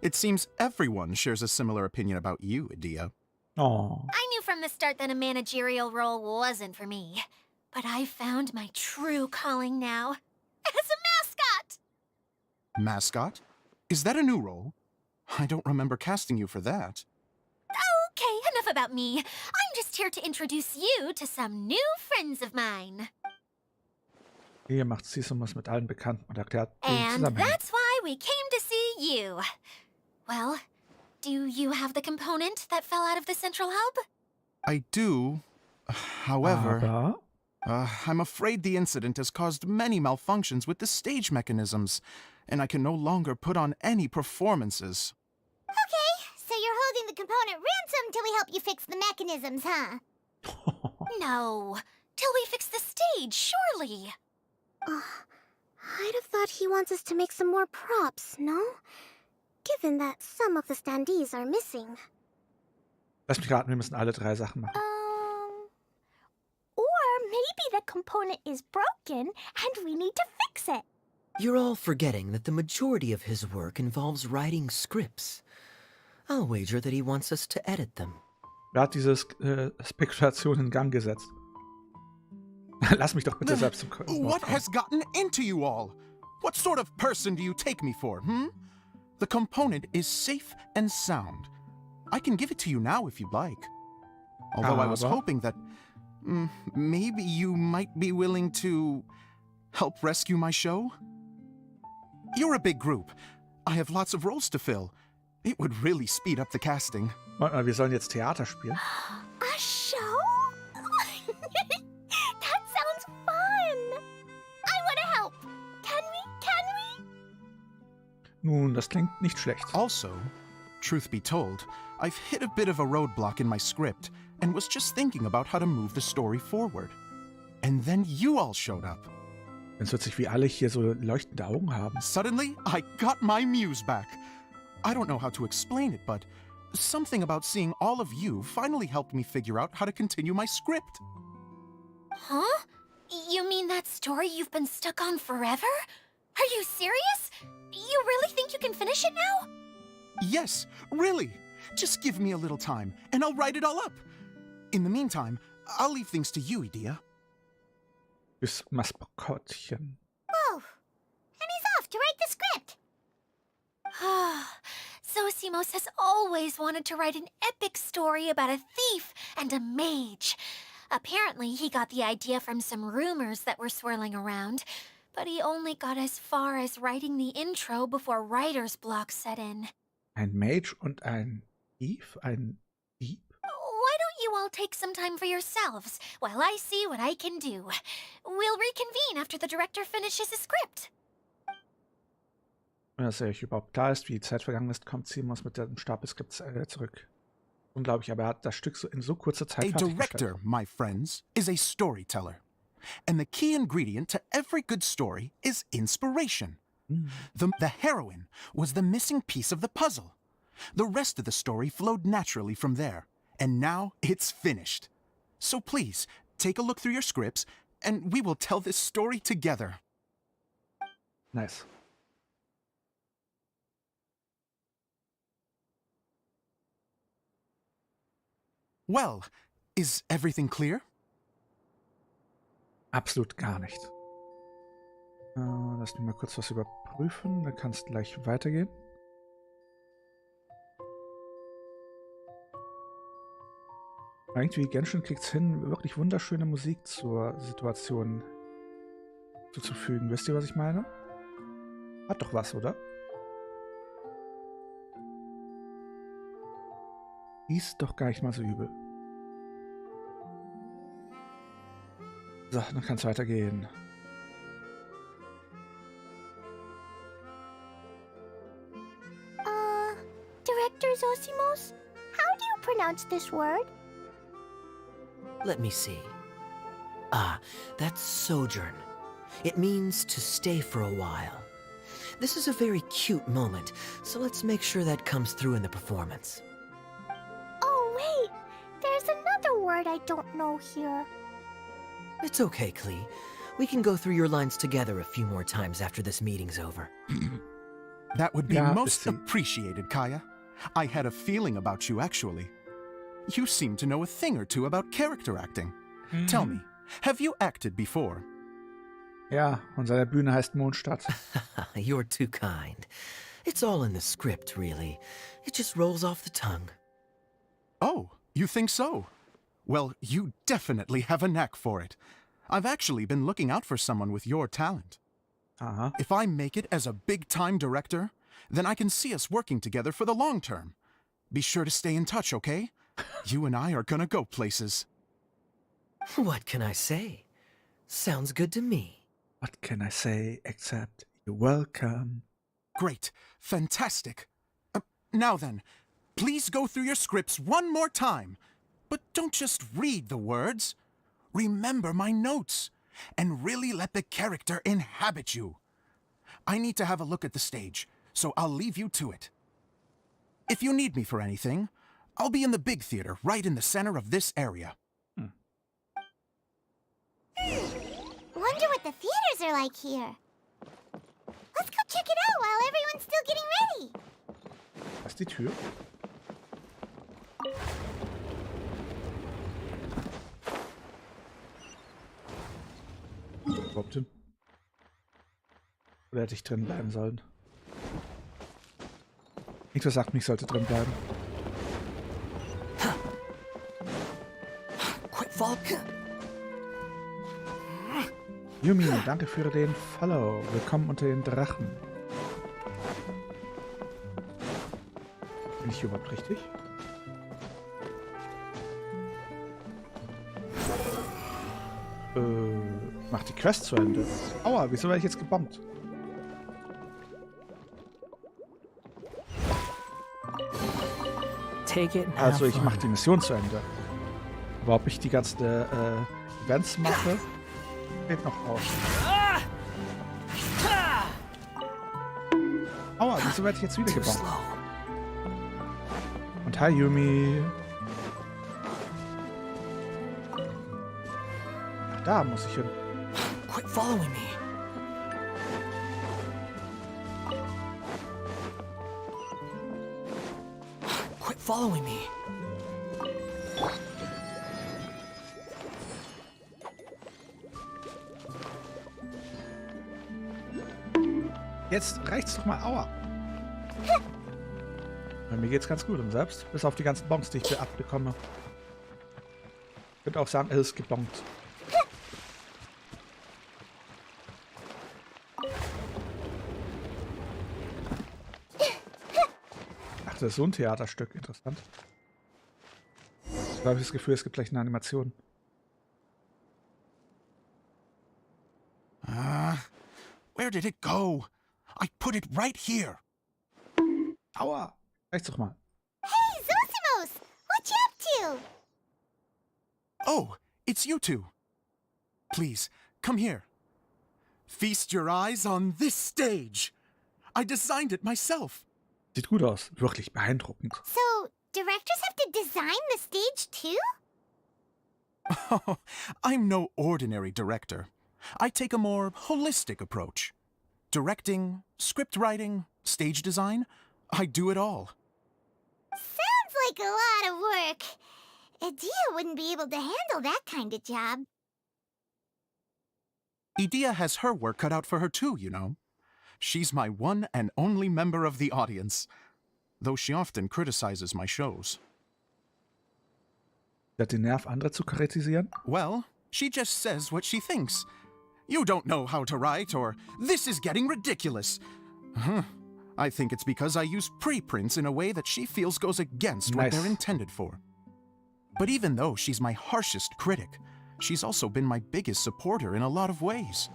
It seems everyone shares a similar opinion about you, Idia.
Oh.
I knew from the start that a managerial role wasn't for me. But I found my true calling now. As a mascot!
Mascot? Is that a new role? I don't remember casting you for that.
Okay, enough about me. I'm just here to introduce you to some new friends of mine.
Hier macht Sissumus mit allen Bekannten und erklärt den
And
Zusammenhang.
that's why we came to see you. Well, do you have the component that fell out of the central hub?
I do. However,
Aber
I'm afraid the incident has caused many malfunctions with the stage mechanisms, and I can no longer put on any performances.
Okay, so you're holding the component ransom till we help you fix the mechanisms, huh?
No, till we fix the stage, surely.
I'd have thought he wants us to make some more props, no? Given that some of the standees are missing.
lass mich raten, wir müssen alle 3 Sachen machen.
Or maybe the component is broken and we need to fix it.
You're all forgetting that the majority of his work involves writing scripts. I'll wager that he wants us to edit them.
Wer hat diese Spekulation in Gang gesetzt? Lass mich doch bitte selbst zum
What has gotten into you all? What sort of person do you take me for, The component is safe and sound. I can give it to you now if you'd like. Although I was hoping that maybe you might be willing to help rescue my show? You're a big group. I have lots of roles to fill. It would really speed up the casting.
Wir sollen jetzt Theater spielen.
A show? That sounds fun! I want to help! Can we?
Nun, das klingt nicht schlecht.
Also, truth be told, I've hit a bit of a roadblock in my script and was just thinking about how to move the story forward. And then you all showed up.
Es hört sich wie alle hier so leuchtende Augen haben.
Suddenly, I got my muse back. I don't know how to explain it, but something about seeing all of you finally helped me figure out how to continue my script.
Huh? You mean that story you've been stuck on forever? Are you serious? You really think you can finish it now?
Yes, really. Just give me a little time, and I'll write it all up. In the meantime, I'll leave things to you, Idia.
Bis Maskottchen.
Whoa! And he's off to write the script!
Zosimos has always wanted to write an epic story about a thief and a mage. Apparently, he got the idea from some rumors that were swirling around, but he only got as far as writing the intro before writer's block set in.
Ein Mage und ein Thief? Ein Dieb?
Why don't you all take some time for yourselves while I see what I can do? We'll reconvene after the director finishes his script.
Wenn das euch überhaupt klar ist, wie die Zeit vergangen ist, kommt Simons mit dem Stapel Skripts zurück. Unglaublich, aber er hat das Stück so in so kurzer Zeit
A
fertiggestellt.
director, my friends, is a storyteller. And the key ingredient to every good story is inspiration. The heroine was the missing piece of the puzzle. The rest of the story flowed naturally from there. And now it's finished. So please, take a look through your scripts, and we will tell this story together.
Nice.
Well, is everything clear?
Absolut gar nicht. Lass mich mal kurz was überprüfen. Dann kannst gleich weitergehen. Irgendwie Genshin kriegt es hin, wirklich wunderschöne Musik zur Situation zuzufügen. Wisst ihr, was ich meine? Hat doch was, oder? Ist doch gar nicht mal so übel. So, dann kann es weitergehen.
Director Zosimos, how do you pronounce this word?
Let me see. Ah, that's sojourn. It means to stay for a while. This is a very cute moment, so let's make sure that comes through in the performance.
Oh, wait! There's another word I don't know here.
It's okay, Klee. We can go through your lines together a few more times after this meeting's over.
That would be
Yeah,
most
see.
appreciated, Kaya. I had a feeling about you, actually. You seem to know a thing or two about character acting. Tell me, have you acted before?
Ja, und seine Bühne heißt Mondstadt.
You're too kind. It's all in the script, really. It just rolls off the tongue.
Oh, you think so? Well, you definitely have a knack for it. I've actually been looking out for someone with your talent.
Aha.
If I make it as a big-time director, then I can see us working together for the long term. Be sure to stay in touch, okay? You and I are gonna go places.
What can I say? Sounds good to me.
What can I say except you're welcome?
Great. Fantastic. Now then, please go through your scripts one more time. But don't just read the words. Remember my notes. And really let the character inhabit you. I need to have a look at the stage, so I'll leave you to it. If you need me for anything, I'll be in the big theater right in the center of this area.
Wonder what the theaters are like here. Let's go check it out while everyone's still getting ready.
Was ist die Tür? Überhaupt hin? Oder hätte ich drin bleiben sollen? Irgendwas sagt mir, ich sollte drin bleiben. Yumi, danke für den Follow. Willkommen unter den Drachen. Bin ich hier überhaupt richtig? Mach die Quest zu Ende. Aua, wieso werde ich jetzt gebombt?
Take it and
Also
have
ich mache
fun.
die Mission zu Ende. Aber ob ich die ganzen Events mache, steht noch aus. Aua, wieso werde ich jetzt wieder
Too
gebombt?
slow.
Und hi Yumi. Ach, da muss ich hin.
Quit following me. Quit following me.
Jetzt reicht's doch mal. Aua. Ja, mir geht's ganz gut und selbst, bis auf die ganzen Bonks, die ich abbekomme. Ich würde auch sagen, es ist gebonkt. Ach, das ist so ein Theaterstück. Interessant. Da habe ich das Gefühl, es gibt gleich eine Animation.
Where did it go? I put it right here.
Aua. Reicht's doch mal.
Hey, Zosimos! What you up to?
Oh, it's you two. Please, come here. Feast your eyes on this stage. I designed it myself.
Sieht gut aus. Wirklich beeindruckend.
So, directors have to design the stage too?
Oh, I'm no ordinary director. I take a more holistic approach. Directing, script writing, stage design, I do it all.
Sounds like a lot of work. Edea wouldn't be able to handle that kind of job.
Edea has her work cut out for her too, you know. She's my one and only member of the audience, though she often criticizes my shows.
Sie hat den Nerv, andere zu kritisieren?
Well, she just says what she thinks. You don't know how to write, or this is getting ridiculous. I think it's because I use preprints in a way that she feels goes against what they're intended for. But even though she's my harshest critic, she's also been my biggest supporter in a lot of ways.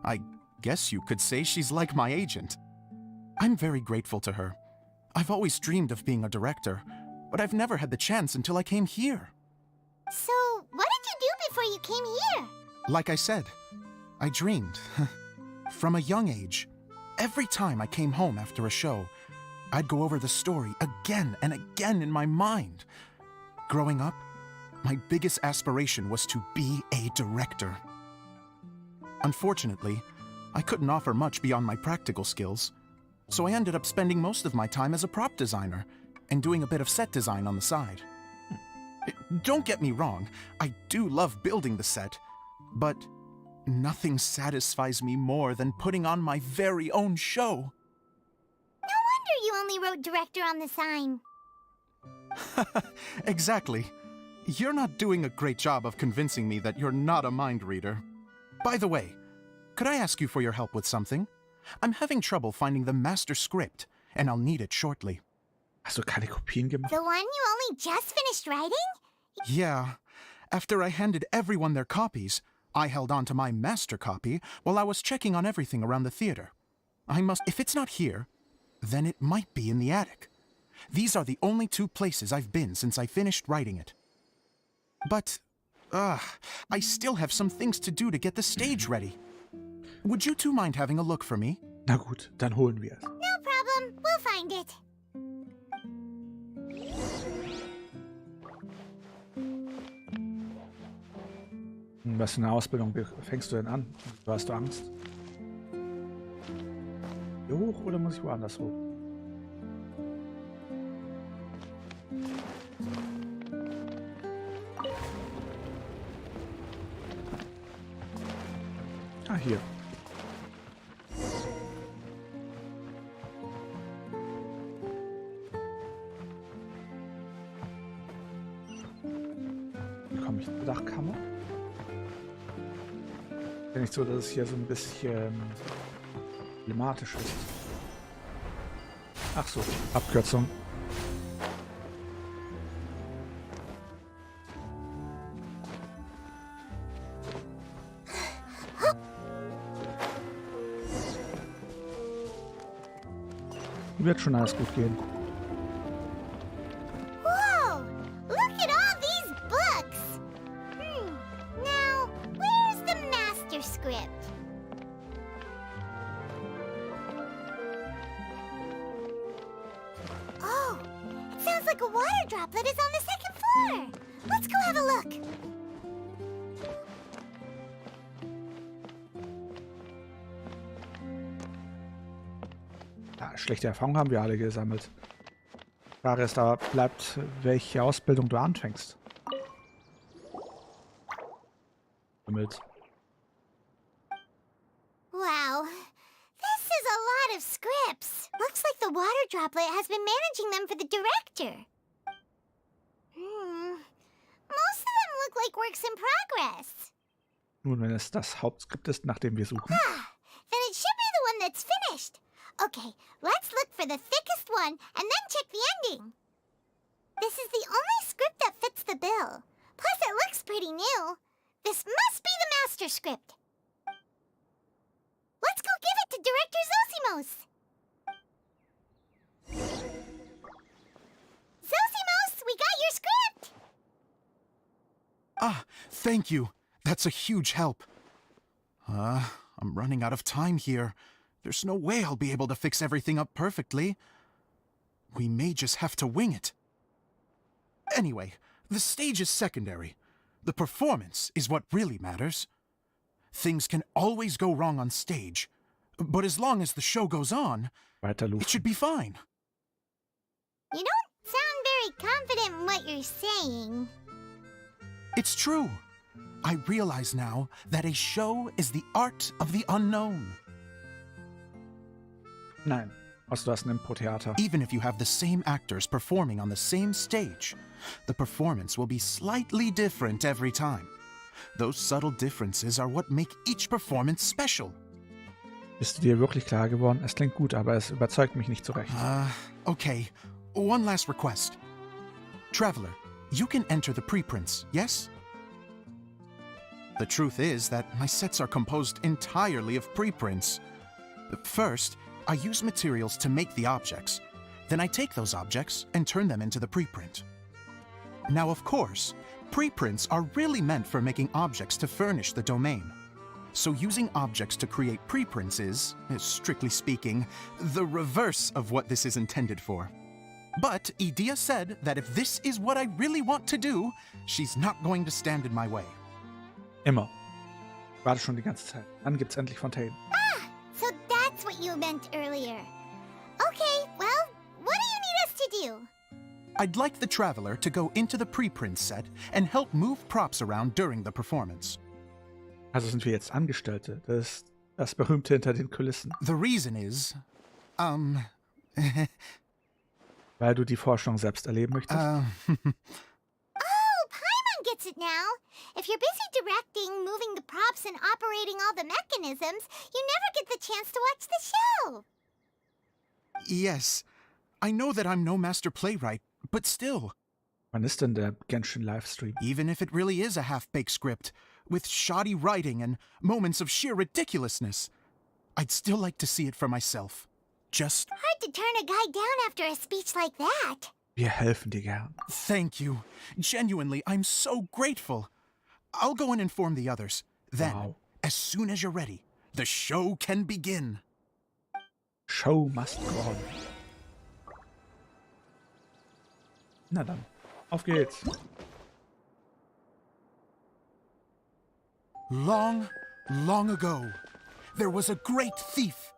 I guess you could say she's like my agent. I'm very grateful to her. I've always dreamed of being a director, but I've never had the chance until I came here.
So, what did you do before you came here?
Like I said, I dreamed. From a young age, every time I came home after a show, I'd go over the story again and again in my mind. Growing up, my biggest aspiration was to be a director. Unfortunately, I couldn't offer much beyond my practical skills, so I ended up spending most of my time as a prop designer and doing a bit of set design on the side. Don't get me wrong, I do love building the set, but nothing satisfies me more than putting on my very own show.
No wonder you only wrote director on the sign.
Exactly. You're not doing a great job of convincing me that you're not a mind reader. By the way, could I ask you for your help with something? I'm having trouble finding the master script, and I'll need it shortly.
Hast du keine Kopien gemacht?
The one you only just finished writing?
Yeah. After I handed everyone their copies, I held on to my master copy while I was checking on everything around the theater. If it's not here, then it might be in the attic. These are the only two places I've been since I finished writing it. But, I still have some things to do to get the stage ready. Would you two mind having a look for me?
Na gut, dann holen wir es.
No problem, we'll find it.
Was für eine Ausbildung fängst du denn an? Du hast Angst? Hier hoch oder muss ich woanders hoch? Ah, hier. Wie komme ich zur Dachkammer? Ist nicht so, dass es hier so ein bisschen problematisch ist. Ach so, Abkürzung. Wird schon alles gut gehen.
Whoa! Look at all these books! Now, where's the master script? Oh, it sounds like a water droplet is on the second floor. Let's go have a look.
Schlechte Erfahrungen haben wir alle gesammelt. Die Frage ist aber, bleibt, welche Ausbildung du anfängst. Damit.
Wow, this is a lot of scripts. Looks like the water droplet has been managing them for the director. Most of them look like works in progress.
Nun, wenn es das Hauptskript ist, nach dem wir suchen.
Then it should be the one that's finished. Okay, let's look for the thickest one and then check the ending. This is the only script that fits the bill. Plus it looks pretty new. This must be the master script. Let's go give it to Director Zosimos. Zosimos, we got your script!
Ah, thank you. That's a huge help. I'm running out of time here. There's no way I'll be able to fix everything up perfectly. We may just have to wing it. Anyway, the stage is secondary. The performance is what really matters. Things can always go wrong on stage, but as long as the show goes on, it should be fine.
You don't sound very confident in what you're saying.
It's true. I realize now that a show is the art of the unknown.
Nein, also du hast ein Impro-Theater.
Even if you have the same actors performing on the same stage, the performance will be slightly different every time. Those subtle differences are what make each performance special.
Bist du dir wirklich klar geworden? Es klingt gut, aber es überzeugt mich nicht zurecht.
Okay. One last request. Traveler, you can enter the preprints, yes? The truth is that my sets are composed entirely of preprints. First, I use materials to make the objects. Then I take those objects and turn them into the preprint. Now, of course, preprints are really meant for making objects to furnish the domain. So using objects to create preprints is, strictly speaking, the reverse of what this is intended for. But Idea said that if this is what I really want to do, she's not going to stand in my way.
Immer. Warte schon die ganze Zeit. Dann gibt's endlich Fontaine.
Ah, so that's what you meant earlier. Okay, well, what do you need us to do?
I'd like the Traveler to go into the preprint set and help move props around during the performance.
Also sind wir jetzt Angestellte. Das ist das Berühmte hinter den Kulissen.
The reason is,
Weil du die Forschung selbst erleben möchtest?
Oh, Paimon gets it now. If you're busy directing, moving the props, and operating all the mechanisms, you never get the chance to watch the show.
Yes, I know that I'm no master playwright, but still.
Wann ist denn der Genshin Livestream?
Even if it really is a half-baked script, with shoddy writing and moments of sheer ridiculousness, I'd still like to see it for myself. Just...
Hard to turn a guy down after a speech like that.
Wir helfen dir gern.
Thank you. Genuinely, I'm so grateful. I'll go and inform the others. Then, as soon as you're ready, the show can begin.
Show must go on. Na dann, auf geht's.
Long, long ago, there was a great thief.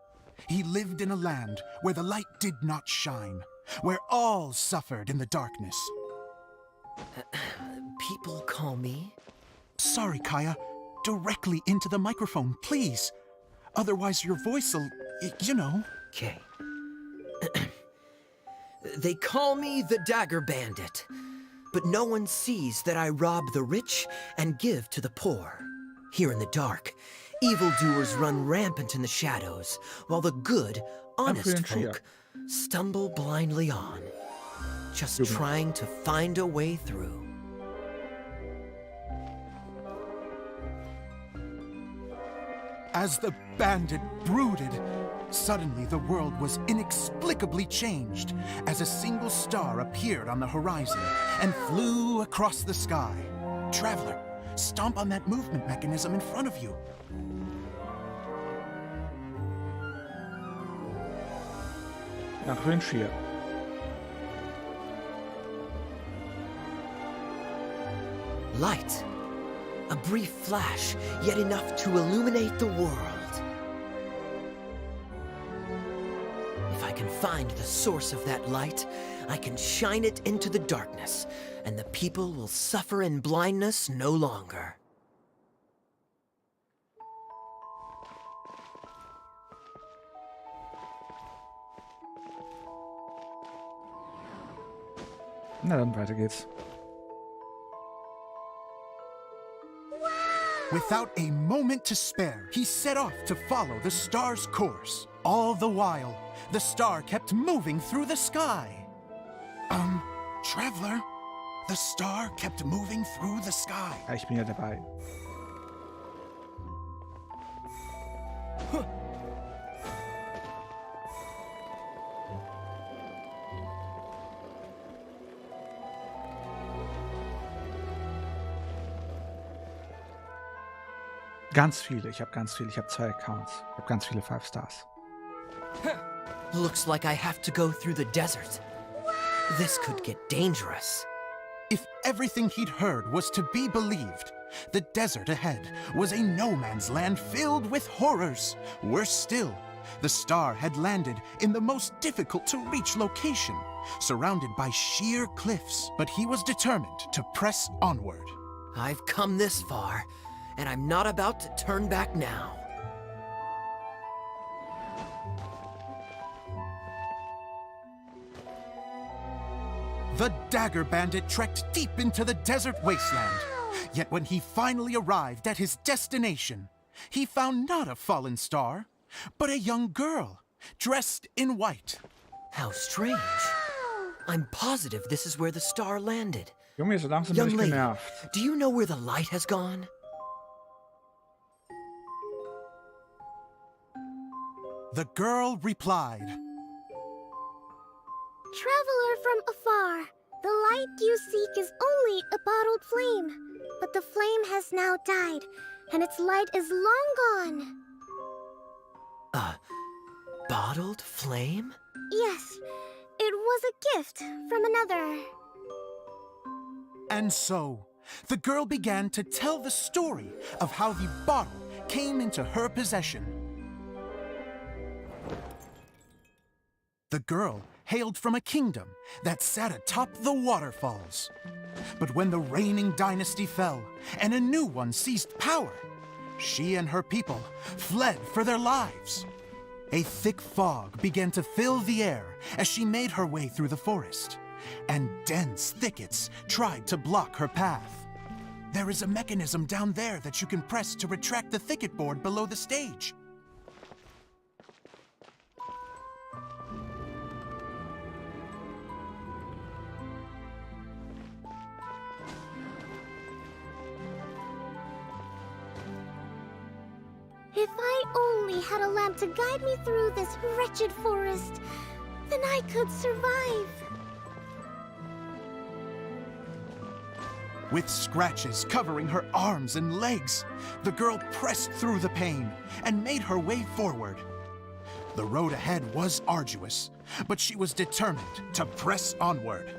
He lived in a land where the light did not shine, where all suffered in the darkness.
People call me?
Sorry, Kaya. Directly into the microphone, please. Otherwise your voice'll, you know.
Okay. They call me the Dagger Bandit, but no one sees that I rob the rich and give to the poor. Here in the dark, evildoers run rampant in the shadows, while the good, honest folk stumble blindly on, just trying to find a way through.
As the bandit brooded, suddenly the world was inexplicably changed as a single star appeared on the horizon and flew across the sky. Traveler, stomp on that movement mechanism in front of you.
Nach Wünschir.
Light. A brief flash, yet enough to illuminate the world. If I can find the source of that light, I can shine it into the darkness, and the people will suffer in blindness no longer.
Na dann, weiter geht's.
Without a moment to spare, he set off to follow the star's course. All the while, the star kept moving through the sky. Traveler, the star kept moving through the sky.
Ja, ich bin ja dabei. Ganz viele. Ich habe ganz viele. Ich habe 2 Accounts. Ich habe ganz viele 5 Stars.
Looks like I have to go through the desert. This could get dangerous.
If everything he'd heard was to be believed, the desert ahead was a no-man's land filled with horrors. Worse still, the star had landed in the most difficult-to-reach location, surrounded by sheer cliffs, but he was determined to press onward.
I've come this far, and I'm not about to turn back now.
The Dagger Bandit trekked deep into the desert wasteland. Yet when he finally arrived at his destination, he found not a fallen star, but a young girl, dressed in white.
How strange. I'm positive this is where the star landed.
Junge, so langsam bin
Young
ich
lady,
genervt.
do you know where the light has gone?
The girl replied,
Traveler from afar, the light you seek is only a bottled flame. But the flame has now died, and its light is long gone.
Bottled flame?
Yes, it was a gift from another.
And so, the girl began to tell the story of how the bottle came into her possession. The girl hailed from a kingdom that sat atop the waterfalls. But when the reigning dynasty fell and a new one seized power, she and her people fled for their lives. A thick fog began to fill the air as she made her way through the forest, and dense thickets tried to block her path. There is a mechanism down there that you can press to retract the thicket board below the stage.
If I only had a lamp to guide me through this wretched forest, then I could survive.
With scratches covering her arms and legs, the girl pressed through the pain and made her way forward. The road ahead was arduous, but she was determined to press onward.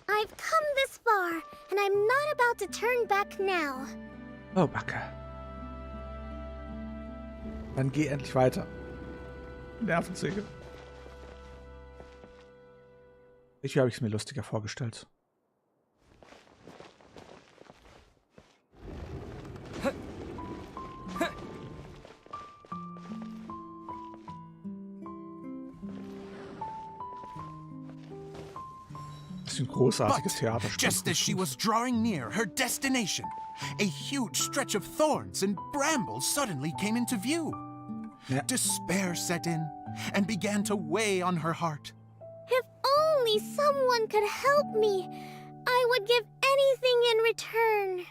I've come this far, and I'm not about to turn back now.
Oh, Backe. Dann geh endlich weiter. Nervenzüge. Irgendwie habe ich es mir lustiger vorgestellt. Das ist ein großartiges Theaterspiel.
Just as she was drawing near her destination, a huge stretch of thorns and brambles suddenly came into view.
Yeah.
Despair set in and began to weigh on her heart.
If only someone could help me, I would give anything in return.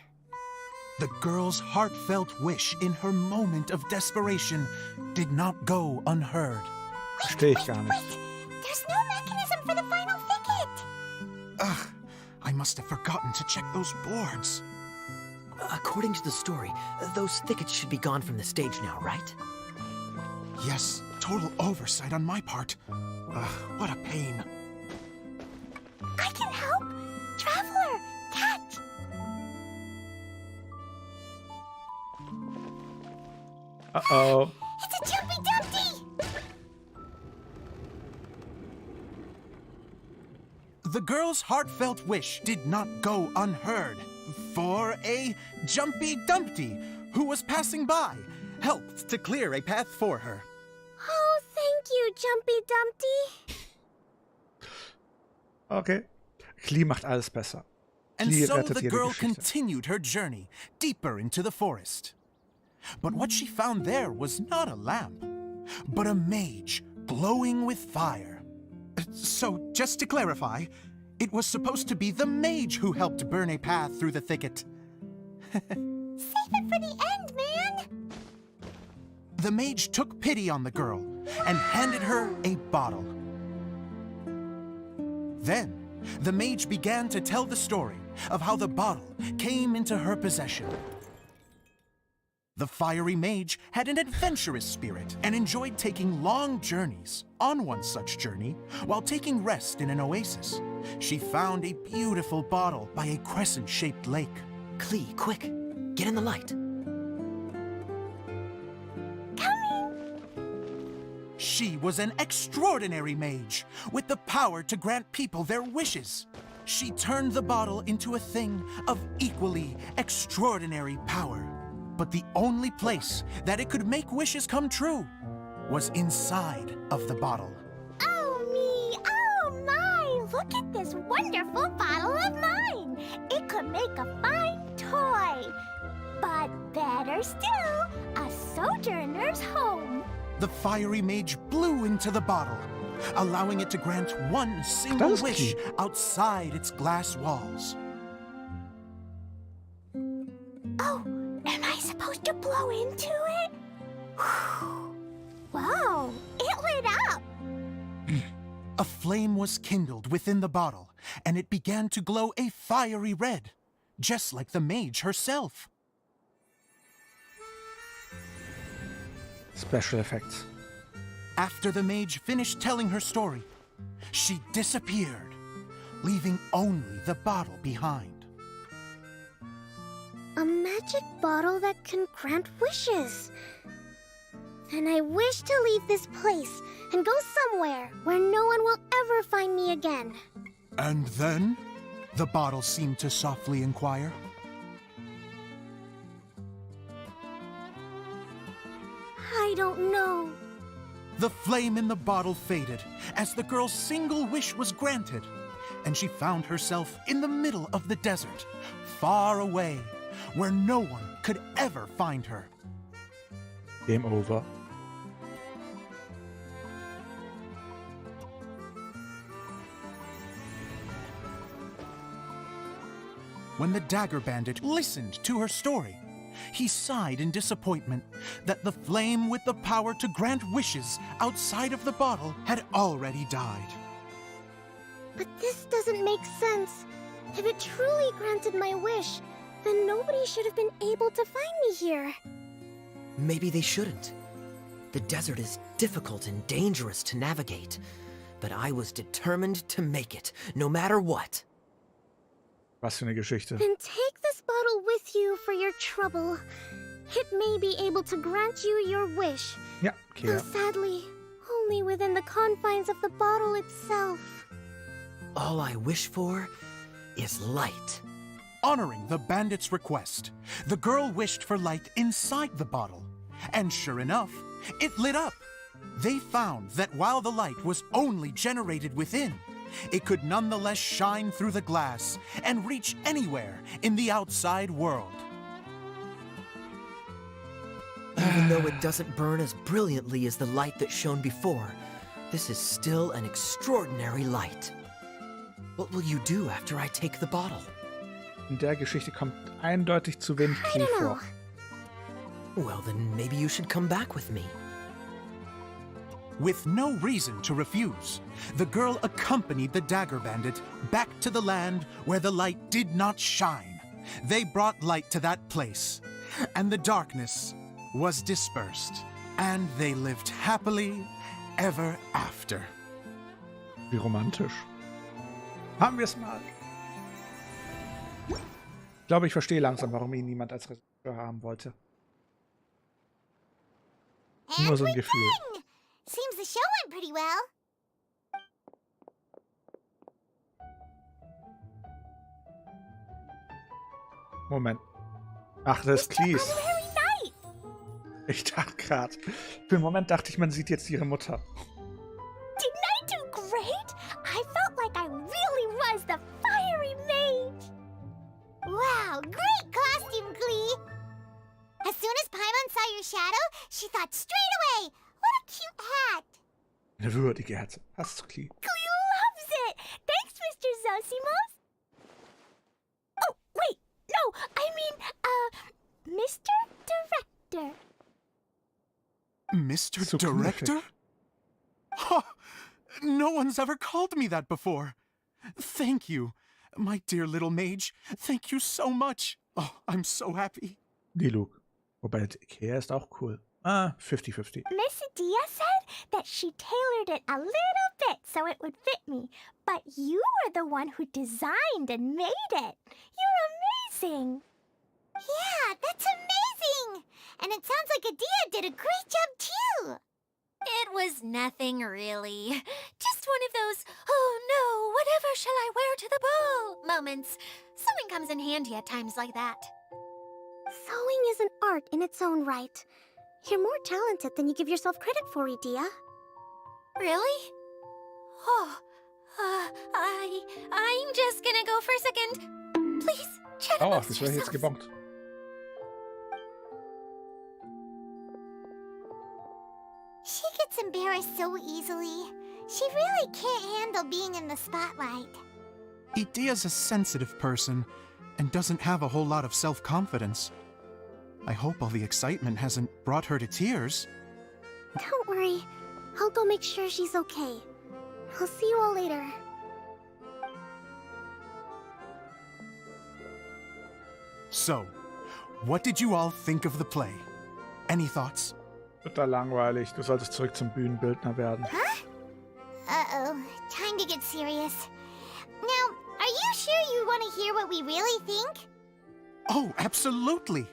The girl's heartfelt wish in her moment of desperation did not go unheard.
Verstehe ich gar nicht.
There's no mechanism for the final thicket.
Ugh, I must have forgotten to check those boards.
According to the story, those thickets should be gone from the stage now, right?
Yes, total oversight on my part. What a pain.
I can help. Traveler, catch.
Uh-oh.
It's a Jumpy Dumpty.
The girl's heartfelt wish did not go unheard, for a Jumpy Dumpty who was passing by helped to clear a path for her.
Oh, thank you, Jumpy Dumpty.
Okay. Klee macht alles besser.
And
Klee
so
rettet
the
jede
girl
Geschichte.
continued her journey deeper into the forest. But what she found there was not a lamp, but a mage glowing with fire. So, just to clarify, it was supposed to be the mage who helped burn a path through the thicket.
Save it for the end, man.
The mage took pity on the girl and handed her a bottle. Then, the mage began to tell the story of how the bottle came into her possession. The fiery mage had an adventurous spirit and enjoyed taking long journeys. On one such journey, while taking rest in an oasis, she found a beautiful bottle by a crescent-shaped lake.
Klee, quick, get in the light.
She was an extraordinary mage, with the power to grant people their wishes. She turned the bottle into a thing of equally extraordinary power. But the only place that it could make wishes come true was inside of the bottle.
Oh me, oh my! Look at this wonderful bottle of mine. It could make a fine toy. But better still, a sojourner's home.
The fiery mage blew into the bottle, allowing it to grant one single wish outside its glass walls.
Oh, am I supposed to blow into it? Whoa, it lit up.
A flame was kindled within the bottle, and it began to glow a fiery red. just like the mage herself.
Special effects.
After the mage finished telling her story, she disappeared, leaving only the bottle behind.
A magic bottle that can grant wishes. Then I wish to leave this place and go somewhere where no one will ever find me again.
And then? The bottle seemed to softly inquire.
I don't know.
The flame in the bottle faded as the girl's single wish was granted, and she found herself in the middle of the desert, far away, where no one could ever find her.
Game over.
When the dagger bandit listened to her story, he sighed in disappointment that the flame with the power to grant wishes outside of the bottle had already died.
But this doesn't make sense. If it truly granted my wish, then nobody should have been able to find me here.
Maybe they shouldn't. The desert is difficult and dangerous to navigate, but I was determined to make it, no matter what.
Was für eine Geschichte.
Then take this bottle with you for your trouble. It may be able to grant you your wish.
Ja, okay.
Though sadly, only within the confines of the bottle itself.
All I wish for is light.
Honoring the bandit's request, the girl wished for light inside the bottle. And sure enough, it lit up. They found that while the light was only generated within, it could nonetheless shine through the glass and reach anywhere in the outside world.
Even though it doesn't burn as brilliantly as the light that shone before, this is still an extraordinary light. What will you do after I take the bottle?
In der Geschichte kommt eindeutig zu wenig Klee vor.
Well, then maybe you should come back with me.
With no reason to refuse, the girl accompanied the dagger bandit back to the land where the light did not shine. They brought light to that place, and the darkness was dispersed, and they lived happily ever after.
Wie romantisch. Haben wir es mal. Ich glaube, ich verstehe langsam, warum ihn niemand als Regisseur haben wollte. Nur so ein Gefühl.
Seems the show went pretty well.
Moment. Ach, das ist Cleese. Ich dachte gerade. Für einen Moment dachte ich, man sieht jetzt ihre Mutter.
Didn't I do great? I felt like I really was the fiery mage. Wow, great costume, Klee. As soon as Paimon saw your shadow, she thought straight away, what a cute hat.
Eine würdige Herze. Passt zu Klee.
Klee loves it. Thanks, Mr. Zosimos. Oh, wait. No, I mean, Mr. Director.
Mr.
So
Director? Huh, no one's ever called me that before. Thank you, my dear little mage. Thank you so much. Oh, I'm so happy.
Die Luke. Wobei, Ikea ist auch cool. Ah, 50-50.
Miss Dia said that she tailored it a little bit so it would fit me, but you were the one who designed and made it. You're amazing. Yeah, that's amazing. And it sounds like Adia did a great job too.
It was nothing really. Just one of those, oh no, whatever shall I wear to the ball moments. Sewing comes in handy at times like that.
Sewing is an art in its own right. You're more talented than you give yourself credit for, Idia.
Really? Oh, I'm just gonna go for a second. Please, check
Oh,
amongst
das wäre jetzt
yourselves.
gebongt.
She gets embarrassed so easily. She really can't handle being in the spotlight.
Idia's a sensitive person and doesn't have a whole lot of self-confidence. I hope all the excitement hasn't brought her to tears.
Don't worry. I'll go make sure she's okay. I'll see you all later.
So, what did you all think of the play? Any thoughts?
Total langweilig. Du solltest zurück zum Bühnenbildner werden.
Huh? Uh-oh. Time to get serious. Now, are you sure you want to hear what we really think?
Oh, absolutely.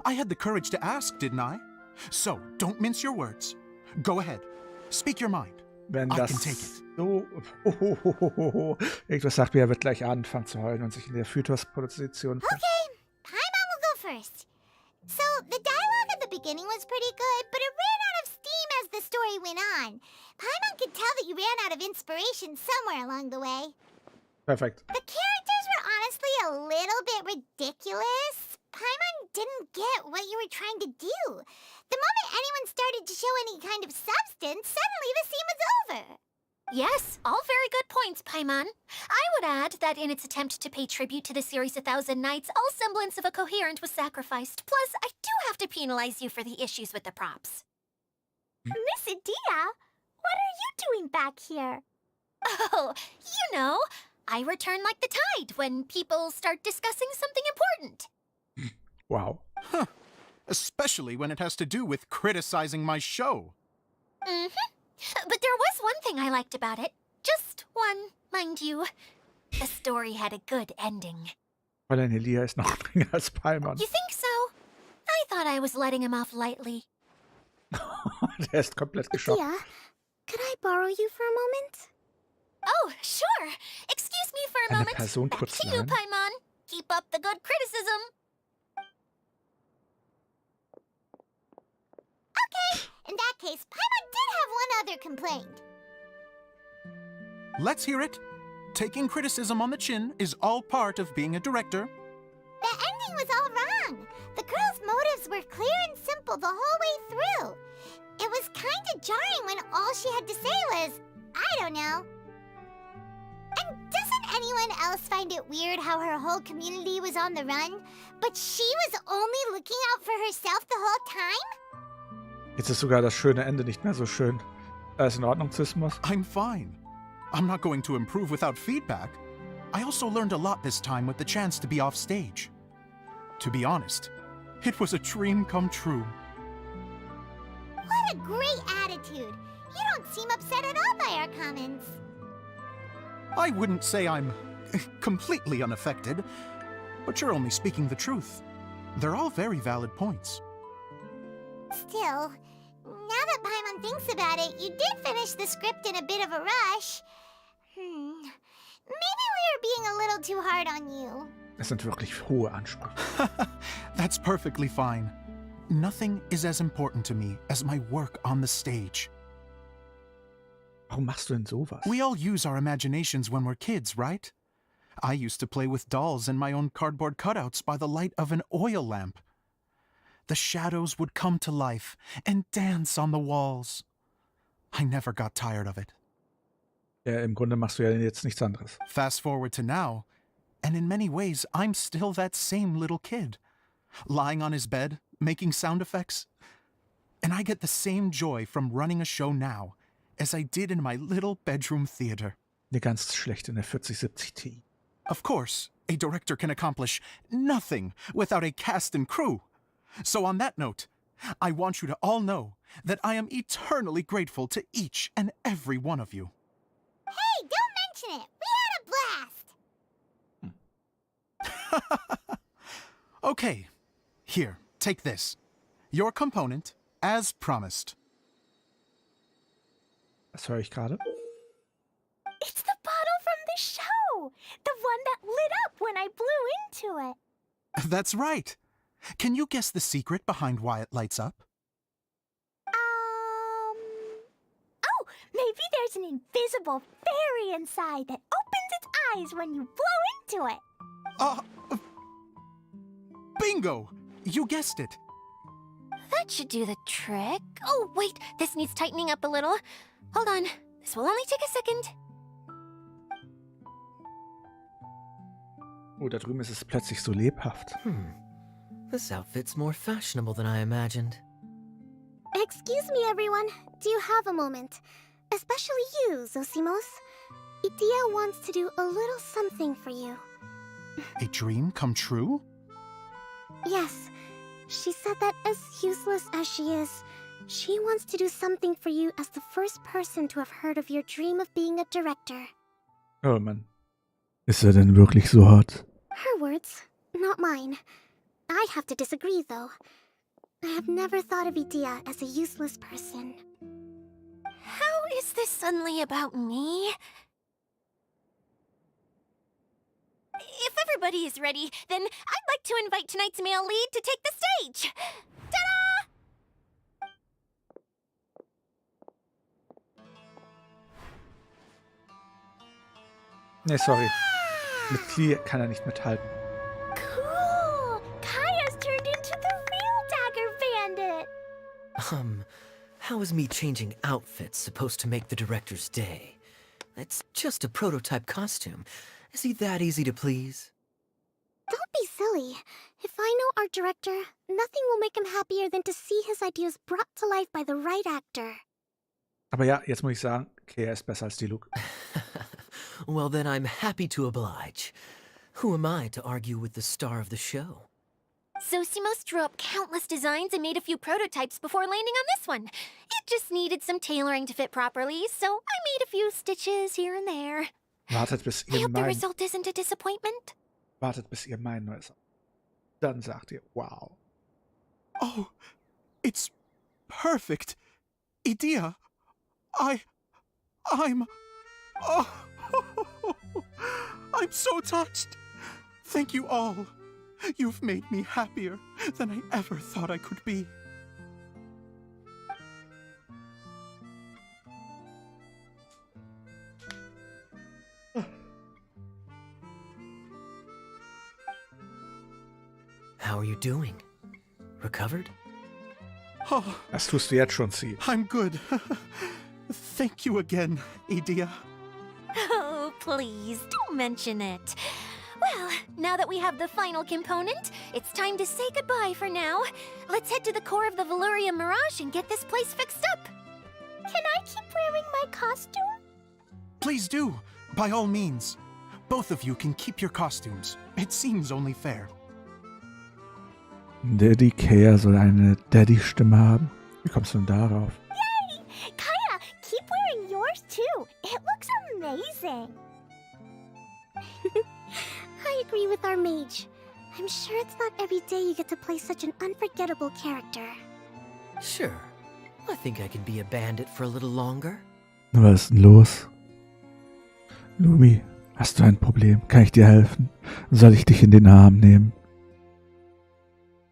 I had the courage to ask, didn't I? So, don't mince your words. Go ahead. Speak your mind.
Wenn
I
das
can take it.
so... Irgendwas sagt mir, er wird gleich anfangen zu heulen und sich in der Phytos-Position...
Okay, Paimon will go first. So, the dialogue at the beginning was pretty good, but it ran out of steam as the story went on. Paimon could tell that you ran out of inspiration somewhere along the way.
Perfekt.
The characters were honestly a little bit ridiculous. Paimon didn't get what you were trying to do. The moment anyone started to show any kind of substance, suddenly the scene was over.
Yes, all very good points, Paimon. I would add that in its attempt to pay tribute to the series 1,000 Nights, all semblance of a coherent was sacrificed. Plus, I do have to penalize you for the issues with the props.
Miss Adia, what are you doing back here?
Oh, you know, I return like the tide when people start discussing something important.
Wow.
Huh. Especially when it has to do with criticizing my show.
Mm-hmm. But there was one thing I liked about it. Just one, mind you. The story had a good ending.
Fräulein Elia ist noch strenger als Paimon.
You think so? I thought I was letting him off lightly.
Der ist komplett geschockt.
Adia, could I borrow you for a moment?
Oh, sure. Excuse me for a
Eine
moment.
Person
Back
kurz
to you,
leihen.
Paimon. Keep up the good criticism.
Okay, in that case, Paimon did have one other complaint.
Let's hear it. Taking criticism on the chin is all part of being a director.
The ending was all wrong. The girl's motives were clear and simple the whole way through. It was kind of jarring when all she had to say was, I don't know. And doesn't anyone else find it weird how her whole community was on the run, but she was only looking out for herself the whole time?
Jetzt ist sogar das schöne Ende nicht mehr so schön. Alles in Ordnung, Zismus?
I'm fine. I'm not going to improve without feedback. I also learned a lot this time with the chance to be off stage. To be honest, it was a dream come true.
What a great attitude. You don't seem upset at all by our comments.
I wouldn't say I'm completely unaffected, but you're only speaking the truth. They're all very valid points.
Still, now that Paimon thinks about it, you did finish the script in a bit of a rush. Maybe we were being a little too hard on you.
Das sind wirklich hohe Ansprüche.
That's perfectly fine. Nothing is as important to me as my work on the stage.
Warum machst du denn sowas?
We all use our imaginations when we're kids, right? I used to play with dolls and my own cardboard cutouts by the light of an oil lamp. The shadows would come to life and dance on the walls. I never got tired of it.
Ja, im Grunde machst du ja jetzt nichts anderes.
Fast forward to now, and in many ways, I'm still that same little kid. Lying on his bed, making sound effects. And I get the same joy from running a show now as I did in my little bedroom theater.
Ne, ganz schlecht in der 4070 Ti.
Of course, a director can accomplish nothing without a cast and crew. So on that note, I want you to all know that I am eternally grateful to each and every one of you.
Hey, don't mention it. We had a blast.
Okay, here, take this. Your component, as promised.
Was höre ich gerade?
It's the bottle from the show. The one that lit up when I blew into it.
That's right. Can you guess the secret behind why it lights up?
Oh, maybe there's an invisible fairy inside that opens its eyes when you blow into it.
Bingo! You guessed it.
That should do the trick. Oh, wait, this needs tightening up a little. Hold on, this will only take a second.
Oh, da drüben ist es plötzlich so lebhaft.
This outfit's more fashionable than I imagined.
Excuse me, everyone. Do you have a moment? Especially you, Zosimos. Idia wants to do a little something for you.
A dream come true?
Yes. She said that as useless as she is, she wants to do something for you as the first person to have heard of your dream of being a director.
Oh Mann. Ist er denn wirklich so hart?
Her words, not mine. I'd have to disagree, though. I have never thought of Idea as a useless person.
How is this suddenly about me? If everybody is ready, then I'd like to invite tonight's male lead to take the stage. Ta-da!
Nee, sorry. Mit Klee kann er nicht mithalten.
Cool! Kaya's turned into the real Dagger Bandit!
How is me changing outfits supposed to make the director's day? It's just a prototype costume. Is he that easy to please?
Don't be silly. If I know our director, nothing will make him happier than to see his ideas brought to life by the right actor.
Aber ja, jetzt muss ich sagen, Claire ist besser als die Luke.
Well, then I'm happy to oblige. Who am I to argue with the star of the show?
Zosimos drew up countless designs and made a few prototypes before landing on this one. It just needed some tailoring to fit properly, so I made a few stitches here and there.
Wartet, bis
I
ihr
hope the
mein...
result isn't a disappointment.
Wartet, bis ihr mein neues... Dann sagt ihr, wow.
Oh, it's perfect. Idea, I'm... Oh, I'm so touched. Thank you all. You've made me happier than I ever thought I could be.
How are you doing? Recovered?
Oh,
Das tust du jetzt schon, Sie.
I'm good. Thank you again, Idea.
Oh, please, don't mention it. Well, now that we have the final component, it's time to say goodbye for now. Let's head to the core of the Valyria Mirage and get this place fixed up.
Can I keep wearing my costume?
Please do, by all means. Both of you can keep your costumes. It seems only fair.
Daddy Kaya soll eine Daddy-Stimme haben. Wie kommst du denn darauf?
Yay! Kaya, keep wearing yours too. It looks amazing.
I agree with our mage. I'm sure it's not every day you get to play such an unforgettable character.
Sure. I think I can be a bandit for a little longer.
Was ist denn los? Lumi, hast du ein Problem? Kann ich dir helfen? Soll ich dich in den Arm nehmen?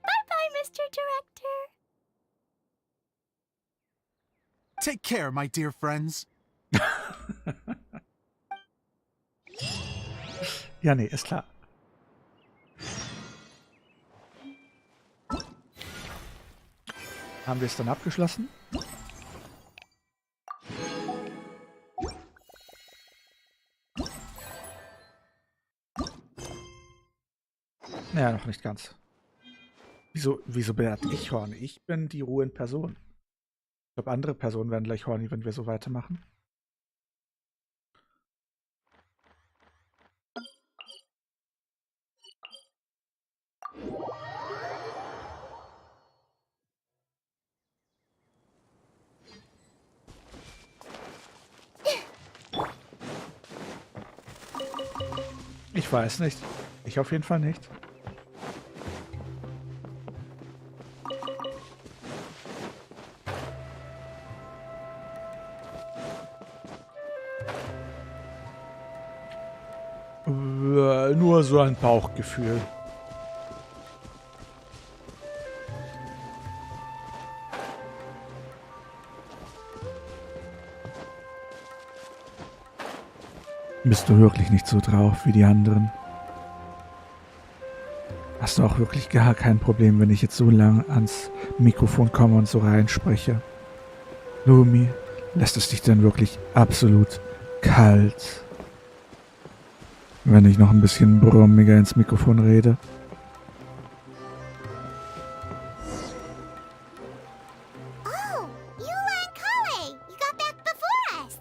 Bye-bye, Mr. Director.
Take care, my dear friends.
Ja, nee, ist klar. Haben wir es dann abgeschlossen? Naja, noch nicht ganz. Wieso bin ich horny? Ich bin die Ruhe in Person. Ich glaube, andere Personen werden gleich horny, wenn wir so weitermachen. Ich weiß nicht. Ich auf jeden Fall nicht. Nur so ein Bauchgefühl. Bist du wirklich nicht so drauf wie die anderen? Hast du auch wirklich gar kein Problem, wenn ich jetzt so lang ans Mikrofon komme und so reinspreche? Lumi, lässt es dich denn wirklich absolut kalt, wenn ich noch ein bisschen brummiger ins Mikrofon rede?
Oh, Eula and Kale, you got back before us.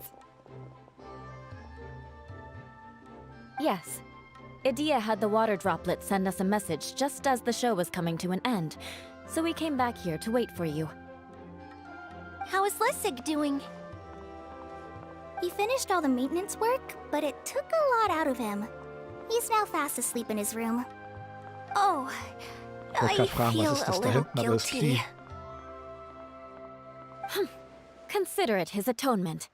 Yes. Idea had the water droplet send us a message just as the show was coming to an end, so we came back here to wait for you.
How is Lessig doing? He finished all the maintenance work, but it took a lot out of him. He's now fast asleep in his room. Oh, I feel a little guilty.
Consider it his atonement.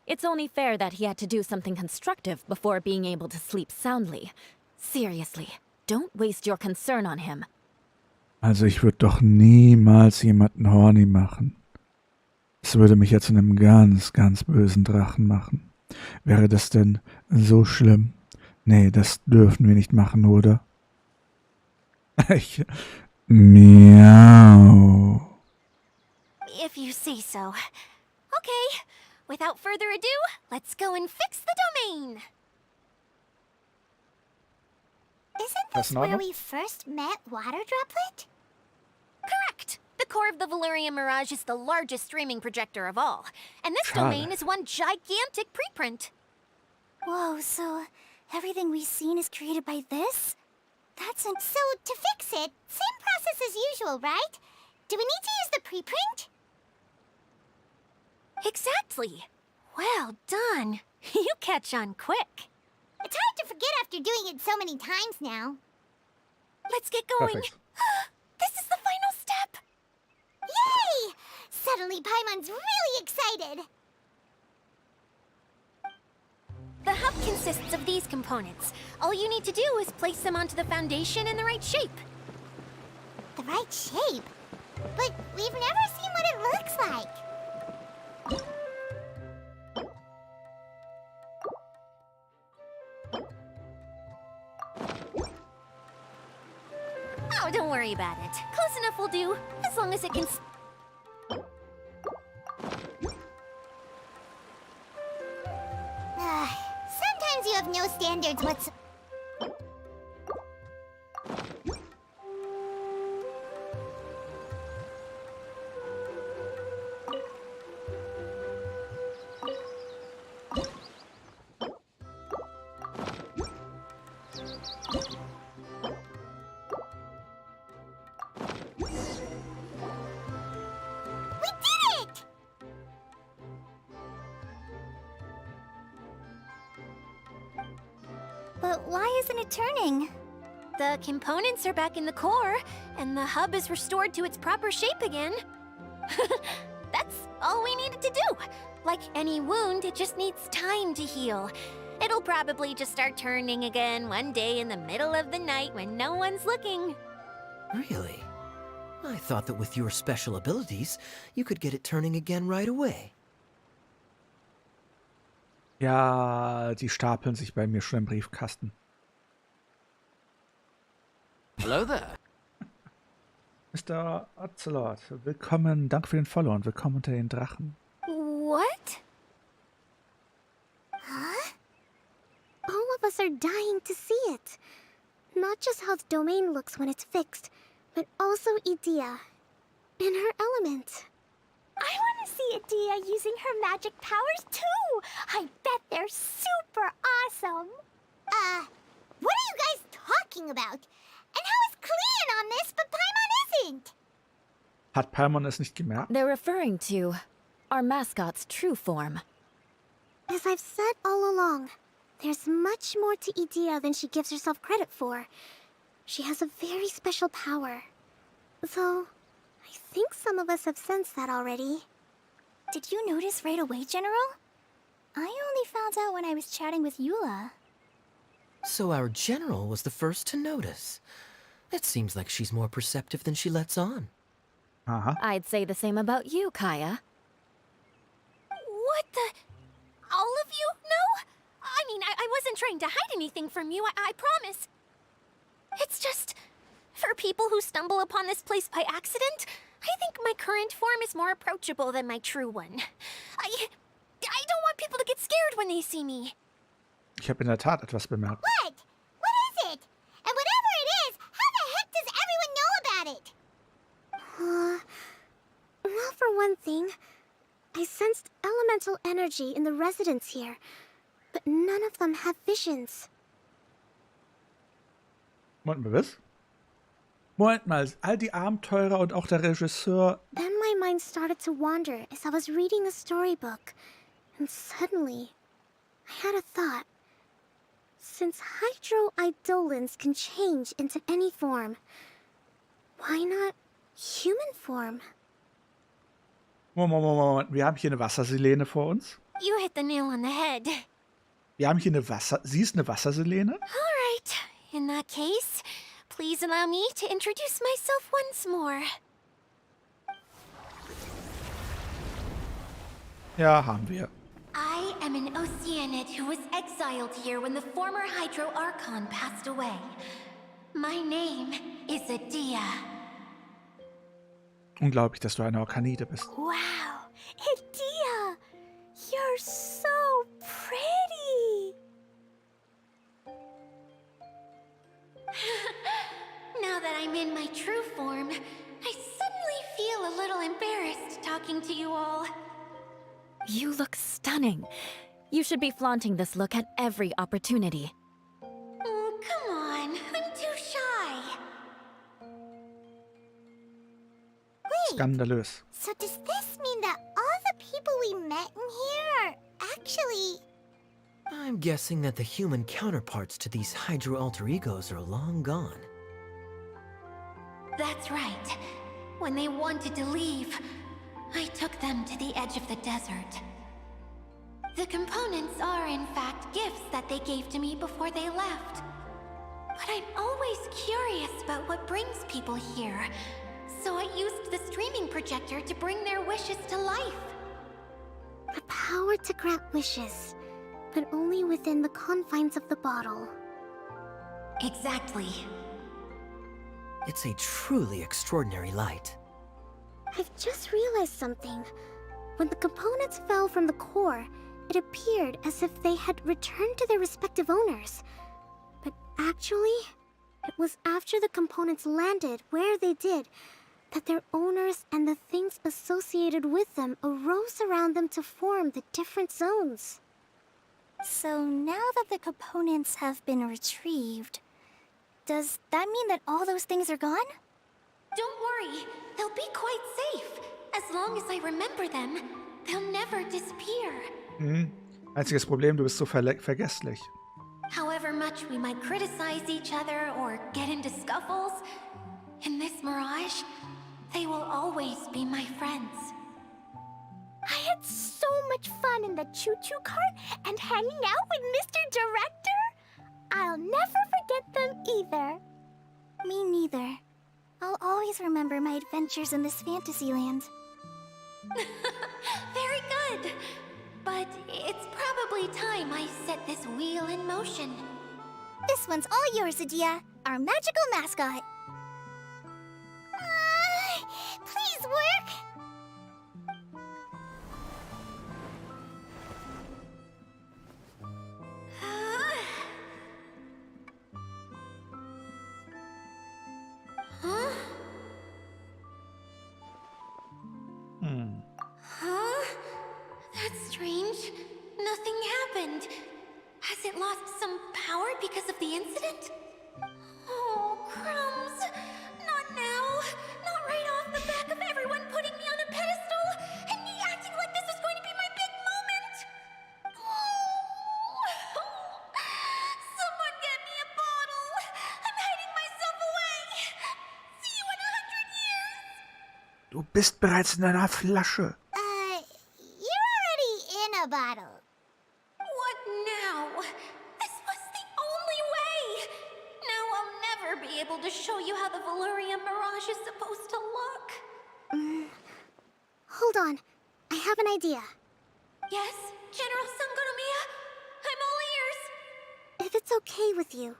It's only fair that he had to do something constructive before being able to sleep soundly. Seriously, don't waste your concern on him.
Also ich würde doch niemals jemanden horny machen. Das würde mich ja zu einem ganz, ganz bösen Drachen machen. Wäre das denn so schlimm? Nee, das dürfen wir nicht machen, oder? Miau.
If you say so. Okay, without further ado, let's go and fix the domain. Isn't this where we first met Water Droplet?
Correct. The core of the Valyrian Mirage is the largest streaming projector of all, and this domain is one gigantic preprint.
Whoa, so everything we've seen is created by this? That's so to fix it, same process as usual, right? Do we need to use the preprint?
Exactly. Well done. You catch on quick.
It's hard to forget after doing it so many times now.
Let's get going. This is the final step.
Yay! Suddenly Paimon's really excited.
The hub consists of these components. All you need to do is place them onto the foundation in the right shape.
The right shape? But we've never seen what it looks like.
Oh, don't worry about it. Close enough will do, as long as it can...
Sometimes you have no standards whatsoever. But why isn't it turning?
The components are back in the core, and the hub is restored to its proper shape again. That's all we needed to do. Like any wound, it just needs time to heal. It'll probably just start turning again one day in the middle of the night when no one's looking.
Really? I thought that with your special abilities, you could get it turning again right away.
Ja, die stapeln sich bei mir schon im Briefkasten.
Hello there.
Mr. Ocelot, willkommen, danke für den Follow und willkommen unter den Drachen.
What?
Huh?
All of us are dying to see it. Not just how the domain looks when it's fixed, but also Idea. In her element.
I want to see Idea using her magic powers too! I bet they're super awesome! What are you guys talking about? And how is Kleon on this, but Paimon isn't?
Hat Paimon es nicht gemerkt?
They're referring to our mascot's true form.
As I've said all along, there's much more to Idea than she gives herself credit for. She has a very special power. Though, I think some of us have sensed that already.
Did you notice right away, General? I only found out when I was chatting with Eula.
So our general was the first to notice. It seems like she's more perceptive than she lets on.
I'd say the same about you, Kaya.
What the... All of you? No? I mean, I wasn't trying to hide anything from you, I promise. It's just... For people who stumble upon this place by accident, I think my current form is more approachable than my true one. I don't want people to get scared when they see me.
Ich habe in der Tat etwas bemerkt.
What? What is it? And whatever it is, how the heck does everyone know about it?
Well, for one thing, I sensed elemental energy in the residents here, but none of them have visions.
Moment mal, was? Moment mal, all die Abenteurer und auch der Regisseur.
Then my mind started to wander as I was reading a storybook. And suddenly, I had a thought. Since hydroidolins can change into any form, why not human form?
Moment. Wir haben hier eine Wassersilene vor uns.
You hit the nail on the head.
Wir haben hier eine Sie ist eine Wassersilene?
All right. In that case, please allow me to introduce myself once more.
Ja, haben wir.
I am an Oceanid who was exiled here when the former Hydro Archon passed away. My name is Adia.
Unglaublich, dass du eine Orkanide bist.
Wow, Adia, you're so pretty.
Now that I'm in my true form, I suddenly feel a little embarrassed talking to you all.
You look stunning. You should be flaunting this look at every opportunity.
Oh, come on. I'm too shy.
Wait,
Skandalös.
so does this mean that all the people we met in here are actually...
I'm guessing that the human counterparts to these hydro alter egos are long gone.
That's right. When they wanted to leave, I took them to the edge of the desert. The components are, in fact, gifts that they gave to me before they left. But I'm always curious about what brings people here, so I used the streaming projector to bring their wishes to life.
The power to grant wishes, but only within the confines of the bottle.
Exactly.
It's a truly extraordinary light.
I've just realized something. When the components fell from the core, it appeared as if they had returned to their respective owners. But actually, it was after the components landed where they did that their owners and the things associated with them arose around them to form the different zones.
So now that the components have been retrieved, does that mean that all those things are gone?
Don't worry, they'll be quite safe. As long as I remember them, they'll never disappear.
Einziges Problem, du bist so vergesslich.
However much we might criticize each other or get into scuffles, in this Mirage, they will always be my friends.
I had so much fun in the choo-choo cart and hanging out with Mr. Director. I'll never forget them either. Me neither. I'll always remember my adventures in this fantasy land.
Very good. But it's probably time I set this wheel in motion.
This one's all yours, Adia, our magical mascot. Please work.
Huh? Huh? That's strange. Nothing happened. Has it lost some power because of the incident? Oh, crumbs. Not now. Not right off the back of everyone putting me on a pedestal and me acting like this was going to be my big moment. Oh. Someone get me a bottle. I'm hiding myself away. See you in 100 years.
Du bist bereits in einer Flasche.
You're already in a bottle.
What now? This was the only way. Now I'll never be able to show you how the Valyria Mirage is supposed to look.
Hold on. I have an idea.
Yes, General Sangonomiya? I'm all ears.
If it's okay with you,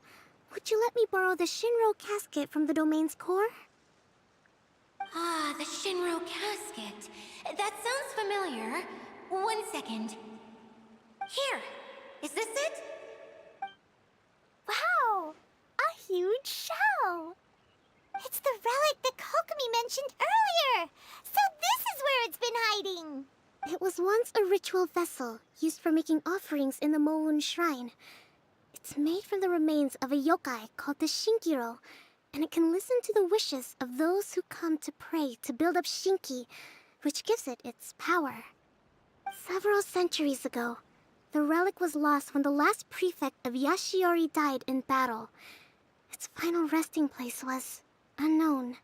would you let me borrow the Shinro casket from the domain's core?
Ah, the Shinro casket. That sounds familiar. 1 second. Here. Is this it?
Wow! A huge shell! It's the relic that Kokomi mentioned earlier! So this is where it's been hiding!
It was once a ritual vessel used for making offerings in the Moon Shrine. It It's made from the remains of a yokai called the Shinkiro, and it can listen to the wishes of those who come to pray to build up Shinki, which gives it its power. Several centuries ago, the relic was lost when the last prefect of Yashiori died in battle. Its final resting place was unknown.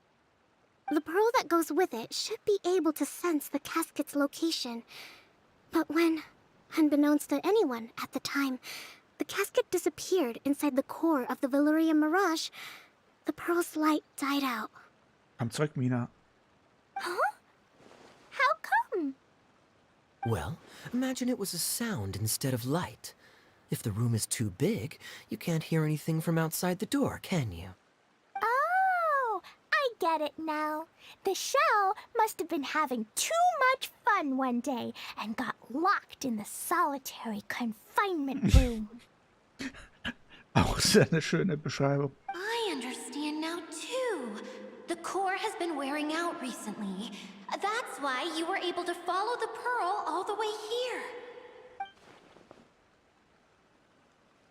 The pearl that goes with it should be able to sense the casket's location. But when, unbeknownst to anyone at the time, the casket disappeared inside the core of the Valyria Mirage, the pearl's light died out.
Komm zurück, Mina.
Huh? How come?
Well, imagine it was a sound instead of light. If the room is too big, you can't hear anything from outside the door, can you?
Oh, I get it now. The shell must have been having too much fun one day and got locked in the solitary confinement room.
Auch sehr eine schöne Beschreibung.
I understand now too. The core has been wearing out recently. That's why you were able to follow the pearl all the way here.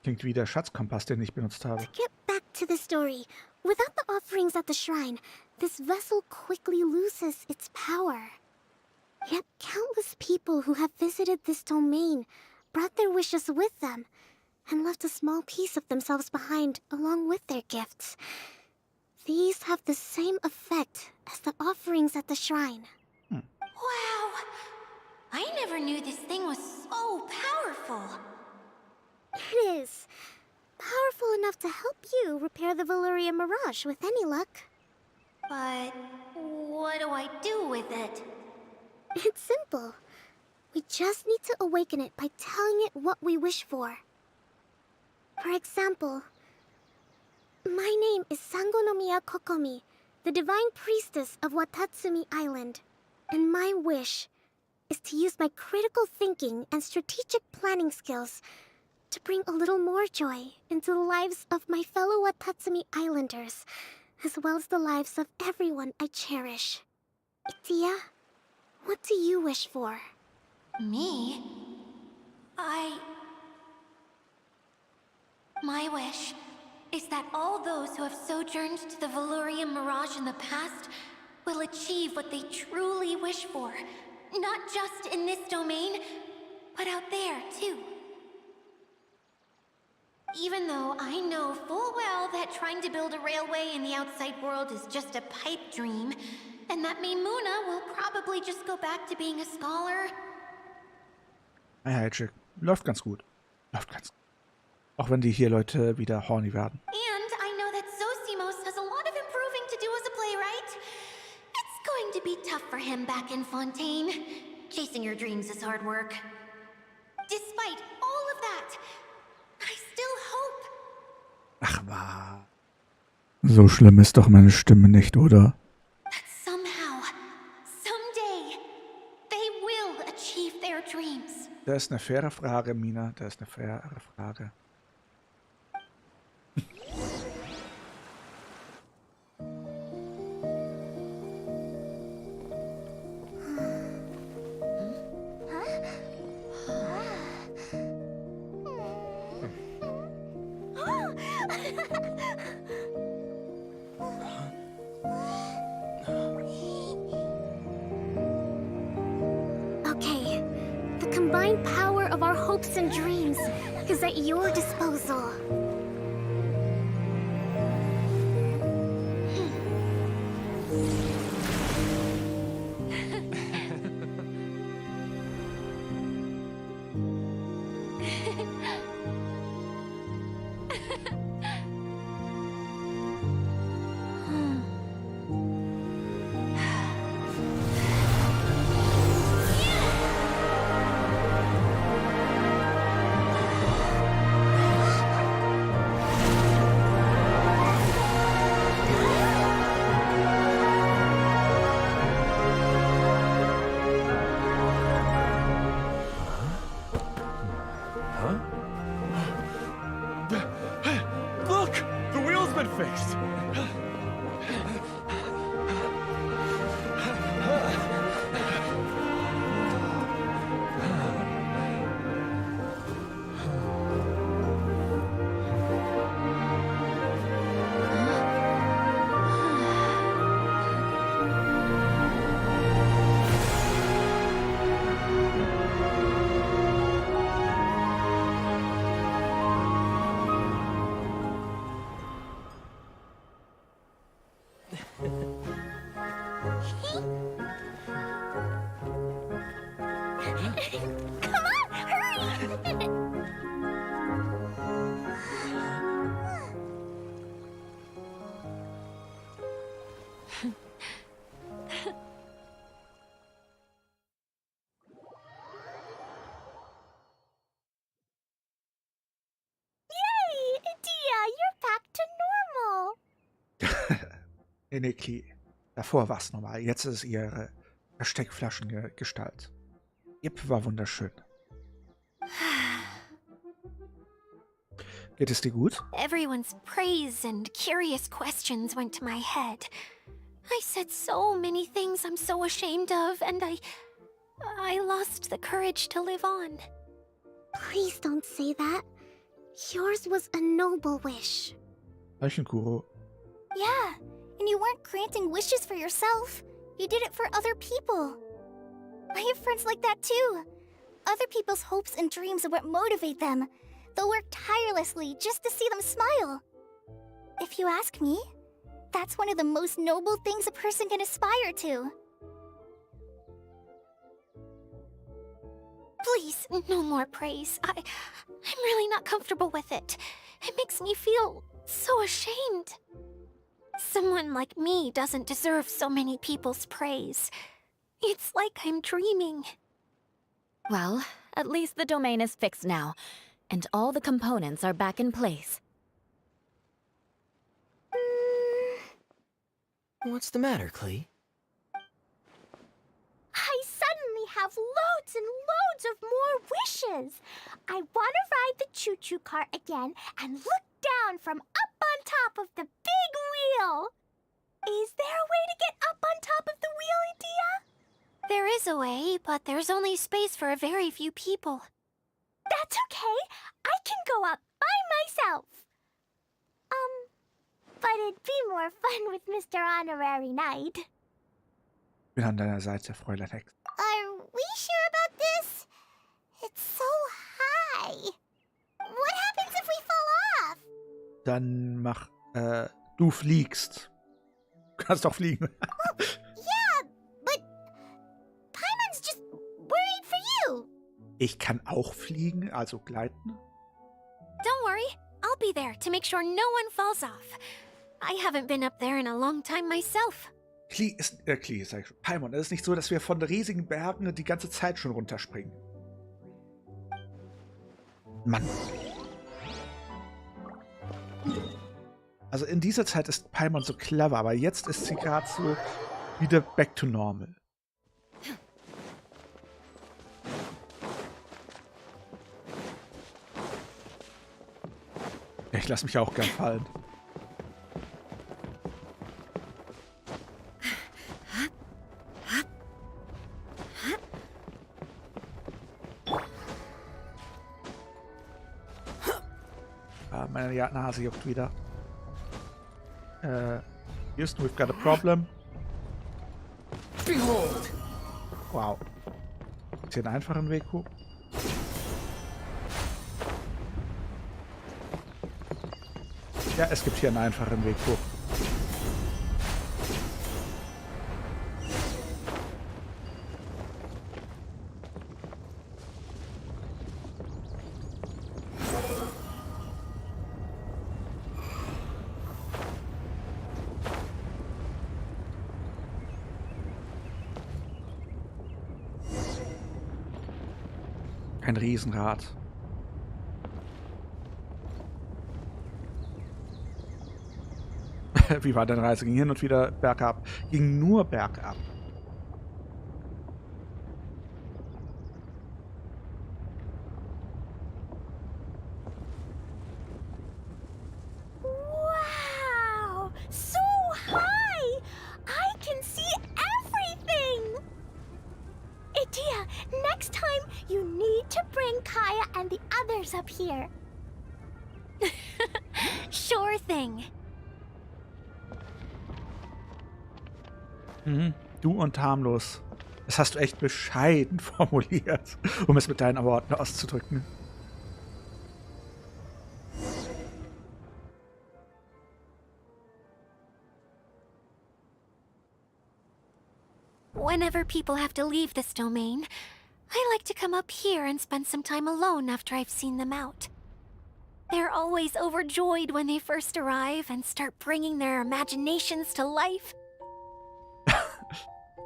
Klingt wie der Schatzkompass, den ich benutzt habe.
To get back to the story, without the offerings at the shrine, this vessel quickly loses its power. Yet countless people who have visited this domain brought their wishes with them and left a small piece of themselves behind along with their gifts. These have the same effect as the offerings at the shrine.
Wow! I never knew this thing was so powerful.
It is. Powerful enough to help you repair the Valyria Mirage with any luck.
But what do I do with it?
It's simple. We just need to awaken it by telling it what we wish for. For example, my name is Sangonomiya Kokomi, the divine priestess of Watatsumi Island, and my wish is to use my critical thinking and strategic planning skills to bring a little more joy into the lives of my fellow Watatsumi Islanders, as well as the lives of everyone I cherish. Itia, what do you wish for?
Me? My wish is that all those who have sojourned to the Valyria Mirage in the past will achieve what they truly wish for. Not just in this domain, but out there, too. Even though I know full well that trying to build a railway in the outside world is just a pipe dream, and that Maimuna will probably just go back to being a scholar.
Hey, Chick. Läuft ganz gut. Läuft ganz gut. Auch wenn die hier Leute wieder horny werden.
And I know that Zosimos has a lot of improving to do as a playwright. It's going to be tough for him back in Fontaine. Chasing your dreams is hard work. Despite all of that, I still hope.
Ach, wahr. So schlimm ist doch meine Stimme nicht, oder?
That somehow, someday, they will achieve their dreams.
Das ist eine faire Frage, Mina. Das ist eine faire Frage.
Okay, the combined power of our hopes and dreams is at your disposal.
Look! The wheel's been fixed!
Nee, Klee. Davor war es normal. Jetzt ist es ihre Versteckflaschengestalt. Yep, war wunderschön. Geht es dir gut?
Everyone's praise and curious questions went to my head. I said so many things I'm so ashamed of, and I lost the courage to live on.
Please don't say that. Yours was a noble wish.
Eichenkuro.
Yeah, and you weren't granting wishes for yourself. You did it for other people. I have friends like that too. Other people's hopes and dreams are what motivate them. They'll work tirelessly just to see them smile. If you ask me, that's one of the most noble things a person can aspire to.
Please, no more praise. I'm really not comfortable with it. It makes me feel so ashamed. Someone like me doesn't deserve so many people's praise. It's like I'm dreaming.
Well, at least the domain is fixed now, and all the components are back in place.
What's the matter, Klee?
I suddenly have loads and loads of more wishes. I want to ride the choo-choo cart again and look down from up on top of the big wheel. Is there a way to get up on top of the wheel, Edea?
There is a way, but there's only space for a very few people.
That's okay. I can go up by myself. But it'd be more fun with Mr. Honorary Knight.
Ich bin an deiner Seite, Fräulein Hex.
Are we sure about this? It's so high. What happens if we fall off?
Dann mach, du fliegst. Du kannst doch fliegen.
Yeah, but Paimon's just worried for you.
Ich kann auch fliegen, also gleiten.
Don't worry, I'll be there to make sure no one falls off. I haven't been up there in a long time myself.
Klee, sag ich schon. Paimon, es ist nicht so, dass wir von riesigen Bergen die ganze Zeit schon runterspringen. Mann. Also in dieser Zeit ist Paimon so clever, aber jetzt ist sie gerade so wieder back to normal. Ich lasse mich auch gern fallen. Meine Nase juckt wieder. Houston, we've got a problem.
Behold!
Wow. Ist hier einen einfachen Weg hoch? Ja, es gibt hier einen einfachen Weg hoch. Ein Riesenrad. Wie war deine Reise? Ging hin und wieder bergab. Ging nur bergab.
Wow! So high! I can see everything! Edea, next time you need to bring Kaya and the others up here.
Sure thing.
Du und harmlos. Das hast du echt bescheiden formuliert, um es mit deinen Worten auszudrücken.
Whenever people have to leave this domain, I like to come up here and spend some time alone after I've seen them out. They're always overjoyed when they first arrive and start bringing their imaginations to life.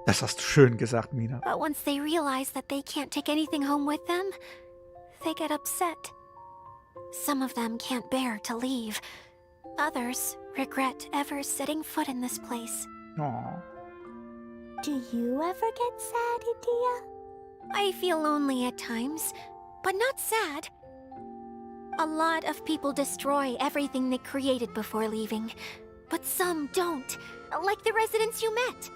Das hast du schön gesagt, Mina.
But once they realize that they can't take anything home with them, they get upset. Some of them can't bear to leave. Others regret ever setting foot in this place.
Oh.
Do you ever get sad, Idia?
I feel lonely at times, but not sad. A lot of people destroy everything they created before leaving, but some don't, like the residents you met.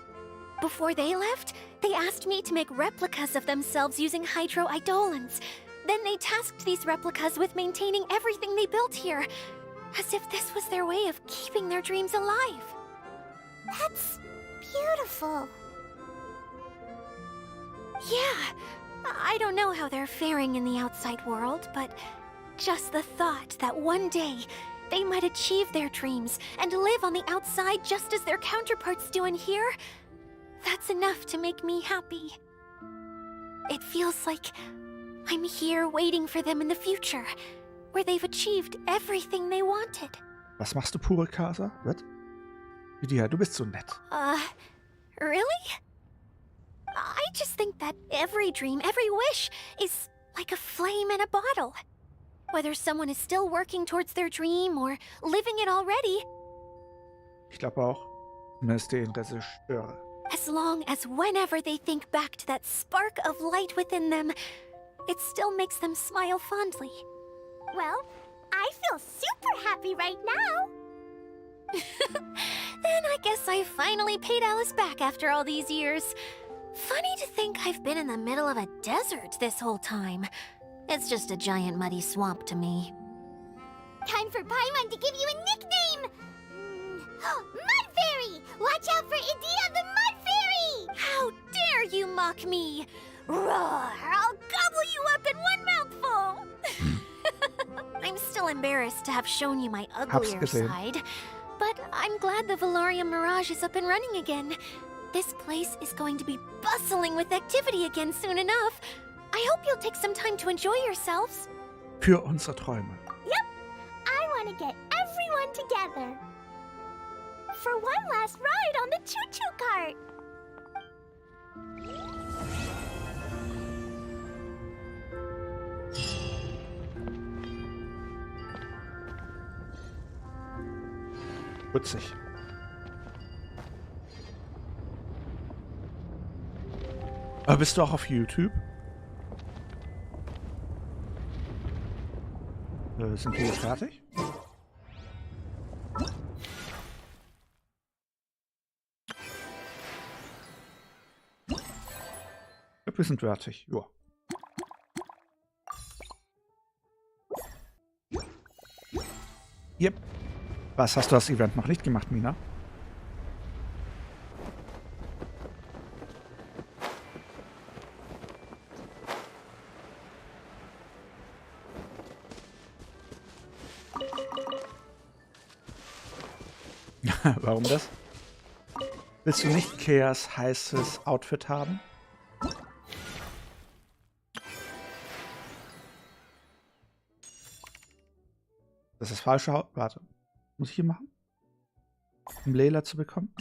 Before they left, they asked me to make replicas of themselves using hydro-eidolons. Then they tasked these replicas with maintaining everything they built here, as if this was their way of keeping their dreams alive.
That's beautiful.
Yeah, I don't know how they're faring in the outside world, but just the thought that one day they might achieve their dreams and live on the outside just as their counterparts do in here, that's enough to make me happy. It feels like I'm here waiting for them in the future, where they've achieved everything they wanted.
Was machst du, pure Casa? Was? Idia, du bist so nett.
Really? I just think that every dream, every wish, is like a flame in a bottle. Whether someone is still working towards their dream or living it already.
Ich glaube auch, zumindest den Regisseur.
As long as whenever they think back to that spark of light within them, it still makes them smile fondly.
Well, I feel super happy right now.
Then I guess I finally paid Alice back after all these years. Funny to think I've been in the middle of a desert this whole time. It's just a giant muddy swamp to me.
Time for Paimon to give you a nickname! Mud Fairy! Watch out for Idia the Mud Fairy!
How dare you mock me! Roar! I'll gobble you up in one mouthful! I'm still embarrassed to have shown you my uglier side, but I'm glad the Valorium Mirage is up and running again. This place is going to be bustling with activity again soon enough. I hope you'll take some time to enjoy yourselves.
Für unsere Träume.
Yep, I want to get everyone together. For one last ride on the choo-choo cart.
Witzig. Aber bist du auch auf YouTube? Sind wir jetzt fertig? Ich glaube, wir sind fertig. Ja. Yep. Was hast du das Event noch nicht gemacht, Mina? Warum das? Willst du nicht Keas heißes Outfit haben? Das ist das falsche Haut. Warte. Muss ich hier machen? Um Layla zu bekommen?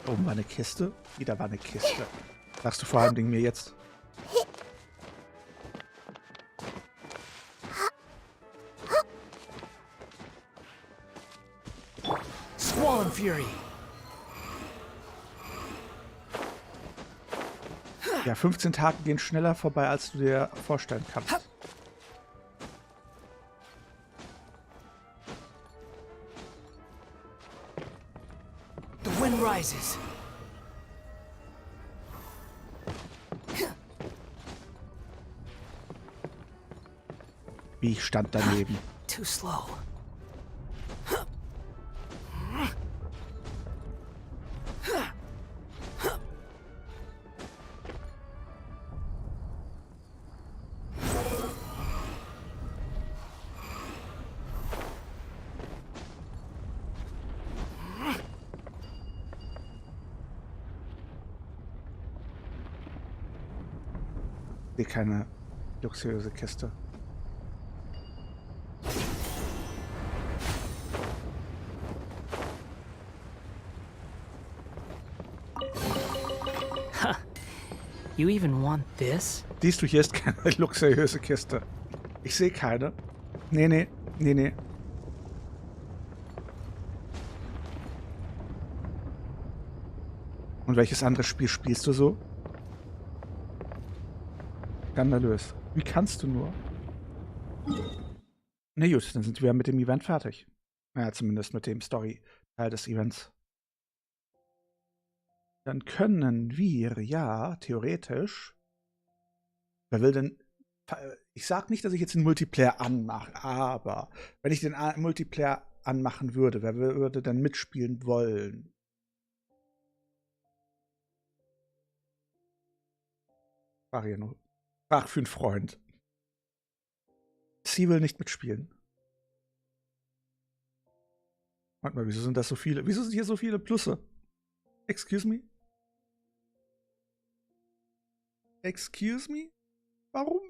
Oben war eine Kiste. Wieder war eine Kiste. Sagst du vor allem Ding mir jetzt?
Fury.
Ja, 15 Tage gehen schneller vorbei, als du dir vorstellen kannst.
The wind rises.
Wie ich stand daneben.
Too slow.
Keine luxuriöse Kiste.
You even want this?
Siehst du, hier ist keine luxuriöse Kiste. Ich sehe keine. Nee. Und welches andere Spiel spielst du so? Skandalös. Wie kannst du nur? Na gut, dann sind wir mit dem Event fertig. Naja, zumindest mit dem Story-Teil des Events. Dann können wir, ja, theoretisch. Wer will denn. Ich sag nicht, dass ich jetzt den Multiplayer anmache, aber wenn ich den Multiplayer anmachen würde, wer würde denn mitspielen wollen? Frag für einen Freund. Sie will nicht mitspielen. Warte mal, wieso sind das so viele? Wieso sind hier so viele Plusse? Excuse me? Excuse me? Warum?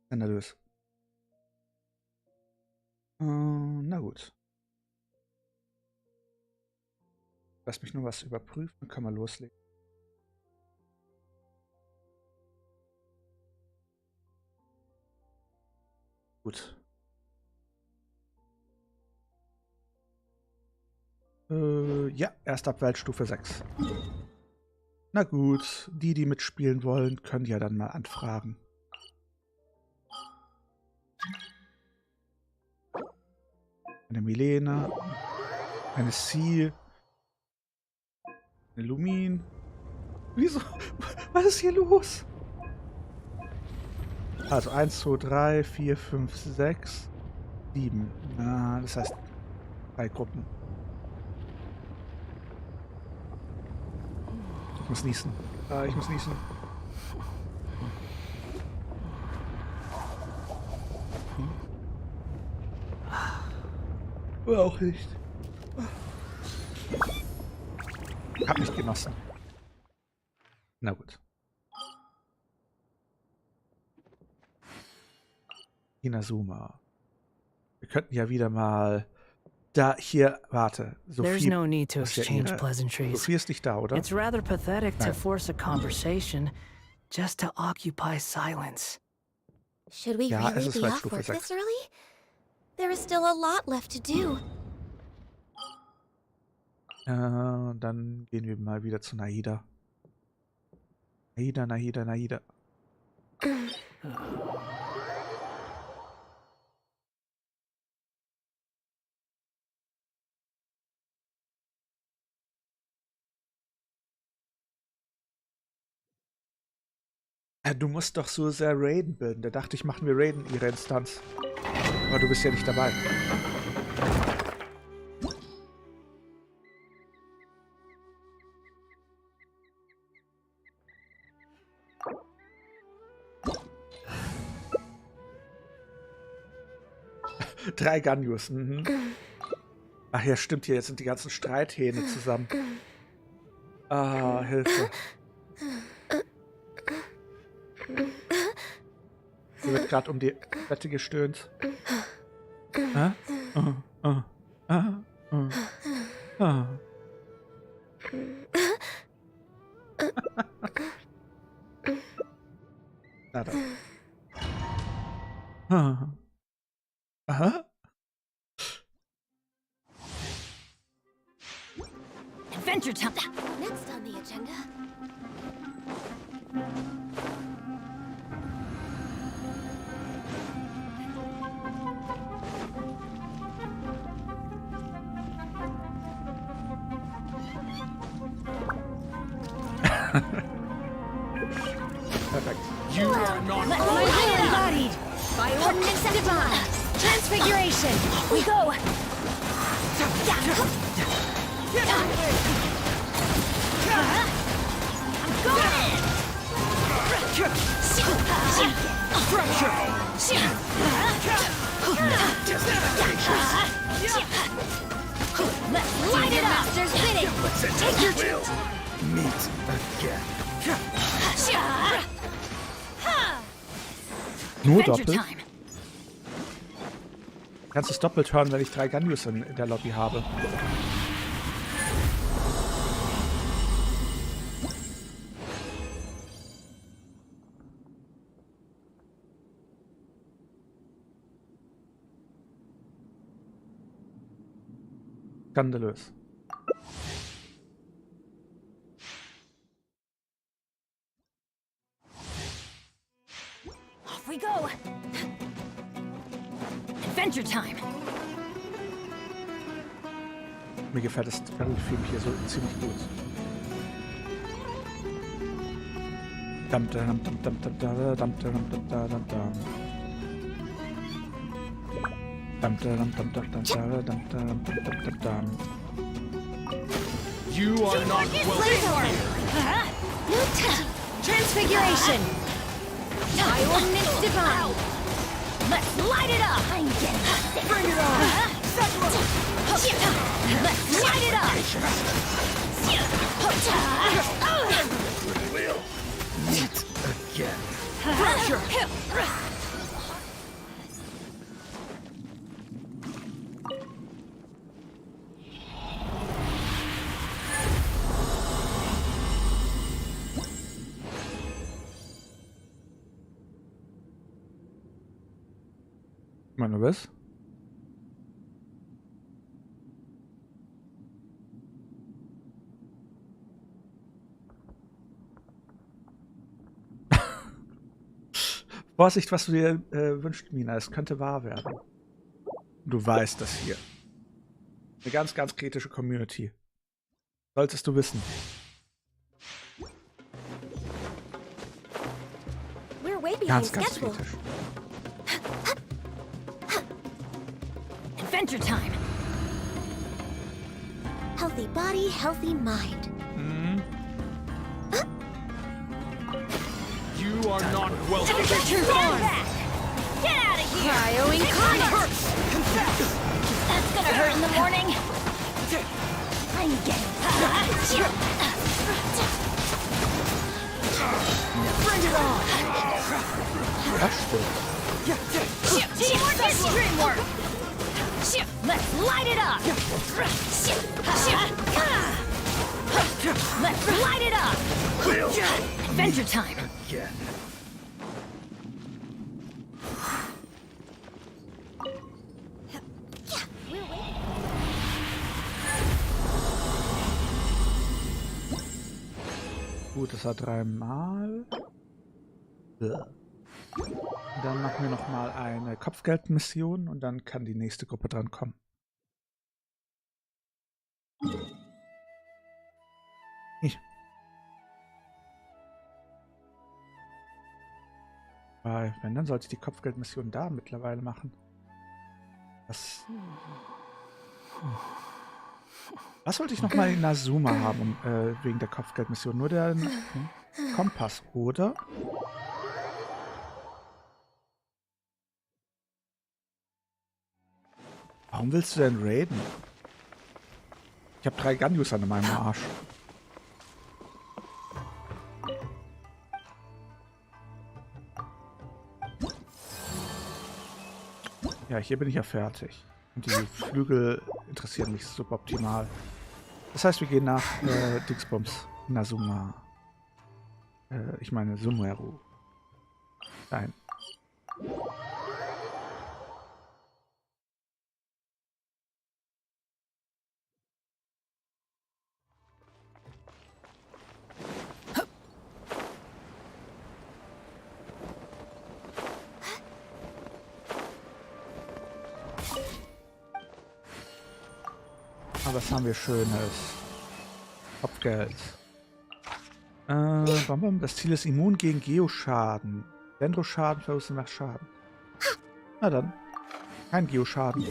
Skandalös. Na gut. Lass mich nur was überprüfen, dann können wir loslegen. Gut. Ja, erst ab Weltstufe 6. Na gut, die mitspielen wollen, können ja dann mal anfragen. Eine Milena, eine Sie, eine Lumine. Wieso? Was ist hier los? Also 1, 2, 3, 4, 5, 6, 7. Na, das heißt 3 Gruppen. Ich muss niesen. Ich muss niesen. Auch nicht. Hab nicht genossen. Na gut. Inazuma. Wir könnten ja wieder mal da hier, warte.
There's no need to exchange pleasantries.
Sophie ist nicht da, oder?
It's rather pathetic to force a conversation just to occupy silence.
Should we
Ja, es
really
ist
be off
Weltstufe
work
6.
this early? There is still a lot left to do.
Dann gehen wir mal wieder zu Naida. Naida. Du musst doch so sehr Raiden bilden. Da dachte ich, machen wir Raiden ihre Instanz. Aber du bist ja nicht dabei. Drei Ganyus. Mhm. Ach ja, stimmt hier. Jetzt sind die ganzen Streithähne zusammen. Ah, Hilfe. Hier wird gerade um die Wette gestöhnt. Na dann. Aha.
Adventure time.
Next on the agenda.
Perfekt.
You are not embodied by ordinance divine. Transfiguration. We go. I'm going. Let's light it up. Master's bidding. Take your will.
Meet again.
Nur doppelt? Kannst du es doppelt hören, wenn ich 3 Ganyus in der Lobby habe? Skandalös.
Off we go. Adventure time.
Mir gefällt das Battlefield hier so ziemlich gut. Dum dum dum dum dum dum dum dum dum dum dum. Dum dum dum dum dum dum dum dum dum.
You are not welcome.
Transfiguration. Ordinance divine. Let's light it up. I'm getting sick. Bring it on. Let's light it up.
Meet again.
Meine, was? Vorsicht, was du dir wünschst, Mina. Es könnte wahr werden. Du weißt das hier. Eine ganz, ganz kritische Community. Solltest du wissen. Ganz, ganz kritisch.
Adventure time. Healthy body, healthy mind.
You are not welcome.
Adventure time. Get out of here. Cryo incarnate. That's gonna hurt in the morning. I'm getting. Bring it on. Teamwork is dreamwork. Let's light it up! Let's light it up! Adventure time!
Again.
Gut, das war 3-mal. Dann machen wir noch mal eine Kopfgeldmission und dann kann die nächste Gruppe dran kommen. Weil, wenn, dann sollte ich die Kopfgeldmission da mittlerweile machen. Was wollte ich noch mal in Azuma haben, wegen der Kopfgeldmission? Nur der Kompass, oder? Warum willst du denn raiden? Ich habe 3 Gun-User an meinem Arsch. Ja, hier bin ich ja fertig. Und die Flügel interessieren mich suboptimal. Das heißt, wir gehen nach Dixbums, Nazuma. Ich meine Sumeru. Nein. Was haben wir Schönes? Kopfgeld. Das Ziel ist immun gegen Geoschaden. Dendroschaden verursacht Schaden. Na dann. Kein Geoschaden.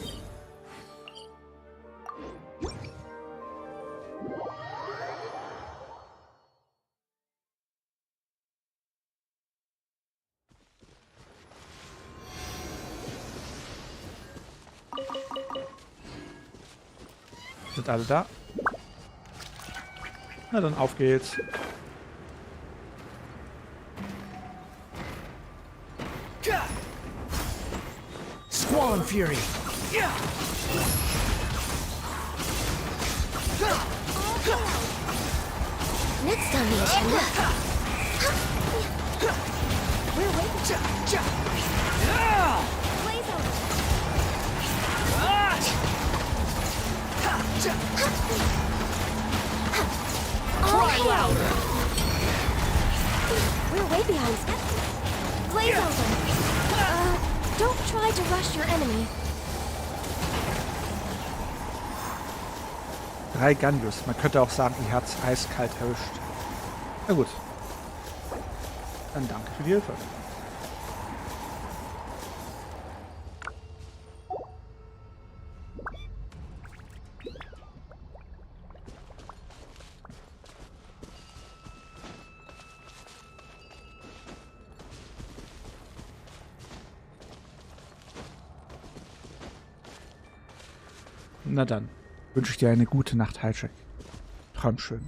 Sind alle da? Na dann, auf geht's.
Squall Fury.
Next on the agenda. We're waiting. Blaze over.
Blaze over. Don't try to rush your enemy.
3 Ganjus. Man könnte auch sagen, ihr habt's eiskalt erwischt. Na gut. Dann danke für die Hilfe. Na dann, wünsche ich dir eine gute Nacht, Hijack. Träum schön.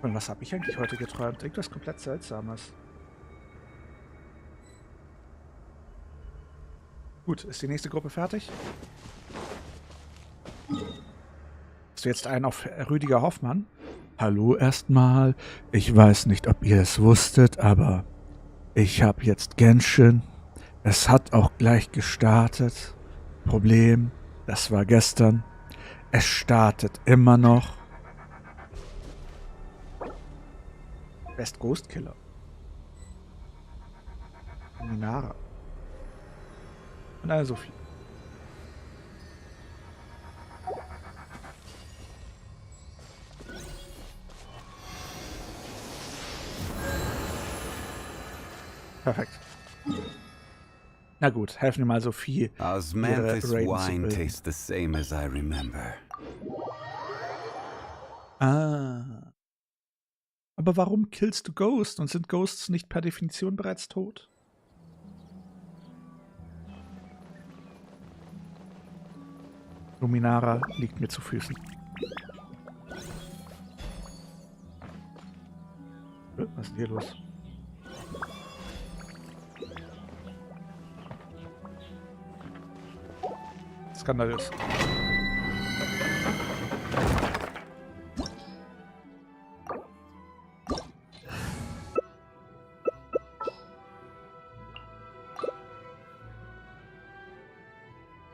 Und was habe ich eigentlich heute geträumt? Irgendwas komplett Seltsames. Gut, ist die nächste Gruppe fertig? Hast du jetzt einen auf Rüdiger Hoffmann? Hallo erstmal. Ich weiß nicht, ob ihr es wusstet, aber ich habe jetzt Genshin. Es hat auch gleich gestartet. Problem, das war gestern. Es startet immer noch. Best Ghost Killer. Minara. Und eine Sophie. Perfekt. Na gut, helfen wir mal Sophie.
Osmanthus wine tastes the same as I remember.
Ah. Aber warum killst du Ghosts? Und sind Ghosts nicht per Definition bereits tot? Luminara liegt mir zu Füßen. Was ist denn hier los? Skandalös.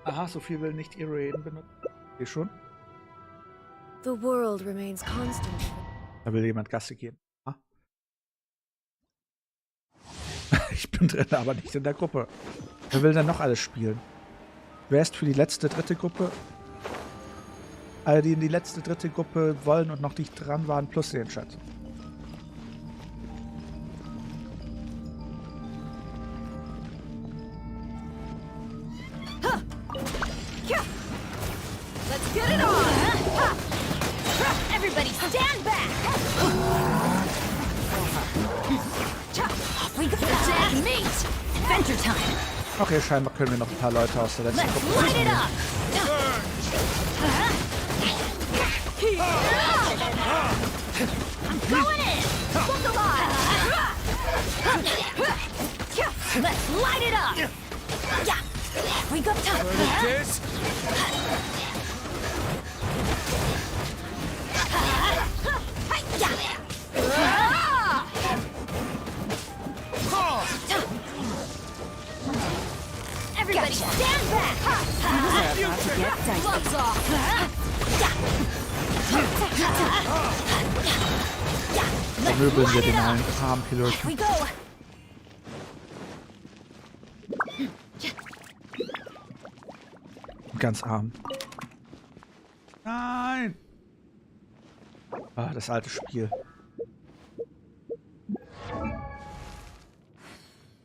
Aha, Sophie will nicht ihre Reden benutzen. Hier schon?
The world remains constant.
Da will jemand Gassi gehen. Ah. Ich bin drin, aber nicht in der Gruppe. Wer will denn noch alles spielen? Wer ist für die letzte, dritte Gruppe? Alle, die in die letzte, dritte Gruppe wollen und noch nicht dran waren, plus den Chat.
Let's get it on! Everybody stand back! We got to meet! Adventure time!
Okay, scheinbar können wir noch ein paar Leute aus der letzten Gruppe
Light it up! I'm going in! Look alive! Let's light it up! Yeah! We got time! Everybody stand back! Gloves off!
Vermöbeln wir den armen Piloten.
We go!
Ganz arm. Nein! Ah, das alte Spiel.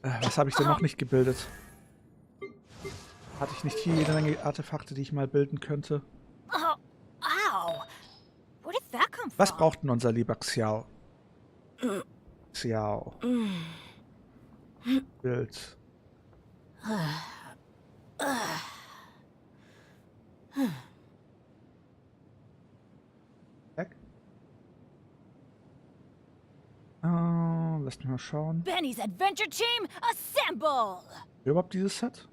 Was habe ich denn noch nicht gebildet? Hatte ich nicht hier jede Menge Artefakte, die ich mal bilden könnte?
Oh, ow! Where did that come from?
Was braucht denn unser lieber Xiao? Xiao. Bild. Weg. Lass mich mal schauen.
Benny's Adventure Team, assemble!
Überhaupt dieses Set?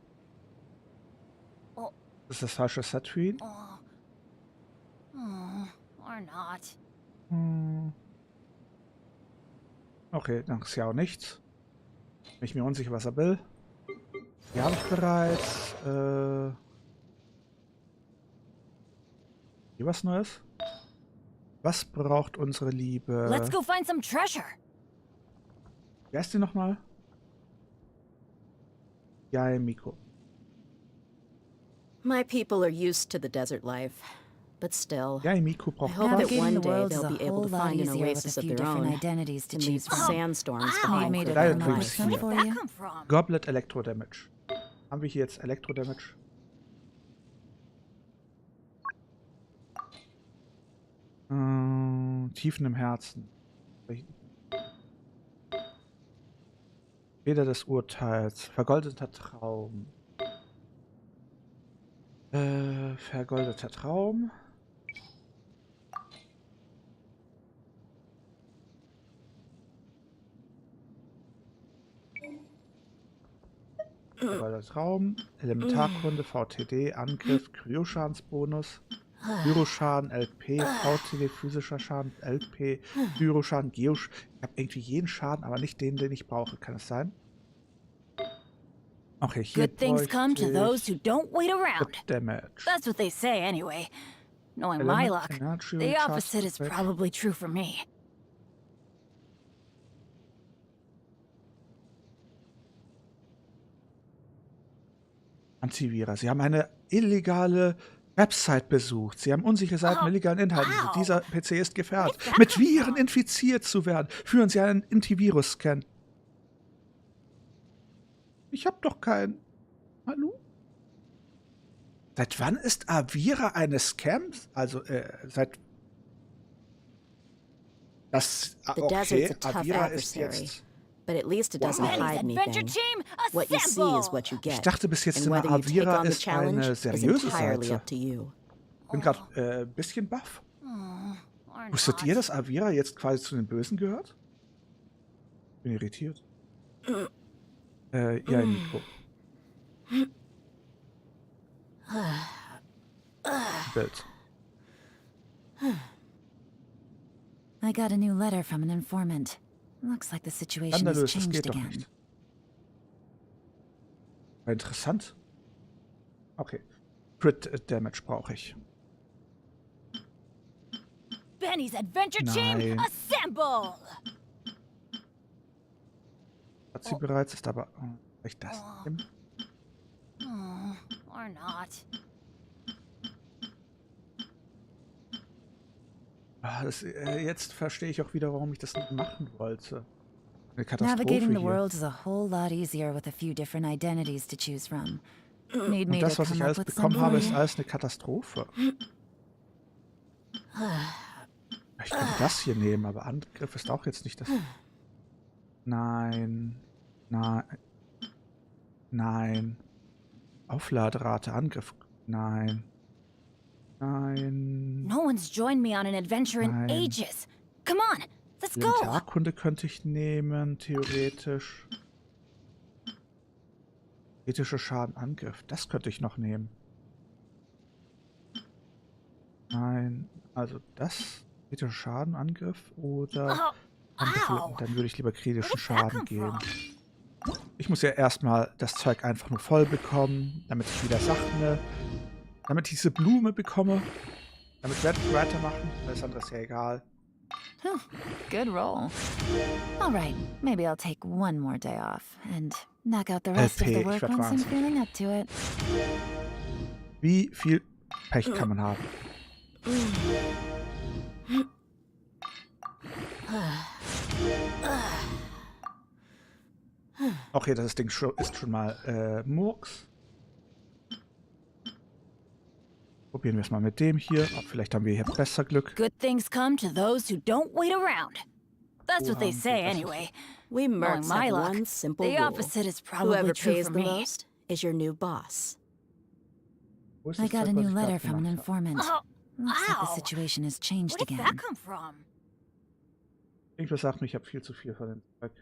Oh.
Ist das falsche Set für ihn?
Or not.
Okay, dann ist ja auch nichts. Bin ich mir unsicher, was er will. Die habe ich bereits. Hier was Neues? Was braucht unsere Liebe?
Let's go find some treasure.
Wer ist die nochmal? Ja, Miko.
My people are used to the desert life, but still,
Ja, Miko
I
braucht
hope that
Navigating
one
the
day
world is
they'll
a
be able
whole
to
lot
find an
easier with a
oasis of
few
their
different
own
identities to
and leave
choose from.
sandstorms
He
behind
made
for
it
their
Leider
look
nice.
lives.
fun for you.
Goblet Elektro-Damage. Haben wir hier jetzt Elektro-Damage? Tiefen im Herzen. Feder des Urteils. Vergoldeter Traum. Vergoldeter Traum. Vergoldeter Traum. Elementarkunde, VTD, Angriff, Kryoschadensbonus. Pyroschaden, LP, VTD, physischer Schaden, LP, Pyroschaden, Geosch. Ich habe irgendwie jeden Schaden, aber nicht den ich brauche. Kann es sein? Okay, hier
Good things come to those who don't wait around.
Damage.
That's what they say anyway. Knowing my luck,
Energy
the
recharge
opposite is
quick.
probably true for me.
Antivira. Sie haben eine illegale Website besucht. Sie haben unsichere Seiten mit illegalen Inhalten. Dieser PC ist gefährdet, mit Viren infiziert zu werden. Führen Sie einen Antivirus-Scan. Ich hab doch keinen. Hallo? Seit wann ist Avira eine Scam? Also, seit... Das...
The
Okay,
desert's a tough
Avira ist
adversary,
jetzt...
but at least it doesn't hide anything. What you see is what you
Ich
get.
dachte bis jetzt
And
immer,
whether you take
Avira
on the
ist
challenge
eine
is
seriöse
entirely
Seite.
up to you.
Ich bin gerade ein bisschen baff. Wusstet ihr, dass Avira jetzt quasi zu den Bösen gehört? Bin irritiert. Ja, Mikro. Bild.
I got a new letter from an informant. Looks like the situation has
Skandalös, das
changed
geht doch
again.
nicht. War interessant. Okay. Crit Damage brauche ich.
Benny's Adventure Team,
Nein.
assemble!
Hat sie bereits, ist aber... Oh, ich das nehmen?
Or not.
Jetzt verstehe ich auch wieder, warum ich das nicht machen wollte. Eine Katastrophe
Navigating the
hier.
world is a whole lot easier with a few different identities to choose from. Need me
Und das,
to
was ich
come
alles
up with
bekommen
some
habe,
for
ist
you?
alles eine Katastrophe. Ich kann das hier nehmen, aber Angriff ist auch jetzt nicht das... Nein. Nein. Nein. Aufladerate, Angriff. Nein. Nein.
No one's joined me on an adventure in
Nein.
ages. Come on, let's go.
Elementarkunde könnte ich nehmen, theoretisch. Kritischer Schaden, Angriff. Das könnte ich noch nehmen. Nein. Also das. Kritischer Schaden, Angriff oder... Dann würde ich lieber kritischen Schaden geben. Ich muss ja erstmal das Zeug einfach nur voll bekommen, damit ich wieder Sachen, damit ich diese Blume bekomme. Damit werde ich weitermachen. Alles andere ist ja egal.
Good roll. All right, maybe I'll take one more day off and knock out the rest of the
LP,
work
ich werd
once I'm
wahnsinnig.
feeling up to it.
Wie viel Pech kann man haben? Okay, das Ding ist schon mal Murks. Probieren wir es mal mit dem hier. Oh, vielleicht haben wir hier besser Glück.
Good things come to those who don't wait around. That's what they say anyway.
We mercs
my
have
luck,
one simple
the
rule.
opposite is probably
Whoever
true
pays
for
the
me.
most is your new boss.
Wo ist
I
das
got a
Zeug, was
new
ich
letter
gerade
from an
gemacht habe?
informant. Looks like the situation has changed again.
come from?
Irgendwas sagt mir, ich habe viel zu viel von dem Zeug.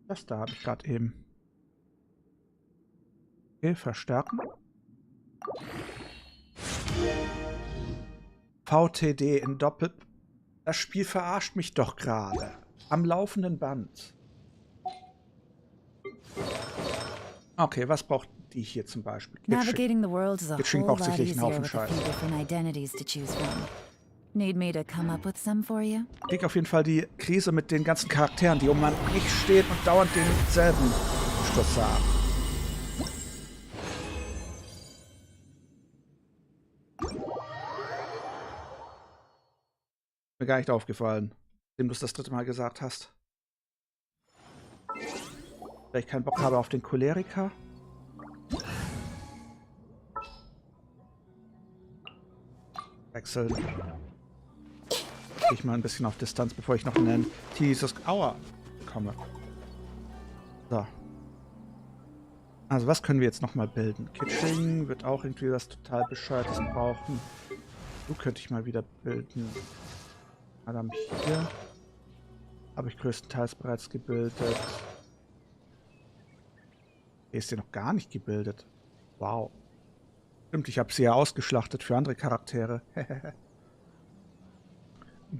Das da habe ich gerade eben. Okay, verstärken. VTD in Doppel... Das Spiel verarscht mich doch gerade. Am laufenden Band. Okay, was braucht die hier zum Beispiel.
Navigating the world is a
Kitsching
whole
braucht
lot
sicherlich einen
easier
Haufen
with a few
Scheiß.
different identities to choose from. Need me to come up with some for you?
Ich krieg auf jeden Fall die Krise mit den ganzen Charakteren, die um mich stehen und dauernd denselben Stuss haben. Mir gar nicht aufgefallen, dem du es das 3. Mal gesagt hast. Weil ich keinen Bock habe auf den Choleriker. Wechseln. Ich mal ein bisschen auf Distanz, bevor ich noch einen dieses Aua bekomme. So. Also was können wir jetzt noch mal bilden? Kitsching wird auch irgendwie was total Bescheuertes brauchen. Du könnte ich mal wieder bilden. Adam hier. Habe ich größtenteils bereits gebildet. Hier ist sie noch gar nicht gebildet. Wow. Stimmt, ich habe sie ja ausgeschlachtet für andere Charaktere.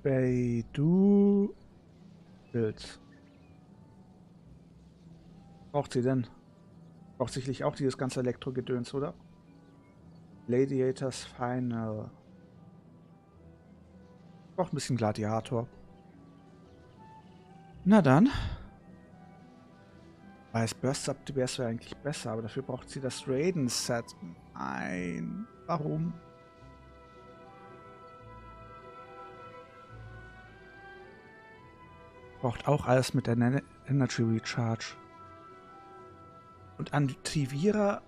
Bei du Bild. Braucht sie denn? Braucht sicherlich auch dieses ganze Elektro-Gedöns, oder? Gladiators Final. Braucht ein bisschen Gladiator. Na dann. Weiß Burst Up wäre es eigentlich besser, aber dafür braucht sie das Raiden-Set. Nein. Warum? Braucht auch alles mit der Energy Recharge. Und Antivierer,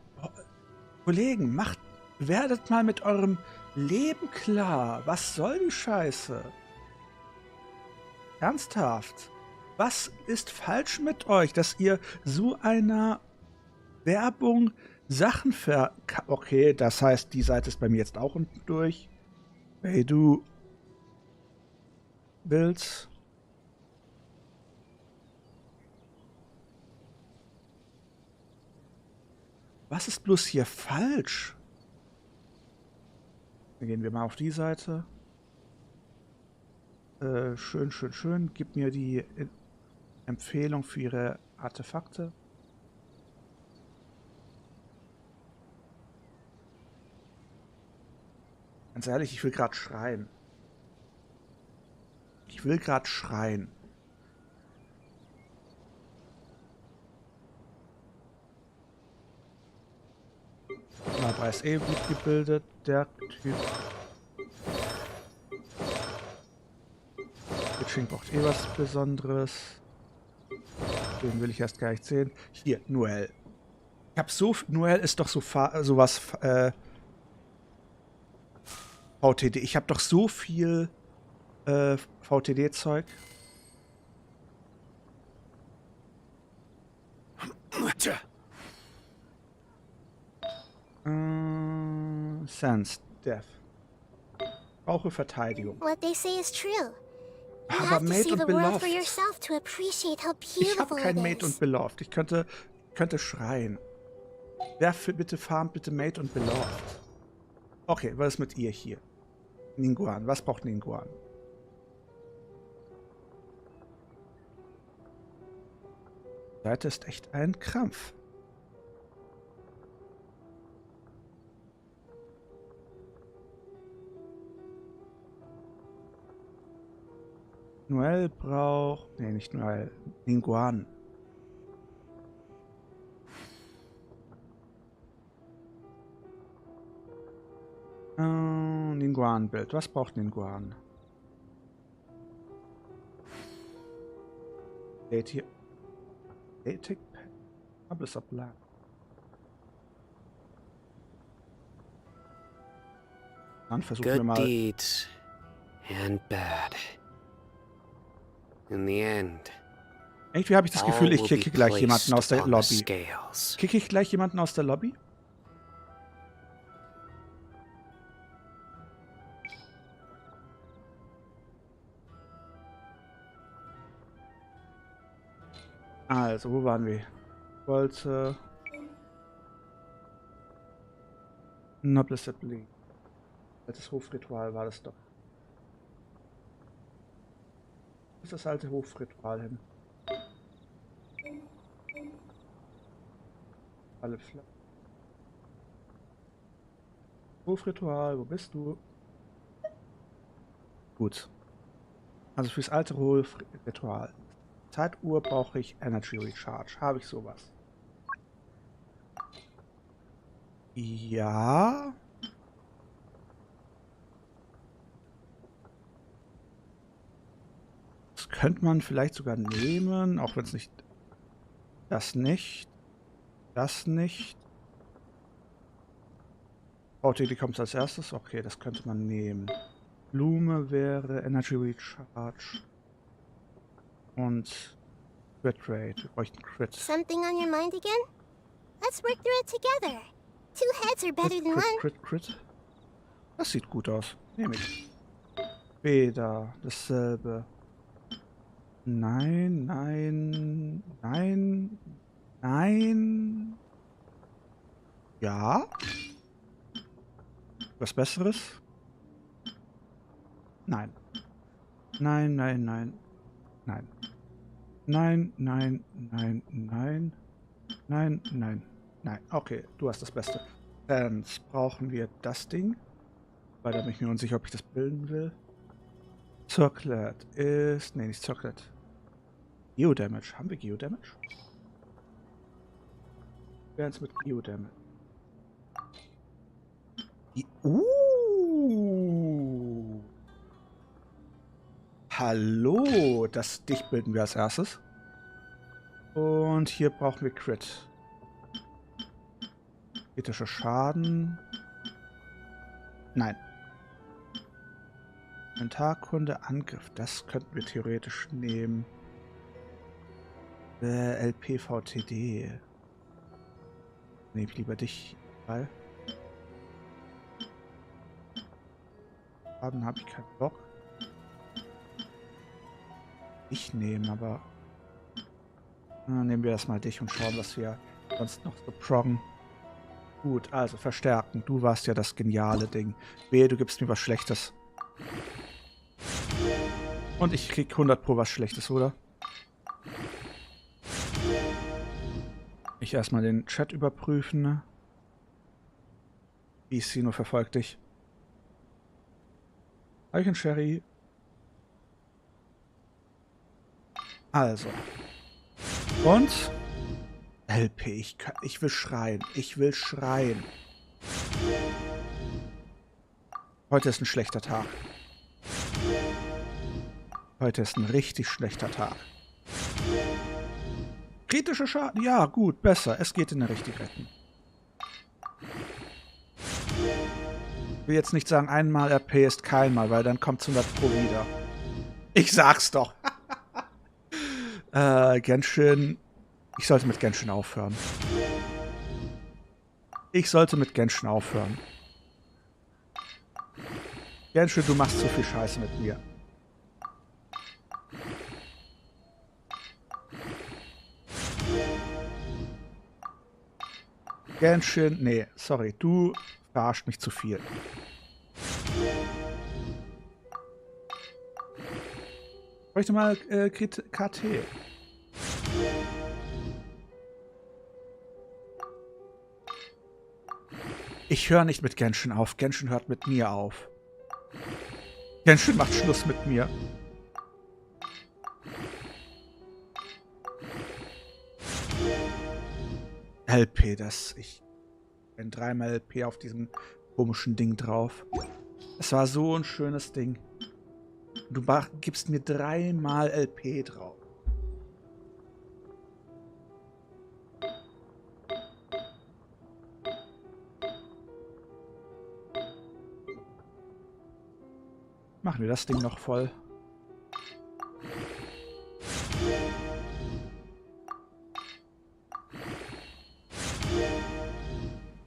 Kollegen, werdet mal mit eurem Leben klar. Was soll die Scheiße? Ernsthaft? Was ist falsch mit euch, dass ihr so einer Werbung Sachen Okay, das heißt, die Seite ist bei mir jetzt auch unten durch. Hey, du willst. Was ist bloß hier falsch? Dann gehen wir mal auf die Seite. Schön, schön, schön. Gib mir die Empfehlung für ihre Artefakte. Ganz ehrlich, ich will gerade schreien. Ich will gerade schreien. Aber ist eh gut gebildet, der Typ. Kitsching braucht eh was Besonderes. Den will ich erst gar nicht sehen. Hier, Noel. Ich hab Noel ist doch sowas VTD. Ich habe doch so viel VTD-Zeug. Sense, Death. Brauche Verteidigung.
What they say is true.
Aber Mate und Beloved. Ich habe kein Mate und Beloved. Ich könnte schreien. Wer bitte farmt bitte Mate und Beloved? Okay, was ist mit ihr hier? Ningguang. Was braucht Ningguang? Die Seite ist echt ein Krampf. Noel braucht... Nee, nicht Noel. Ningguang. Ningguang-Bild. Was braucht Ningguang? Dating... Alles ablag. Dann versuchen wir mal...
Good deeds and bad. In the end,
irgendwie habe ich das Gefühl, ich kicke gleich jemanden aus der Lobby. Kicke ich gleich jemanden aus der Lobby? Also, wo waren wir? Ich wollte... Nobles Assembly. Das Hofritual war das doch. Wo ist das alte Hofritual hin? Alle Flaggen. Hofritual, wo bist du? Gut. Also fürs alte Hofritual. Zeituhr brauche ich Energy Recharge. Habe ich sowas? Ja. Das könnte man vielleicht sogar nehmen, auch wenn es nicht... Das nicht. Das nicht. VTD kommt als erstes. Okay, das könnte man nehmen. Blume wäre Energy Recharge. Und Crit Rate. Wir bräuchten Crit.
Something on your mind again? Let's work through it together. Two heads are better than one.
Crit. Das sieht gut aus. Nehme ich. Wieder dasselbe. Nein, nein, nein, nein. Ja. Was Besseres? Nein. Nein, nein, nein. Nein. Nein, nein, nein, nein. Nein, nein, nein. Okay, du hast das Beste. Dann brauchen wir das Ding. Weil da bin ich mir unsicher, ob ich das bilden will. Circlet ist... Nee, nicht Circlet. Geodamage. Haben wir Geodamage? Wir werden es mit Geodamage. Hallo, dich bilden wir als erstes. Und hier brauchen wir Crit. Kritischer Schaden. Nein. Inventarkunde, Angriff. Das könnten wir theoretisch nehmen. LPVTD. Nehme ich lieber dich, weil... Schaden habe ich keinen Bock. Ich nehme, aber... nehmen wir erstmal dich und schauen, was wir sonst noch so proggen. Gut, also verstärken. Du warst ja das geniale Ding. Wehe, du gibst mir was Schlechtes. Und ich krieg 100 pro was Schlechtes, oder? Ich erstmal den Chat überprüfen. Sino verfolgt dich. Eichen Sherry. Also. Und? LP, ich will schreien. Ich will schreien. Heute ist ein schlechter Tag. Heute ist ein richtig schlechter Tag. Kritische Schaden? Ja, gut, besser. Es geht in die richtige Richtung. Ich will jetzt nicht sagen, einmal RP ist keinmal, weil dann kommt 100 pro wieder. Ich sag's doch. Genshin. Ich sollte mit Genshin aufhören. Genshin, du machst zu viel Scheiße mit mir. Genshin, nee, sorry, du verarscht mich zu viel. Ich bräuchte mal KT. Ich höre nicht mit Genshin auf. Genshin hört mit mir auf. Genshin macht Schluss mit mir. LP, ich bin dreimal LP auf diesem komischen Ding drauf. Es war so ein schönes Ding. Du gibst mir 3-mal LP drauf. Machen wir das Ding noch voll.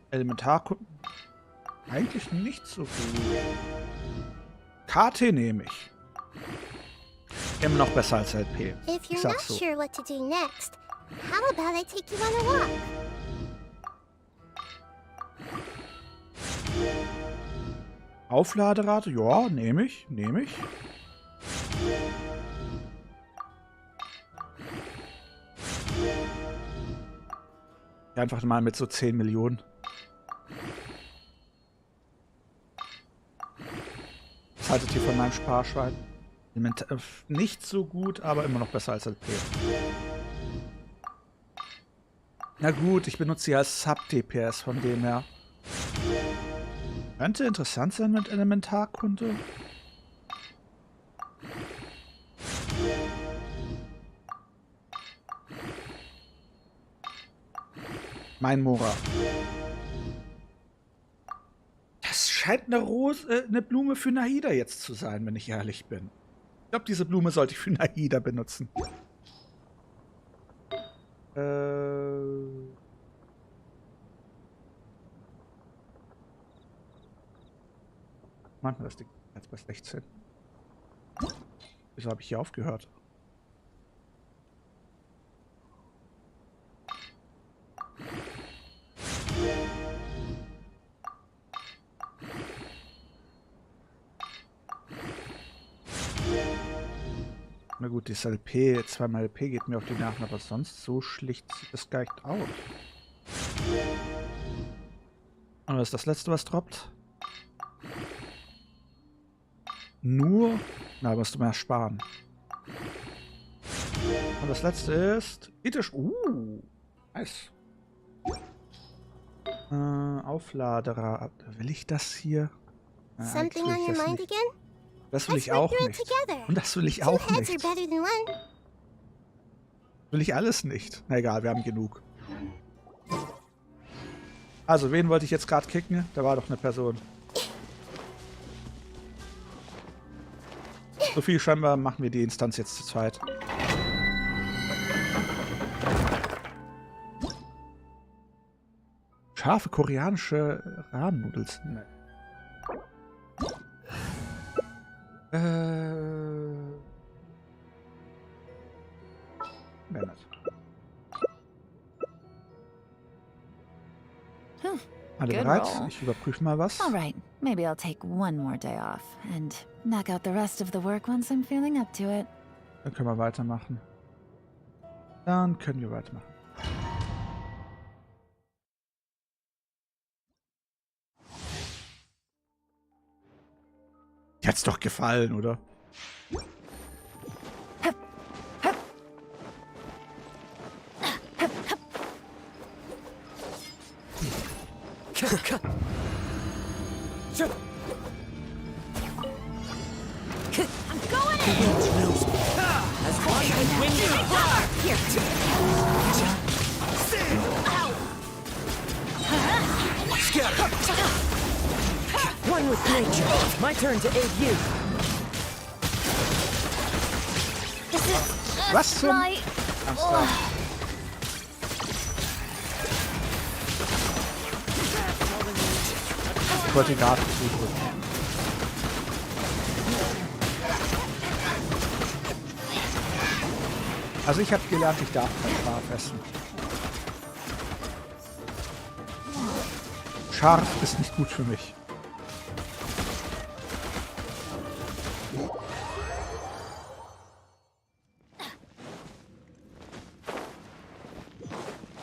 Elementarkunden. Eigentlich nicht so gut. KT nehme ich. Immer noch besser als LP.
If
Ich
you're not
sag's so.
sure what to do next, how about I take you on a walk?
Aufladerate? Ja, nehme ich. Einfach mal mit so 10 Millionen. haltet ihr von meinem Sparschwein? Nicht so gut, aber immer noch besser als LP. Na gut, ich benutze sie als Sub-DPS, von dem her. Könnte interessant sein mit Elementarkunde. Mein Mora. Das scheint eine Blume für Nahida jetzt zu sein, wenn ich ehrlich bin. Ich glaube, diese Blume sollte ich für Nahida benutzen. Manchmal das Ding jetzt bei 16. Wieso habe ich hier aufgehört? Na gut, das LP, zweimal LP geht mir auf die Nerven, aber sonst so schlicht sieht das gar nicht aus. Und was ist das letzte, was droppt? Nur? Na, musst du mehr sparen. Und das letzte ist... Ethisch. Nice. Aufladerer. Will ich das hier?
Something on your mind again?
Das will ich auch nicht. Und das will ich auch nicht. Will ich alles nicht. Na egal, wir haben genug. Also, wen wollte ich jetzt gerade kicken? Da war doch eine Person. So viel scheinbar machen wir die Instanz jetzt zu zweit. Scharfe koreanische Rahmennudels. Nee. Alle bereit? Ich überprüfe mal was.
All right, maybe I'll take one more day off and knock out the rest of the work once I'm feeling up to it.
Dann können wir weitermachen. Dann können wir weitermachen. Dir hat's doch gefallen, oder?
One with nature. My turn to aid you.
Was zum? Ich wollte gerade zudrücken. Also ich habe gelernt, ich darf kein Schaf essen. Scharf ist nicht gut für mich.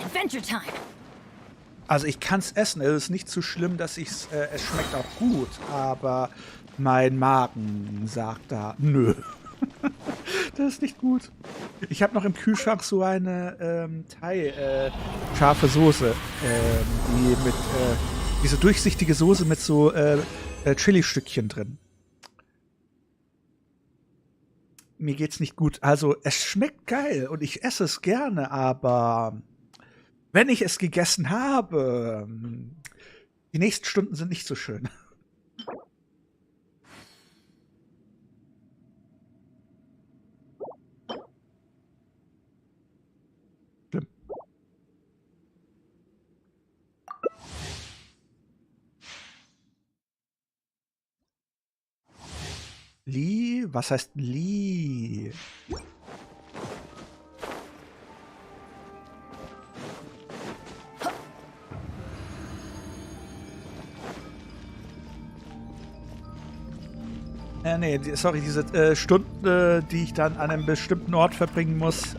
Adventure time.
Also ich kann es essen, es ist nicht so schlimm, dass es schmeckt auch gut, aber mein Magen sagt da, nö. Das ist nicht gut. Ich habe noch im Kühlschrank so eine Teil, scharfe Soße, diese durchsichtige Soße mit so Chili-Stückchen drin. Mir geht's nicht gut. Also es schmeckt geil und ich esse es gerne, aber wenn ich es gegessen habe, die nächsten Stunden sind nicht so schön. Schlimm. Lee? Was heißt Lee? Nee, sorry, diese Stunden, die ich dann an einem bestimmten Ort verbringen muss,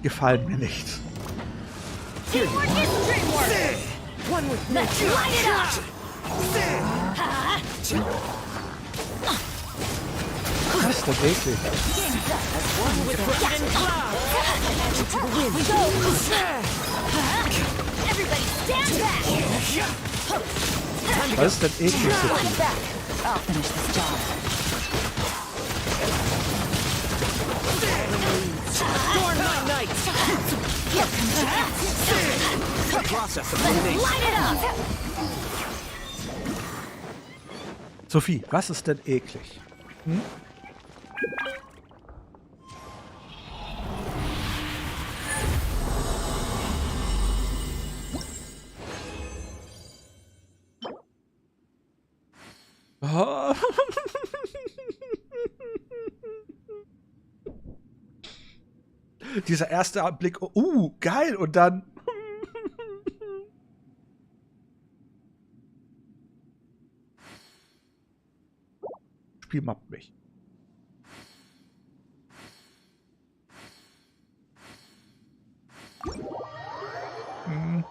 gefallen mir nicht. Das ist doch eklig. Was ist denn eklig? Sophie, was ist denn eklig? Hm? Oh. Dieser erste Blick, geil, und dann Spiel mobbt mich. Hm.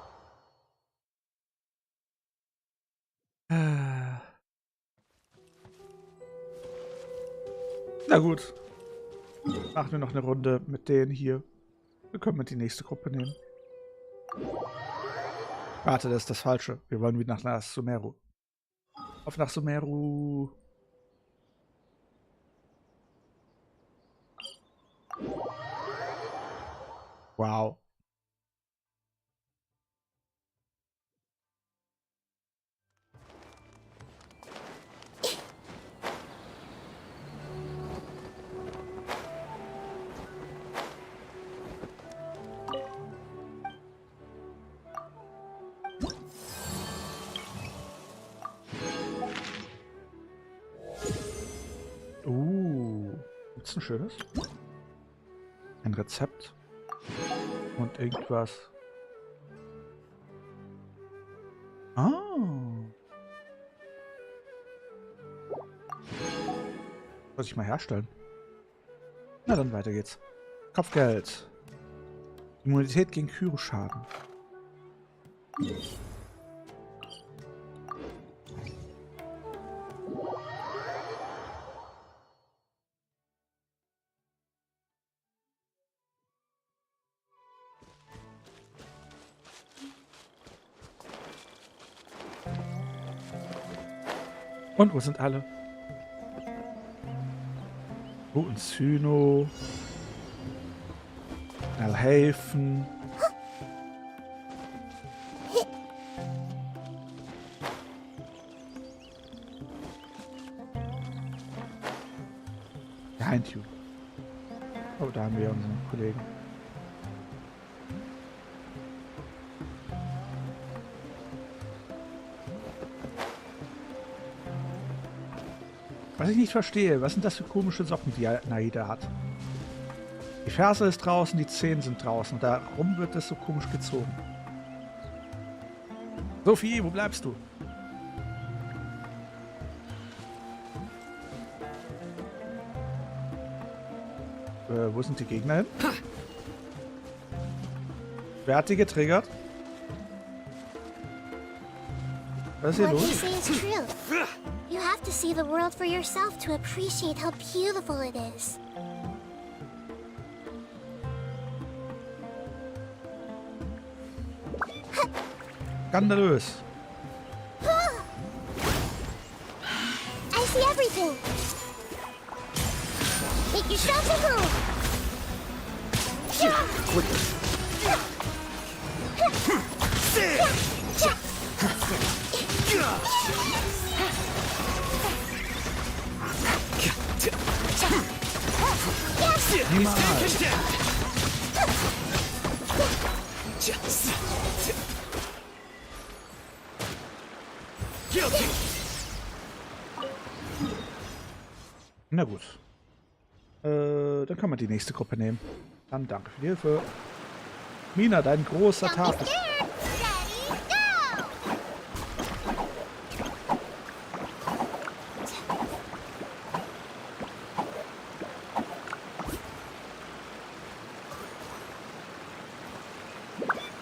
Na gut. Machen wir noch eine Runde mit denen hier. Wir können mit die nächste Gruppe nehmen. Warte, das ist das Falsche. Wir wollen wieder nach Sumeru. Auf nach Sumeru. Wow. Gibt's ein schönes? Ein Rezept und irgendwas. Muss ich mal herstellen. Na dann, weiter geht's. Kopfgeld. Immunität gegen Chyroschaden. Und wo sind alle? Oh, ein Syno. Helfen. Der Heintune. Oh, da haben wir unseren Kollegen. Was ich nicht verstehe, was sind das für komische Socken, die Naida hat? Die Ferse ist draußen, die Zehen sind draußen und darum wird es so komisch gezogen. Sophie, wo bleibst du? Wo sind die Gegner hin? Wer hat die getriggert? Was ist hier los?
You have to see the world for yourself to appreciate how beautiful it is.
Skandalös.
I see everything. Make yourself at home.
Na gut. Dann kann man die nächste Gruppe nehmen. Dann danke für die Hilfe. Mina, dein großer Tag.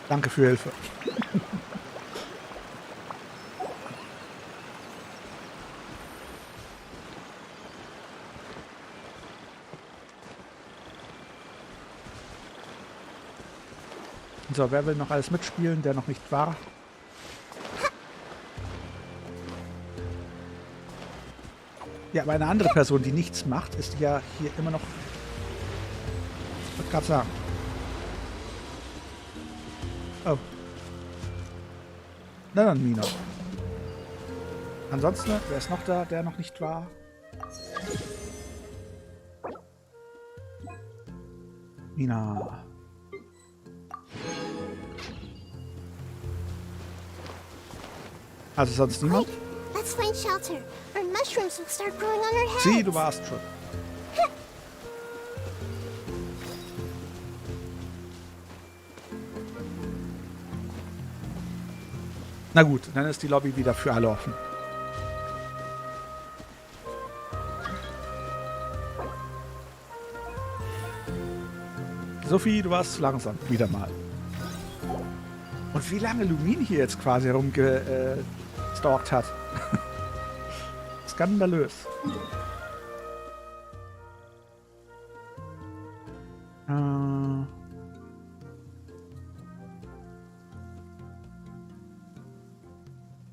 Danke für Hilfe. So, wer will noch alles mitspielen, der noch nicht war? Ja, aber eine andere Person, die nichts macht, ist ja hier immer noch... Ich wollte gerade sagen. Oh. Na dann, Mina. Ansonsten, wer ist noch da, der noch nicht war? Mina. Also sonst niemand?
Let's find shelter, or mushrooms will start growing on our heads.
Sie, du warst schon. Na gut, dann ist die Lobby wieder für alle offen. Sophie, du warst zu langsam. Wieder mal. Und wie lange Lumine hier jetzt quasi herumgestalkt hat. Skandalös.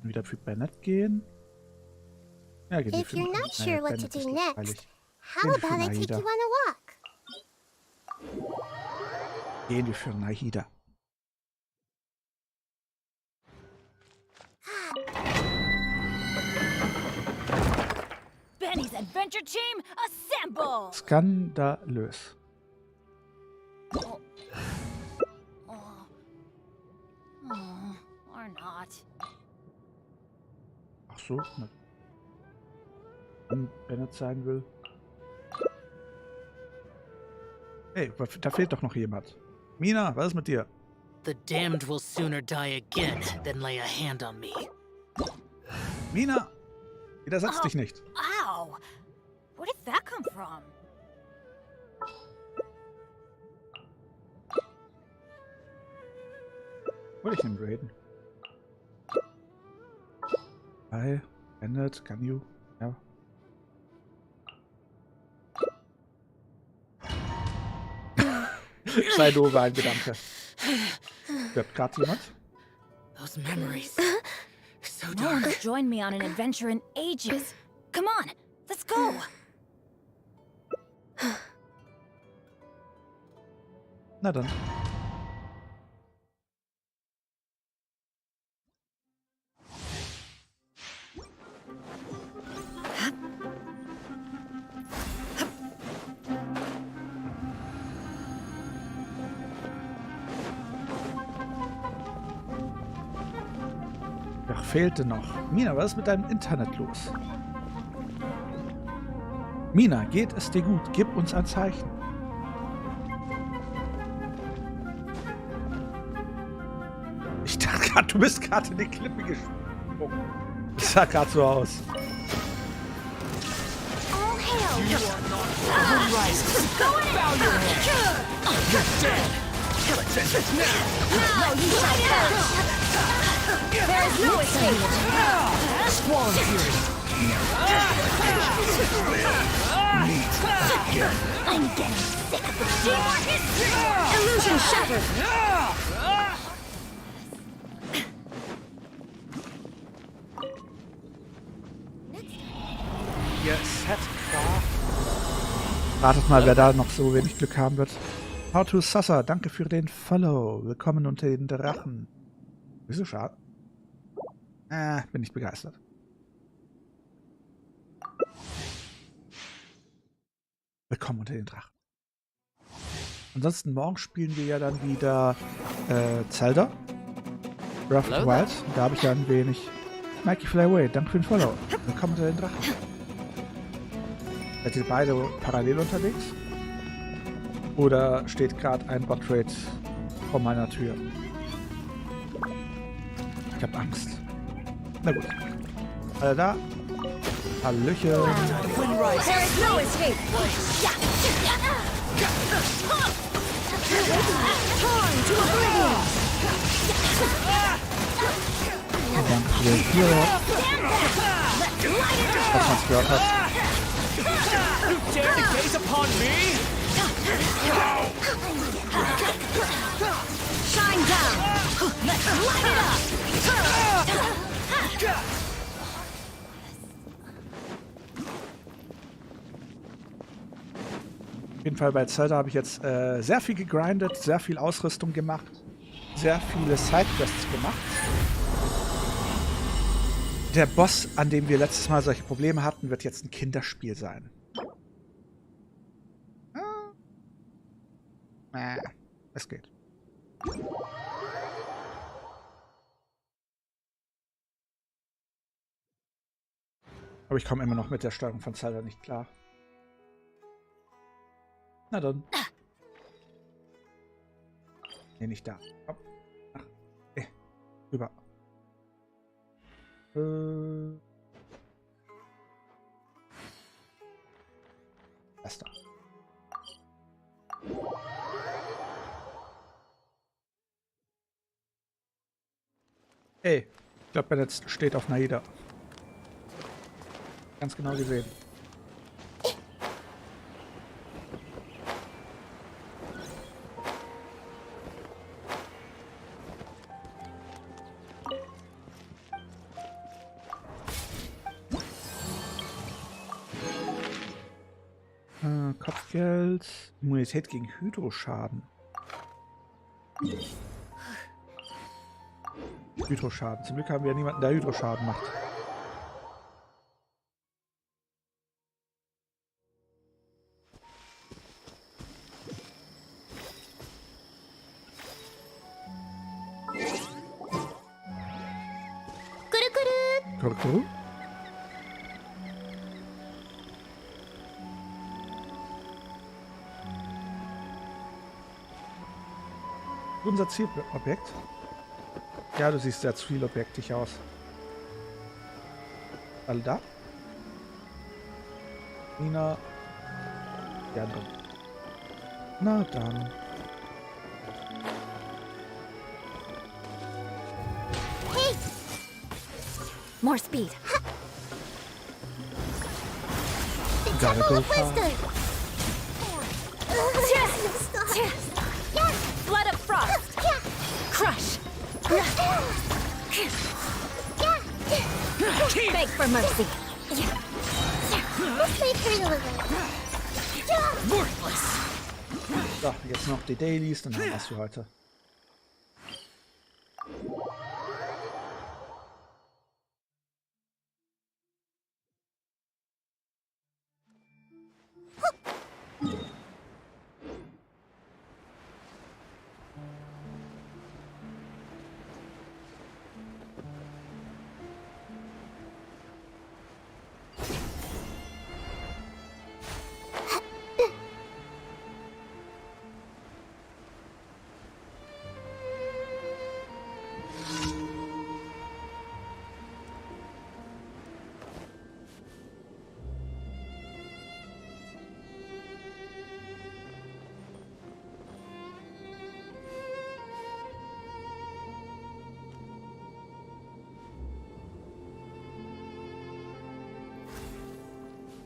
Wieder für Bennett gehen. Ja, geht
If you're not sure what to do next, how about I take you on a walk?
Gehen wir für Nahida.
Benny's Adventure Team, assemble!
Skandalös.
Or not.
Ach so. Wenn Bennett sein will. Hey, da fehlt doch noch jemand. Mina, was ist mit dir?
The damned will sooner die again than lay a hand on me.
Mina, widersetz dich nicht.
Ow! Where did that come from?
Wollte ich nicht raiden. Hi, Bennett, can you? Ja. Sei doof, ein Gedanke. Hört gerade jemand?
Those memories. So
No
dark.
one's joined me on an adventure in ages. Come on, let's go.
Na dann. Ach, fehlte noch. Mina, was ist mit deinem Internet los? Mina, geht es dir gut? Gib uns ein Zeichen. Ich dachte gerade, du bist gerade in die Klippe gesprungen. Das sah gerade so aus.
All hail!
You are not who rises. Bow your head. You're dead.
Now you shall perish. There is no escape.
Squall and fury.
I'm getting sick of the illusion shattered.
Ihr Set war. Ratet mal, wer da noch so wenig Glück haben wird. How to Sassa, danke für den Follow. Willkommen unter den Drachen. Wieso schade? Bin nicht begeistert. Willkommen unter den Drachen. Ansonsten morgen spielen wir ja dann wieder Zelda. Breath of the Wild. Da habe ich ja ein wenig. Mikey Flyway, danke für den Follow. Willkommen unter den Drachen. Seid ihr beide parallel unterwegs? Oder steht gerade ein Bot-Raid vor meiner Tür? Ich hab Angst. Na gut. Alle da? Hallöchen.
There is no escape. Torn to oblivion.
Danke für den Hero. Was man's gehört hat.
You dare to gaze upon me?
Shine
Auf jeden Fall bei Zelda habe ich jetzt sehr viel gegrindet, sehr viel Ausrüstung gemacht, sehr viele Sidequests gemacht. Der Boss, an dem wir letztes Mal solche Probleme hatten, wird jetzt ein Kinderspiel sein. Es geht. Aber ich komme immer noch mit der Steuerung von Zelda nicht klar. Na dann. Nee, nicht da. Komm. Ach. Rüber. Das da. Hey, ich glaube, mein Netz steht auf Naida. Ganz genau gesehen. Kopfgeld, Immunität gegen Hydroschaden. Hydroschaden. Zum Glück haben wir ja niemanden, der Hydroschaden macht. Kuru. Unser Zielobjekt. Ja, du siehst sehr zielobjektig aus. Alle da? Nina. Ja, dann. Na dann.
Hey!
More speed.
Gotta go fast.
Blood of frost. Crush. Beg for mercy.
Worthless.
So, jetzt noch die Dailies, dann haben wir es für heute.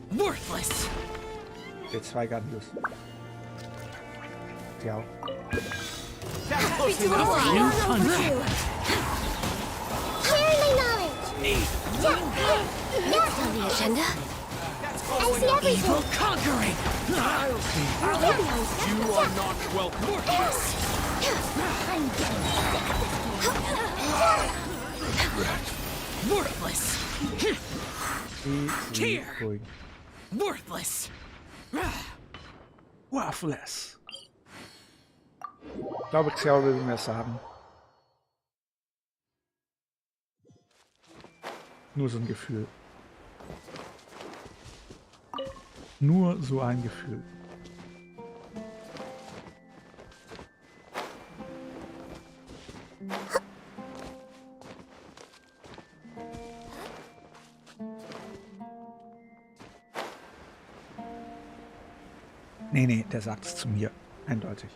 Worthless.
Die zwei Gandius. Ja.
Happy to
Clearly knowledge.
Next on the agenda.
I see everything.
evil conquering. You are not welcome. Worthless.
I'm getting
Worthless. Here.
Ruhig.
Worthless.
Worthless. Ich glaube, Xiao will mir das haben. Nur so ein Gefühl. Nur so ein Gefühl. Nee, der sagt es zu mir. Eindeutig.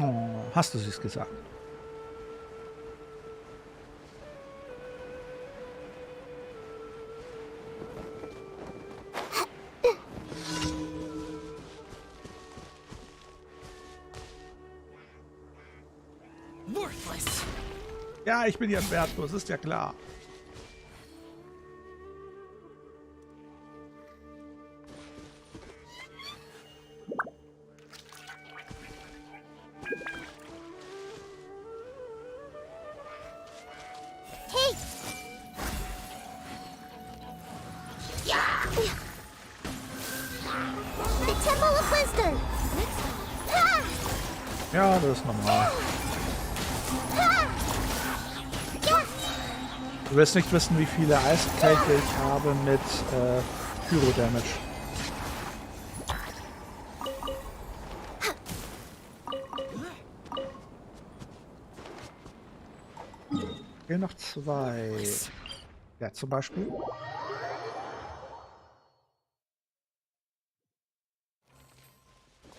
Oh, hast du es gesagt?
Worthless.
Ja, ich bin ja wertlos, ist ja klar.
Hey! Yeah! The Temple of Wisdom! Ah!
Ja, das ist normal. Du wirst nicht wissen, wie viele Eiskälte ich habe mit Pyro-Damage. Hier noch 2. Ja, zum Beispiel.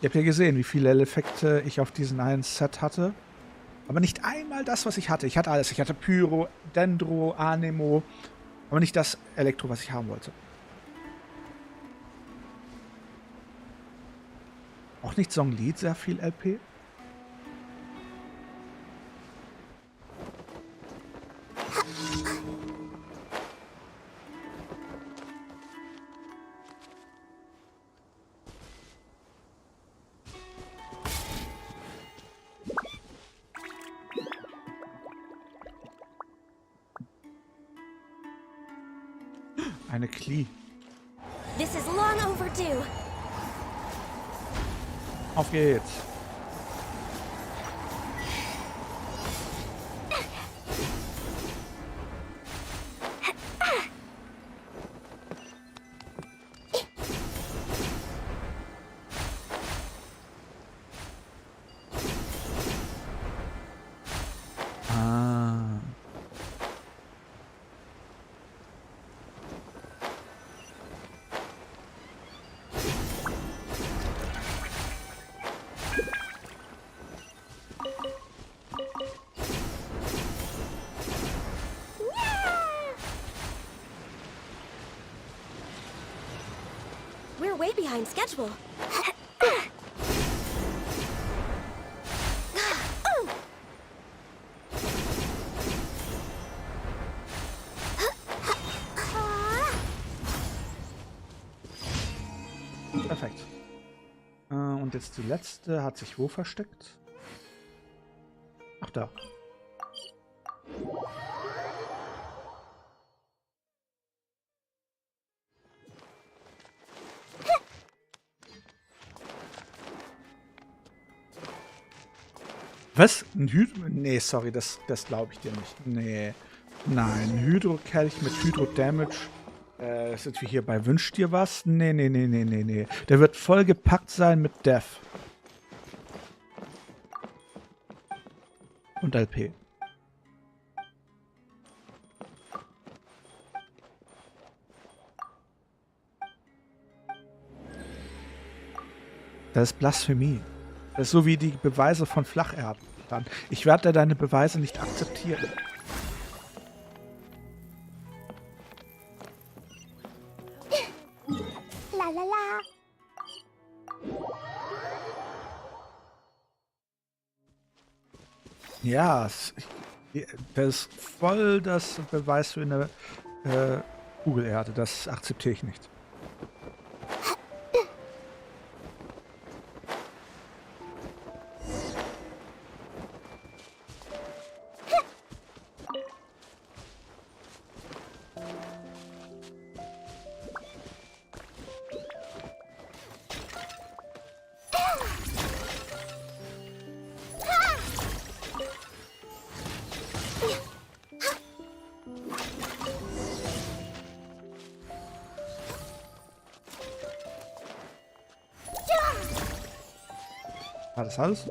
Ihr habt ja gesehen, wie viele Effekte ich auf diesen einen Set hatte. Aber nicht einmal das, was ich hatte. Ich hatte alles. Ich hatte Pyro, Dendro, Anemo. Aber nicht das Elektro, was ich haben wollte. Auch nicht Songlied, sehr viel LP. Eine Klee.
This is long overdue.
Auf geht's.
We're way behind schedule.
Perfekt. Und jetzt die letzte hat sich wo versteckt? Ach, da. Was? Ein Hydro? Nee, sorry, das glaube ich dir nicht. Nee. Nein, Hydro-Kelch mit Hydro-Damage. Sind wir hier bei Wünsch dir was? Nee. Der wird voll gepackt sein mit Death. Und LP. Das ist Blasphemie. Das ist so wie die Beweise von Flacherdern. Ich werde deine Beweise nicht akzeptieren.
La.
Ja, das ist voll das Beweis für eine Kugelerde. Das akzeptiere ich nicht. War das alles?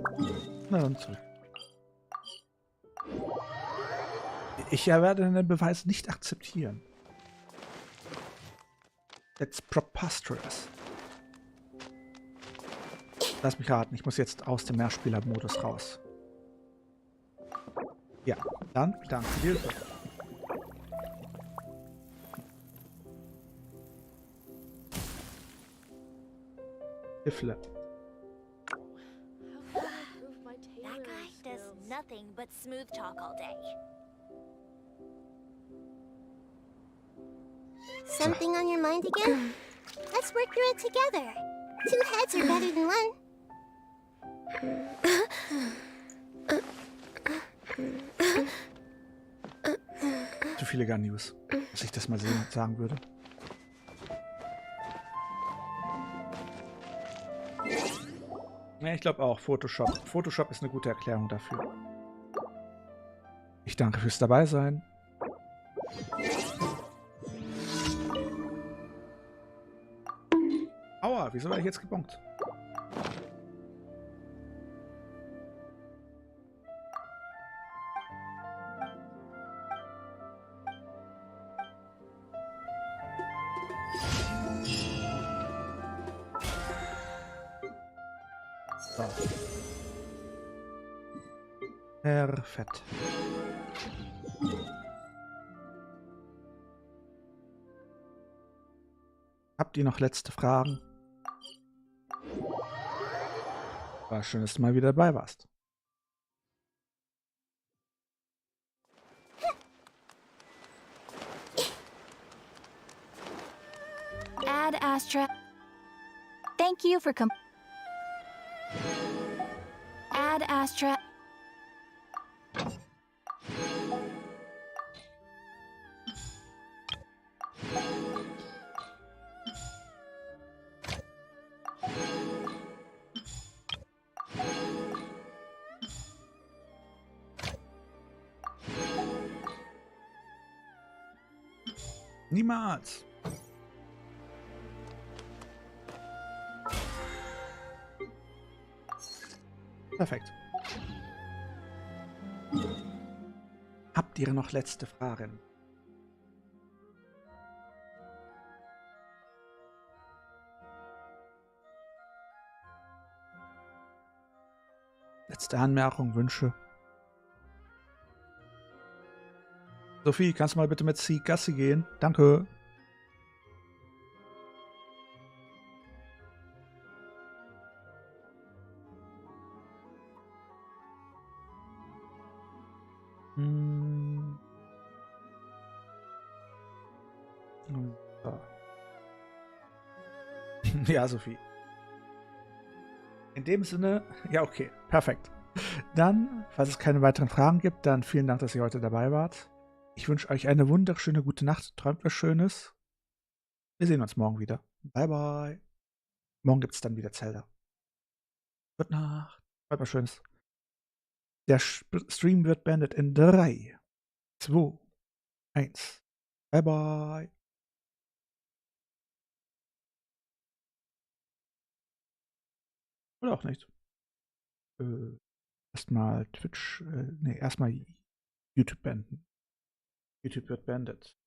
Na dann zurück. Ich werde den Beweis nicht akzeptieren. That's preposterous. Lass mich raten, ich muss jetzt aus dem Mehrspieler-Modus raus. Ja, dann danke dir. Hilfe.
That guy does nothing but smooth talk all day. Something on your mind again? Let's work through it together. 2 heads are better than one.
Zu viele Gun-News, dass ich das mal sagen würde. Ja, ich glaube auch, Photoshop. Photoshop ist eine gute Erklärung dafür. Ich danke fürs Dabeisein. Aua, wieso war ich jetzt gebonkt? So. Perfekt. Habt ihr noch letzte Fragen? War schön, dass du mal wieder dabei warst.
Ad Astra. Thank you for Ad Astra.
Niemals. Perfekt. Habt ihr noch letzte Fragen? Letzte Anmerkung, Wünsche? Sophie, kannst du mal bitte mit Sie Gassi gehen? Danke. So. Ja, Sophie. In dem Sinne, ja, okay, perfekt. Dann, falls es keine weiteren Fragen gibt, dann vielen Dank, dass ihr heute dabei wart. Ich wünsche euch eine wunderschöne gute Nacht. Träumt was Schönes. Wir sehen uns morgen wieder. Bye, bye. Morgen gibt es dann wieder Zelda. Gute Nacht. Träumt was Schönes. Der Stream wird beendet in 3, 2, 1. Bye, bye. Oder auch nicht. Erstmal Twitch, erstmal YouTube beenden. YouTube wird beendet.